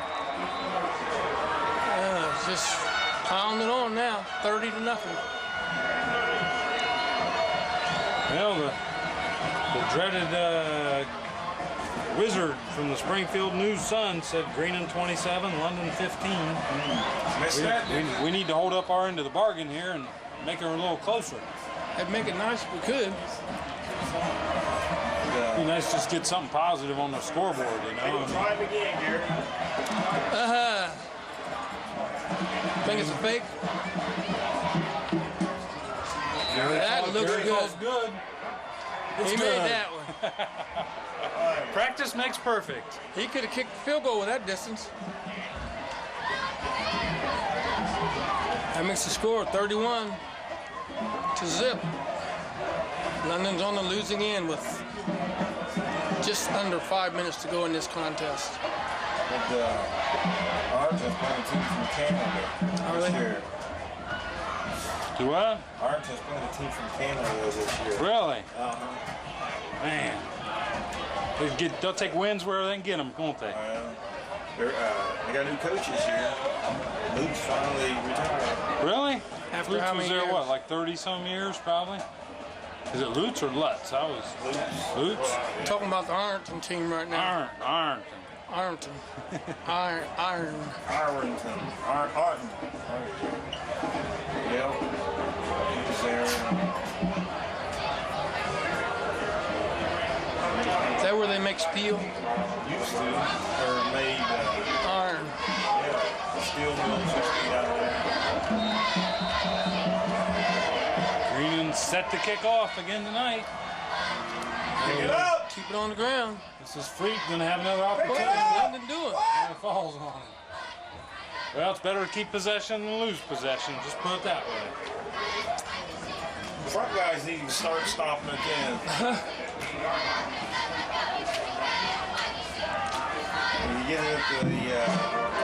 It's just pounding on now, 30-0. Well, the dreaded wizard from the Springfield News-Sun said Greenon 27, London 15. Missed that? We need to hold up our end of the bargain here and make it a little closer. That'd make it nice if we could. It'd be nice to just get something positive on the scoreboard, you know. Try him again, Gary. Think it's a fake? That looks Gary good. calls good. It's He good. made that one. Practice makes perfect. He could have kicked the field goal with that distance. That makes the score 31. to zip. London's on the losing end with just under 5 minutes to go in this contest. But Argent's playing a team from Canada this year. Do what? Argent's playing a team from Canada this year. Really? Uh-huh. Man. They'll take wins where they can get them, won't they? They got new coaches here. Luke's finally retired. Really? After Lutz how was many there, years? what, like 30-some years, probably? Is it Lutz or Lutz? I was... Lutz? Talking about the Ironton team right now. Ironton. Ironton. Iron. Arlington. Arlington. Yep. He was there. Is that where they make steel? Used to. Or made Iron. steel mills out there. Greenon set to kick off again tonight. Pick it up! Keep it on the ground. This is Freak going to have another opportunity. Nothing to do it. And it falls on him. Well, it's better to keep possession than lose possession. Just put it that way. Front guys need to start stopping again. When you get it at the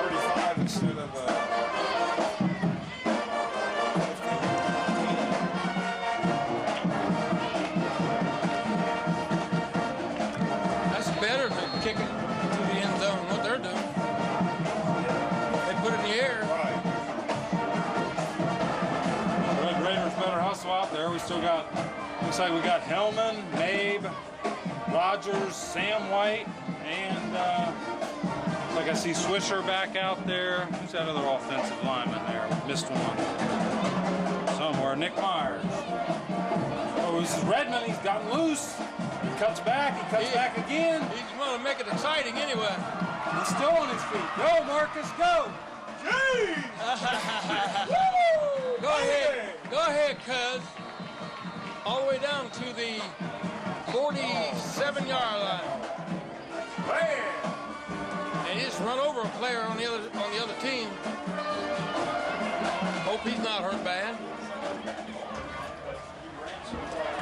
35 instead of That's better than kicking to the end zone. What they're doing. They put it in the air. right. Red Raiders better hustle out there. We still got, looks like we got Hellman, Mabe, Rogers, Sam White, and like I see Swisher back out there. Who's that other offensive lineman there? Missed one. Somewhere. Nick Myers. Oh, this is Redmond. He's gotten loose. He cuts back. He cuts back again. He's going to make it exciting anyway. He's still on his feet. Go, Marcus, go. Go ahead. Go ahead, cuz. All the way down to the 47-yard line. Man! And he just run over a player on the other team. Hope he's not hurt bad.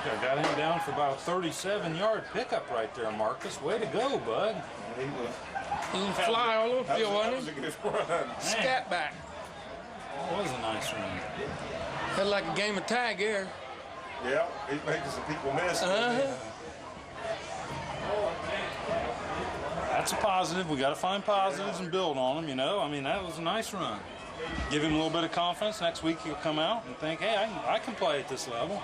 I got him down for about a 37-yard pickup right there, Marcus. Way to go, bud. He was, He was fly all over the field, that wasn't was he? a good run. Scat back. That was a nice run. Had like a game of tag here. Yeah, he's making some people miss. That's a positive. We got to find positives and build on them, you know. I mean, that was a nice run. Give him a little bit of confidence. Next week he'll come out and think, hey, I can play at this level.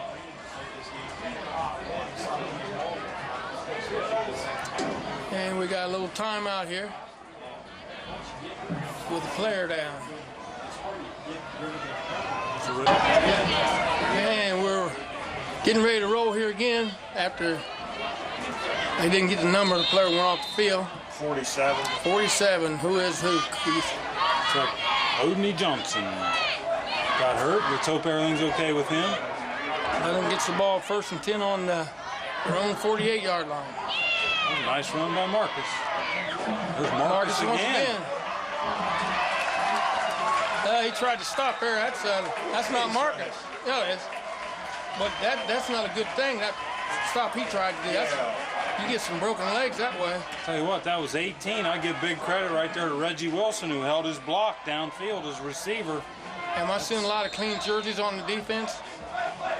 And we got a little timeout here with the player down. And we're getting ready to roll here again after they didn't get the number of the player went off the field. 47. 47. Who is who, Keith? Took Odney Johnson. Got hurt. Let's hope everything's okay with him. Let him get the ball 1st and 10 on their own 48-yard line. That was a nice run by Marcus. There's Marcus once again. again. He tried to stop there. That's not Marcus. No, it is. But that's not a good thing. That stop he tried to do. You get some broken legs that way. Tell you what, that was 18. I give big credit right there to Reggie Wilson, who held his block downfield as receiver. Am I seeing a lot of clean jerseys on the defense?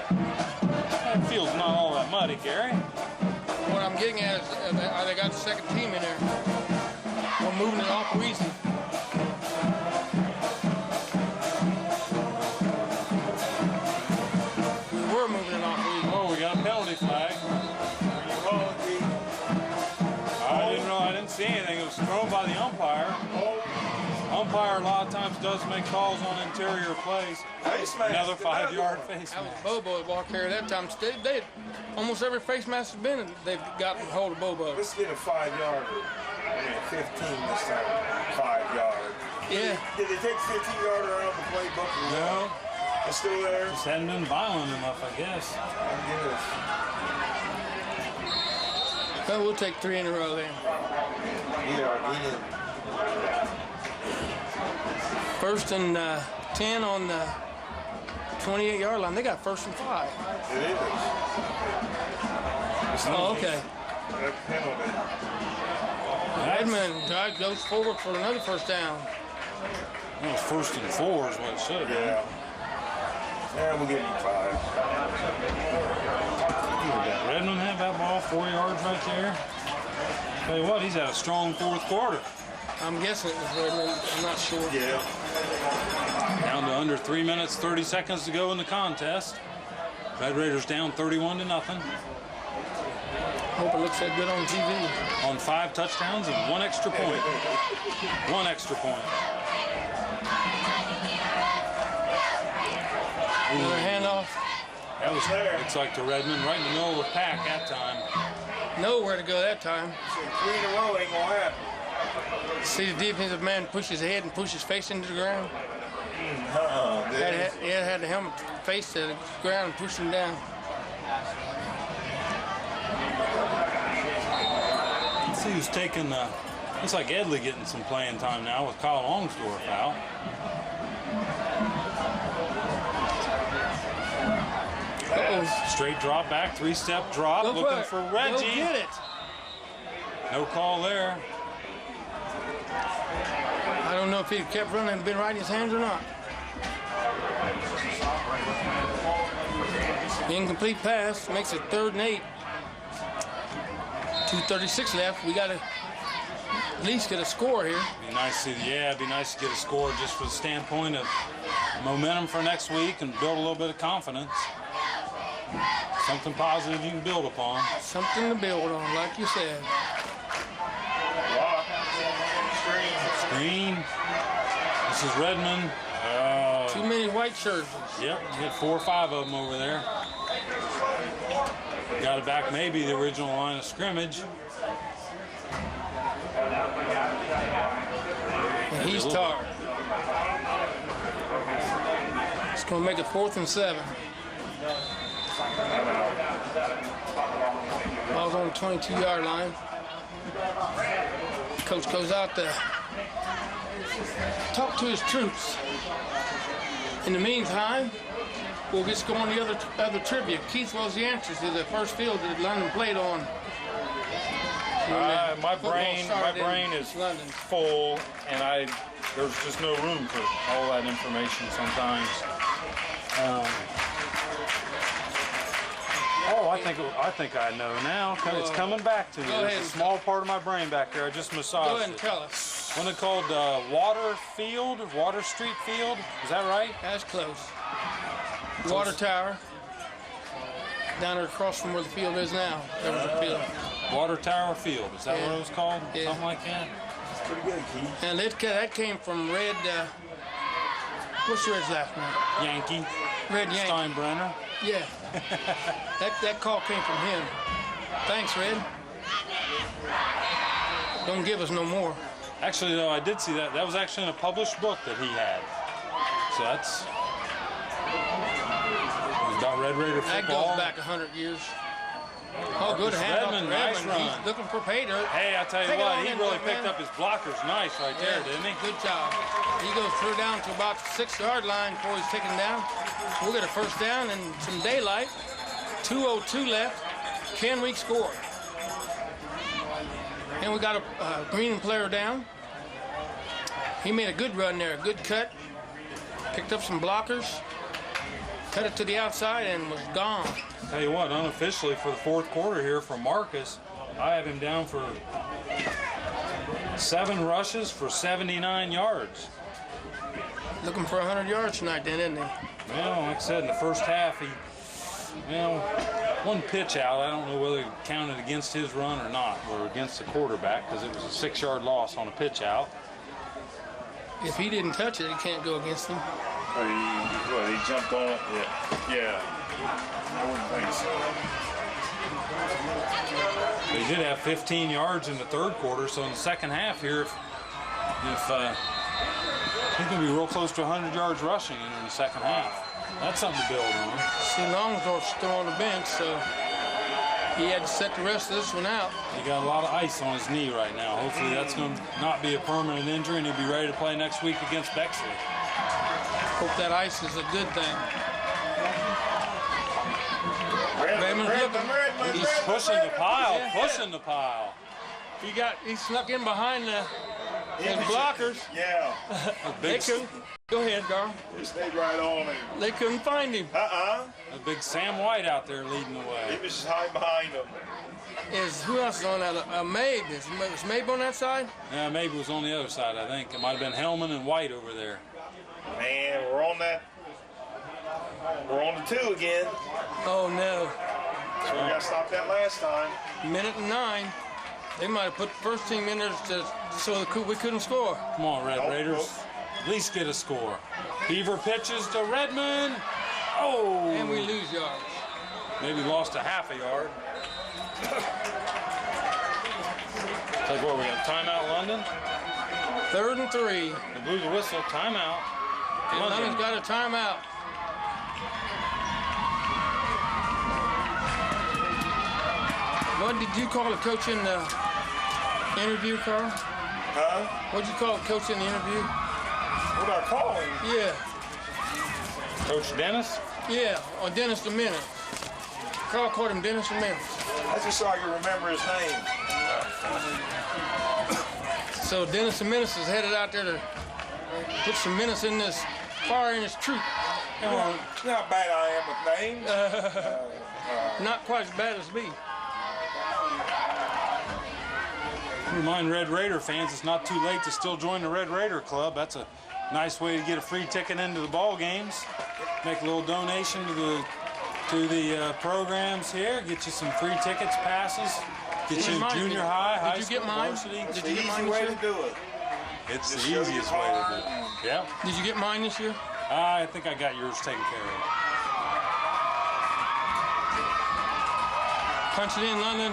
That field's not all that muddy, Gary. What I'm getting at is they got the second team in there. We're moving it awful easy. We're moving it awful easy. Oh, we got a penalty flag. I didn't see anything. It was thrown by the umpire. Umpire a lot of times does make calls on interior plays. Another 5-yard face That was mask. Bobo that walked here that time. They almost every face mask has been, they've gotten hold of Bobo. Let's get a 5-yarder. 15 this time. 5-yard. Yeah. Did they take 15-yarder out of the playbook? No, It's still there. just hadn't been violent enough, I guess. I guess. Well, we'll take 3 in a row then. Yeah, 1st and 10 on the 28-yard line. They got 1st and 5. It is. Oh, okay. That penalty. Redmond goes forward for another 1st down. That was 1st and 4 is what it should have been. Yeah. Yeah, we'll give him 5. Redmond had that ball 4 yards right there. Tell you what, he's had a strong 4th quarter. I'm guessing it was Redmond. I'm not sure. Yeah. Down to under 3 minutes, 30 seconds to go in the contest. Red Raiders down 31-0 Hope it looks that good on TV. on 5 touchdowns and 1 extra point. 1 extra point. Another handoff. That was, looks like to Redmond, right in the middle of the pack that time. Nowhere to go that time. 3 in a row ain't gonna happen. See the defensive man push his head and push his face into the ground. Had the helmet face to the ground and pushed him down. Let's see who's taking, looks like Edley getting some playing time now with Kyle Longsdorff out. Straight drop back, 3-step drop, looking for Reggie. Go get it. No call there. I don't know if he kept running and been right in his hands or not. Incomplete pass makes it 3rd and 8. 2:36 left. We got to at least get a score here. Be nice to, it'd be nice to get a score just for the standpoint of momentum for next week and build a little bit of confidence. Something positive you can build upon. Something to build on, like you said. Screen. This is Redmond. Too many white shirts. Yep, you had 4 or 5 of them over there. Got it back maybe the original line of scrimmage. And he's tired. It's going to make it 4th and 7. Ball's on the 22-yard line. Coach goes out to talk to his troops. In the meantime, we'll get going the other trivia. Keith, what was the answer to the first field that London played on? My brain is London. full, and there's just no room for all that information sometimes. I think I know now. It's coming back to me. There's a small part of my brain back there. I just massaged Go ahead and it. tell us. Wasn't it called Water Street Field? Is that right? That's close. Water tower. Down there across from where the field is now. There was a field. Water Tower Field, is that what it was called? Yeah. Something like that? Pretty good, Keith. And that came from Red, what's Red's last name? Yankee. Red Yankee. Steinbrenner. Yeah. that call came from him. Thanks, Red. Don't give us no more. Actually, though, I did see that. That was actually in a published book that he had. So that's... It was about Red Raider That football. goes back 100 years. Oh, good handoff to Redmond, nice Redmond. run. He's looking for pay dirt. Hey, I tell you Take it what, on he in, really big picked man. up his blockers nice right there, didn't he? Good job. He goes through down to about the 6-yard line before he's taken down. We'll get a 1st down and some daylight. 2:02 left. Can we score? And we got a Greenon player down. He made a good run there, a good cut. Picked up some blockers. Cut it to the outside and was gone. Tell you what, unofficially for the 4th quarter here for Marcus, I have him down for 7 rushes for 79 yards. Looking for 100 yards tonight then, isn't he? Well, like I said, in the first half, he, 1 pitch out. I don't know whether it counted against his run or not, or against the quarterback, because it was a 6-yard loss on a pitch out. If he didn't touch it, it can't go against him. He jumped on it? Yeah. I wouldn't think so. They did have 15 yards in the 3rd quarter, so in the second half here, if he's going to be real close to 100 yards rushing in the second half. That's something to build on. See, Longsdorff's still on the bench, so he had to set the rest of this one out. He got a lot of ice on his knee right now. Hopefully that's going to not be a permanent injury, and he'll be ready to play next week against Bexley. Hope that ice is a good thing. Redmond's looking. He's pushing the pile, pushing the pile. He snuck in behind his blockers. Yeah. They couldn't. Go ahead, Darl. He stayed right on him. They couldn't find him. A big Sam White out there leading the way. He was just hiding behind him. Who else is on that? Mabe. Was Mabe on that side? Yeah, maybe it was on the other side, I think. It might have been Hellman and White over there. Man, we're on the 2 again. Oh, no. So we got to stop that last time. Minute and 9. They might have put the first team in there so we couldn't score. Come on, Red Raiders. At least get a score. Beaver pitches to Redmond. Oh! And we lose yards. Maybe lost a half a yard. Like what, we got timeout London? 3rd and 3. They blew the whistle, timeout. And London's got a timeout. What did you call the coach in the interview, Carl? Huh? What did you call the coach in the interview? What did I call him? Yeah. Coach Dennis? Yeah, or Dennis the Menace. Carl called him Dennis the Menace. That's just so I can remember his name. So Dennis the Menace is headed out there to put some menace in this fire in his troop. You know how bad I am with names. Not quite as bad as me. Remind Red Raider fans it's not too late to still join the Red Raider Club. That's a nice way to get a free ticket into the ball games. Make a little donation to the programs here. Get you some free tickets, passes. Get you junior high, high school, varsity. Did you get mine Easy way this to year? do it. It's Just the show easiest your way to card. do it. Yeah. Did you get mine this year? I think I got yours taken care of. Punch it in, London.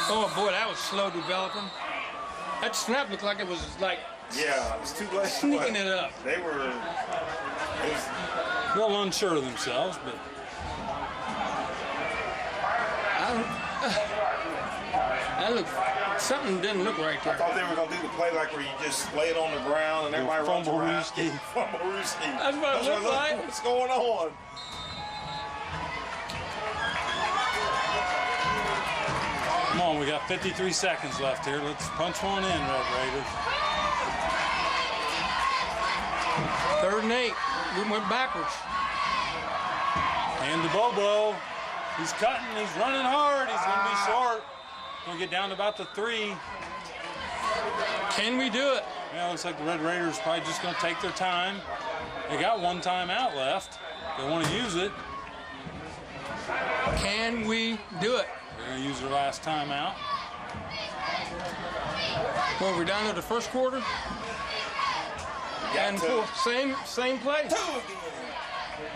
Oh boy, that was slow developing. That snap looked like it was like Yeah, it was too late. sneaking it up. They were. It was, A little unsure of themselves, but That looked, something didn't look right I there. thought they were going to do the play like where you just lay it on the ground and everybody runs fumble around. rooski. Fumble rooski. That's what it looked like. What's going on? come on, we got 53 seconds left here. Let's punch one in, Red Raiders. 3rd and 8. We went backwards. And to Bobo. He's cutting, he's running hard. He's going to be short. Going to get down to about the 3. Can we do it? Yeah, looks like the Red Raiders probably just going to take their time. They got one timeout left. They want to use it. Can we do it? They're going to use their last timeout. Well, we're down to the first quarter. And same play.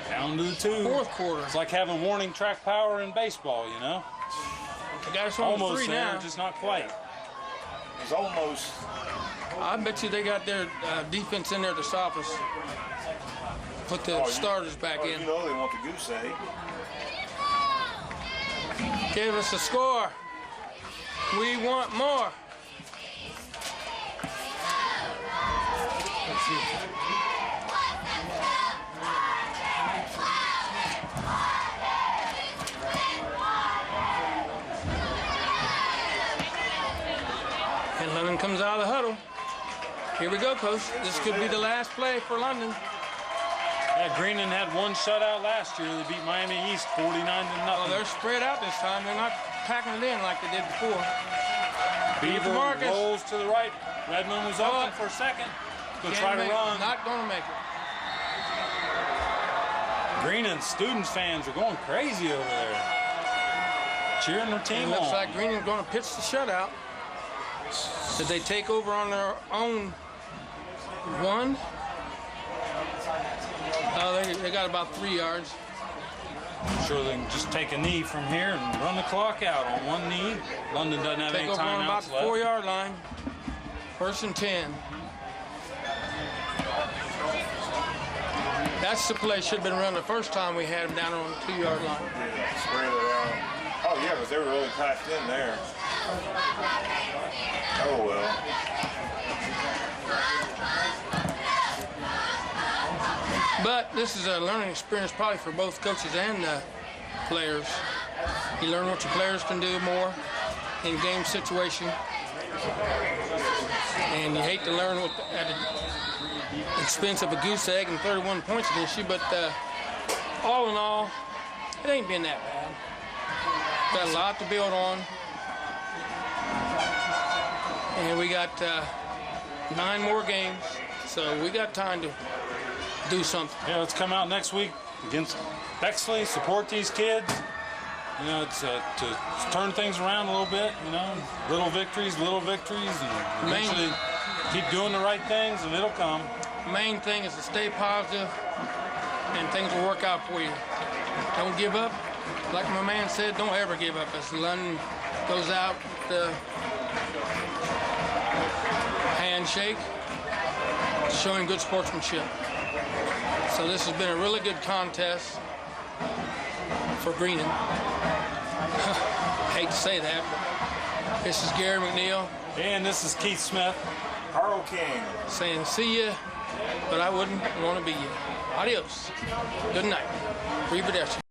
Down to the 2. 4th quarter. It's like having warning track power in baseball, you know? They got us on the Almost 3 there, now. just not quite. It's almost. I bet you they got their defense in there to stop us. Put the starters back in. You know they want the goose egg. Give us a score. We want more. Let's see. And London comes out of the huddle. Here we go, Coach. This could be the last play for London. Yeah, Greenon had one shutout last year. They beat Miami East 49-0. Oh, they're spread out this time. They're not packing it in like they did before. Beaver Marcus. rolls to the right. Redmond was open for a second. Go try to run. Not going to make it. Greenon students fans are going crazy over there. Cheering their team It looks on. like Greenon's going to pitch the shutout. Did they take over on their own 1? Oh, they got about 3 yards. I'm sure they can just take a knee from here and run the clock out on one knee. London doesn't have Take any over on about timeouts the left. 4-yard line. 1st and 10. That's the play should have been run the first time we had them down on the 2-yard line. Yeah, spread it out. Oh, yeah, because they were really packed in there. Oh, well. But this is a learning experience probably for both coaches and players. You learn what your players can do more in game situation. And you hate to learn at the expense of a goose egg and 31 points against you, but all in all, it ain't been that bad. Got a lot to build on. And we got 9 more games, so we got time to do something. Yeah, let's come out next week against Bexley, support these kids. You know, it's to turn things around a little bit, you know, little victories, and eventually keep doing the right things, and it'll come. The main thing is to stay positive, and things will work out for you. Don't give up. Like my man said, don't ever give up. As London goes out, the handshake, showing good sportsmanship. So this has been a really good contest for Greenon. Hate to say that, but this is Gary McNeil. And this is Keith Smith. Carl King. Saying see ya, but I wouldn't want to be you. Adios. Good night. Arrivederci.